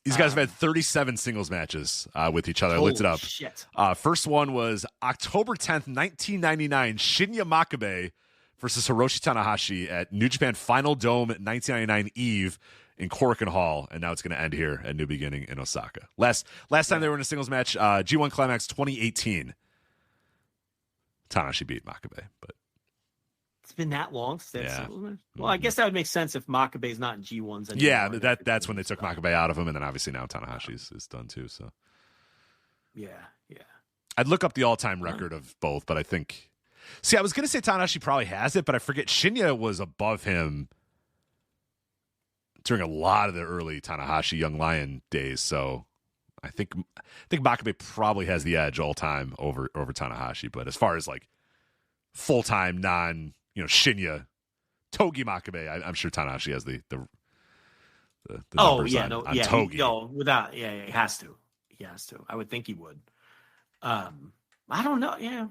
These guys have had 37 singles matches with each other. I looked it up. Shit. First one was October 10th, 1999, Shinya Makabe versus Hiroshi Tanahashi at New Japan Final Dome 1999 Eve in Korakuen Hall, and now it's going to end here at New Beginning in Osaka. Last time they were in a singles match, G1 Climax 2018. Tanahashi beat Makabe, but it's been that long since yeah. Well, I guess that would make sense if Makabe's not in G1s anymore. Yeah, that's when they took Makabe out of him, and then obviously now Tanahashi's is done too. So yeah. I'd look up the all-time record of both, but I think. See, I was going to say Tanahashi probably has it, but I forget Shinya was above him during a lot of the early Tanahashi Young Lion days. So I think Makabe probably has the edge all time over Tanahashi. But as far as like full-time Shinya, Togi Makabe. I'm sure Tanahashi has the Oh numbers yeah, on yeah, Togi. Without, yeah, he has to. He has to. I would think he would. I don't know. Yeah.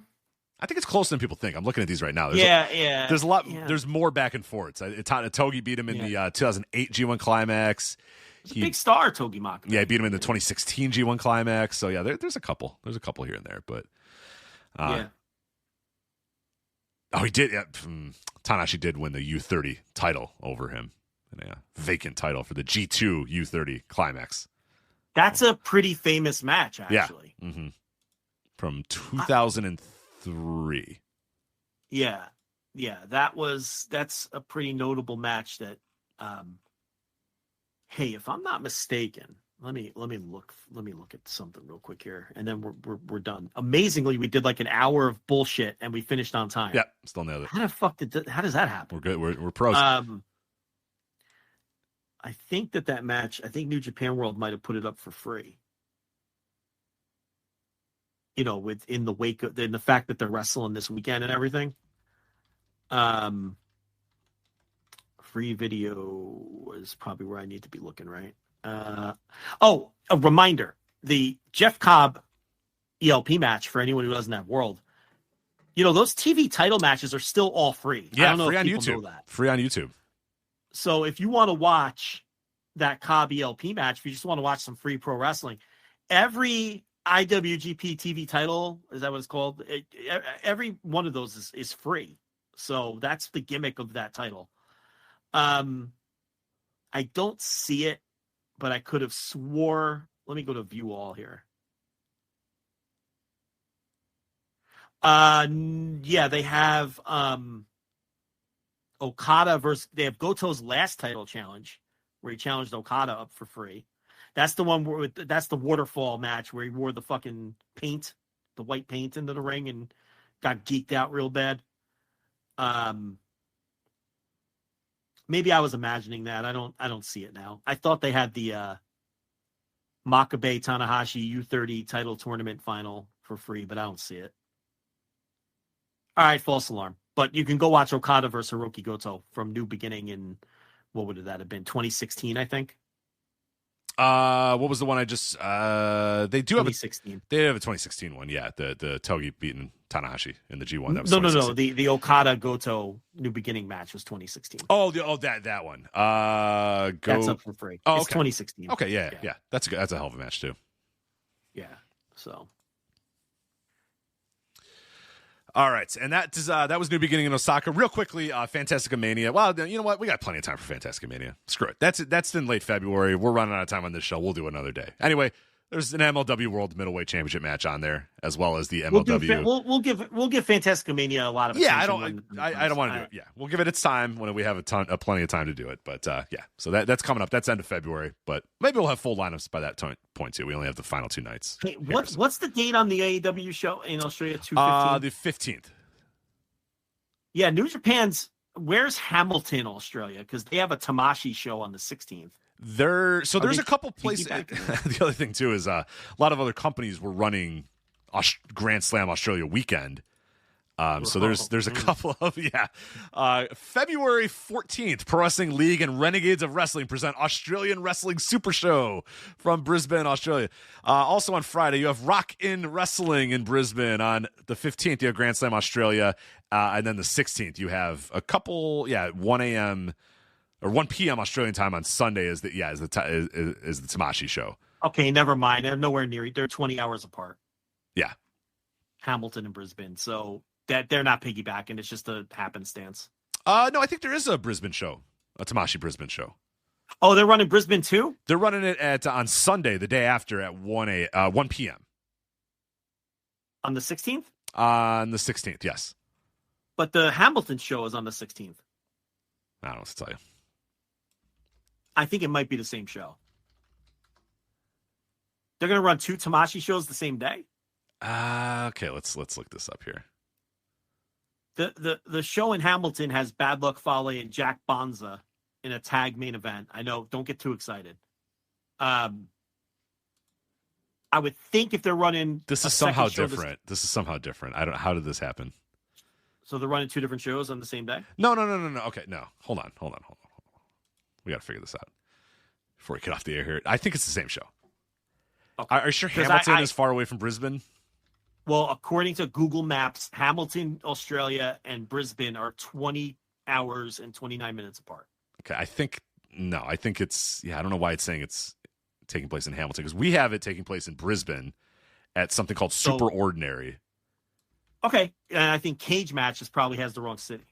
I think it's closer than people think. I'm looking at these right now. There's a lot. Yeah. There's more back and forths. Togi beat him in the 2008 G1 Climax. He's a big star, Togi Makabe. Yeah, he beat him in the 2016 G1 Climax. So yeah, there's a couple. There's a couple here and there, but Oh, he did. Yeah, Tanahashi did win the U30 title over him, and a vacant title for the G2 U30 Climax. That's a pretty famous match, actually. Yeah. Mm-hmm. From 2003. Yeah. That's a pretty notable match that hey, if I'm not mistaken, let me look at something real quick here, and then we're done. Amazingly, we did like an hour of bullshit and we finished on time. Yeah, still nailed it. How does that happen? We're good. We're pros. I think that match, I think New Japan World might have put it up for free. In the wake of the fact that they're wrestling this weekend and everything. Free video is probably where I need to be looking, right? A reminder: the Jeff Cobb ELP match for anyone who doesn't have World. Those TV title matches are still all free. Yeah, I don't know free if on people YouTube. know that. Free on YouTube. So if you want to watch that Cobb ELP match, if you just want to watch some free pro wrestling, every IWGP TV title, is that what it's called? Every one of those is free. So that's the gimmick of that title. I don't see it, but I could have swore. Let me go to view all here. They have Okada versus. They have Goto's last title challenge, where he challenged Okada up for free. That's the one that's the waterfall match where he wore the fucking paint, the white paint into the ring and got geeked out real bad. Maybe I was imagining that. I don't see it now. I thought they had the Makabe Tanahashi U30 title tournament final for free, but I don't see it. All right, false alarm. But you can go watch Okada versus Hiroki Goto from New Beginning in, what would that have been? 2016, I think. What was the one I just? They do have 2016. They have a 2016 one. Yeah, the Togi beating Tanahashi in the G1. That was no. The Okada Goto New Beginning match was 2016. That one. That's up for free. Oh, it's okay. 2016. Okay, yeah. That's a hell of a match too. Yeah. So. All right, and that was New Beginning in Osaka. Real quickly, Fantastica Mania. Well, you know what? We got plenty of time for Fantastica Mania. Screw it. That's in late February. We're running out of time on this show. We'll do another day. Anyway, there's an MLW World Middleweight Championship match on there, as well as the MLW. We'll give Fantastica Mania a lot of attention. Yeah, I don't want to do it. Yeah, we'll give it its time when we have plenty of time to do it. But yeah, so that's coming up. That's end of February. But maybe we'll have full lineups by that point too. We only have the final 2 nights. Hey, what's the date on the AEW show in Australia? 2/15? The 15th. Yeah, New Japan's. Where's Hamilton, Australia? Because they have a Tamashi show on the 16th. There's a couple places. The other thing too is a lot of other companies were running Grand Slam Australia weekend. So there's a couple of February 14th, Pro Wrestling League and Renegades of Wrestling present Australian Wrestling Super Show from Brisbane, Australia. Also on Friday, you have Rock in Wrestling in Brisbane. On the 15th, you have Grand Slam Australia, and then the 16th, you have a couple 1 a.m. or 1 p.m. Australian time on Sunday is the Tamashi show. Okay, never mind. They're nowhere near. They're 20 hours apart. Yeah, Hamilton and Brisbane. So. That they're not piggybacking. It's just a happenstance. No, I think there is a Brisbane show, a Tamashi Brisbane show. Oh, they're running Brisbane too? They're running it on Sunday, the day after at 1 p.m. On the 16th? On the 16th, yes. But the Hamilton show is on the 16th. I don't know what to tell you. I think it might be the same show. They're going to run 2 Tamashi shows the same day? Okay, let's look this up here. The show in Hamilton has Bad Luck Fale and Jack Bonza in a tag main event. I know, don't get too excited. I would think if they're running this is somehow different. How did this happen? So they're running 2 different shows on the same day? No. Okay, no. Hold on. We got to figure this out before we get off the air here. I think it's the same show. Okay. Are you sure Hamilton is far away from Brisbane? Well, according to Google Maps, Hamilton, Australia, and Brisbane are 20 hours and 29 minutes apart. Okay, I think it's, I don't know why it's saying it's taking place in Hamilton, because we have it taking place in Brisbane at something called Super Ordinary. Okay, and I think Cage Match probably has the wrong city.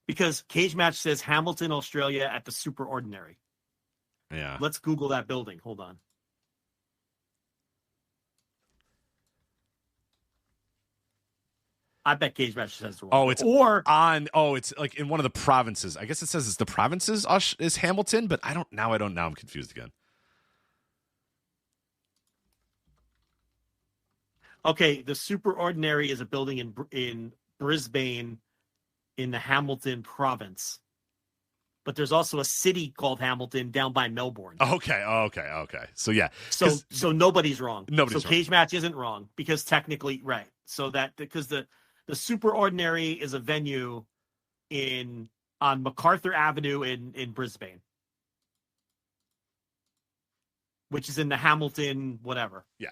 Because Cage Match says Hamilton, Australia at the Super Ordinary. Yeah. Let's Google that building. Hold on. I bet Cage Match says the wrong. It's like in one of the provinces. I guess it says it's the provinces is Hamilton, but I don't. Now I'm confused again. Okay, the Super Ordinary is a building in Brisbane, in the Hamilton province. But there's also a city called Hamilton down by Melbourne. Okay. So yeah. So nobody's wrong. Nobody's wrong. Cage Match isn't wrong because technically, right. So that because the Super Ordinary is a venue on MacArthur Avenue in Brisbane, which is in the Hamilton whatever. Yeah.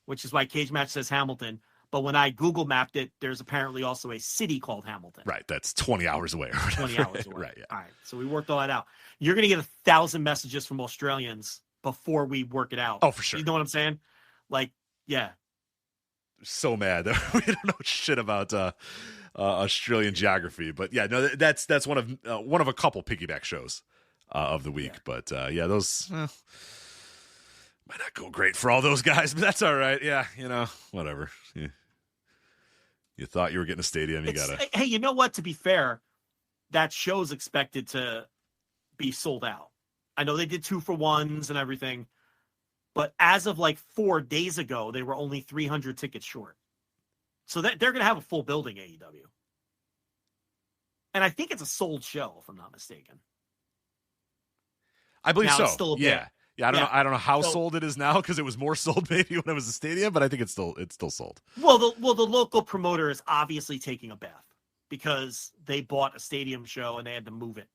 Which is why Cage Match says Hamilton. But when I Google mapped it, there's apparently also a city called Hamilton. Right. That's 20 hours away. 20 hours away. Right. Yeah. All right. So we worked all that out. You're going to get 1,000 messages from Australians before we work it out. Oh, for sure. You know what I'm saying? Like, yeah. So mad that we don't know shit about Australian geography. But yeah, no, that's one of a couple piggyback shows of the week. Yeah. But those might not go great for all those guys, but that's all right. Yeah, whatever. Yeah. You thought you were getting a stadium, Hey, you know what? To be fair, that show's expected to be sold out. I know they did 2-for-1s and everything, but as of like 4 days ago, they were only 300 tickets short. So that they're going to have a full building AEW. And I think it's a sold show, if I'm not mistaken. I believe so. It's still a bit. Yeah. Yeah, I don't know how sold it is now because it was more sold maybe when it was a stadium, but I think it's still sold. Well, the local promoter is obviously taking a bath because they bought a stadium show and they had to move it.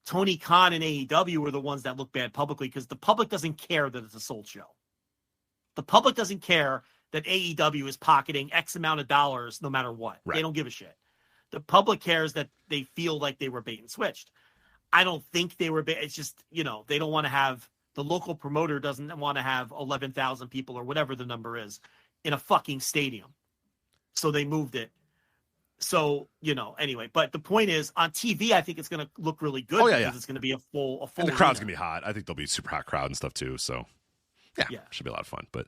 Tony Khan and AEW were the ones that look bad publicly because the public doesn't care that it's a sold show. The public doesn't care that AEW is pocketing X amount of dollars no matter what. Right. They don't give a shit. The public cares that they feel like they were bait and switched. I don't think they were. It's just, they don't want to have the local promoter doesn't want to have 11,000 people or whatever the number is in a fucking stadium. So they moved it. So, anyway, but the point is on TV, I think it's going to look really good because it's going to be a full. And the crowd's going to be hot. I think there'll be a super hot crowd and stuff too. So yeah, should be a lot of fun. But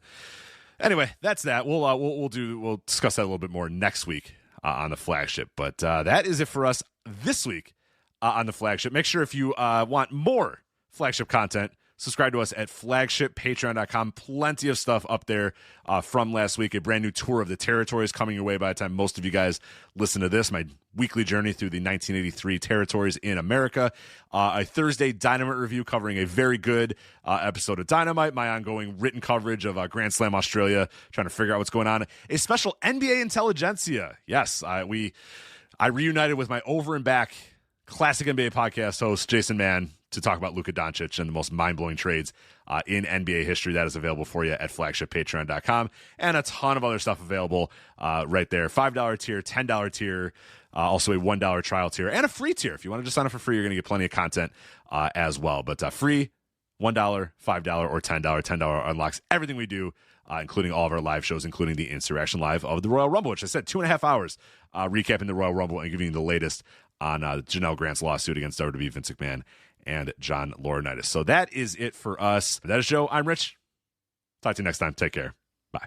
anyway, that's that. We'll discuss that a little bit more next week on the flagship. But that is it for us this week. On the flagship. Make sure if you want more flagship content, subscribe to us at flagshippatreon.com. Plenty of stuff up there from last week. A brand new tour of the territories coming your way by the time most of you guys listen to this. My weekly journey through the 1983 territories in America. A Thursday Dynamite review covering a very good episode of Dynamite. My ongoing written coverage of Grand Slam Australia, trying to figure out what's going on. A special NBA Intelligentsia. Yes, I reunited with my over and back classic NBA podcast host, Jason Mann, to talk about Luka Doncic and the most mind-blowing trades in NBA history. That is available for you at flagshippatreon.com. And a ton of other stuff available right there. $5 tier, $10 tier, also a $1 trial tier, and a free tier. If you want to just sign up for free, you're going to get plenty of content as well. But free, $1, $5, or $10. $10 unlocks everything we do, including all of our live shows, including the Insurrection Live of the Royal Rumble, which I said 2.5 hours recapping the Royal Rumble and giving you the latest on Janelle Grant's lawsuit against WWE Vince McMahon and John Laurinaitis. So that is it for us. That is Joe. I'm Rich. Talk to you next time. Take care. Bye.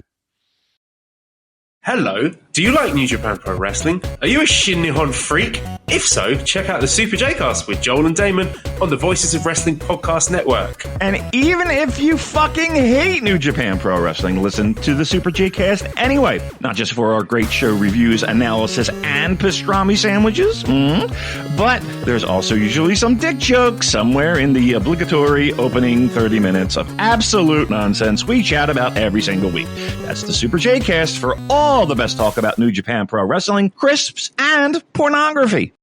Hello, do you like New Japan Pro Wrestling? Are you a Shin Nihon freak? If so, check out the Super J-Cast with Joel and Damon on the Voices of Wrestling Podcast Network. And even if you fucking hate New Japan Pro Wrestling, listen to the Super J-Cast anyway. Not just for our great show reviews, analysis, and pastrami sandwiches, but there's also usually some dick jokes somewhere in the obligatory opening 30 minutes of absolute nonsense we chat about every single week. That's the Super J-Cast for all all the best talk about New Japan Pro Wrestling, crisps, and pornography.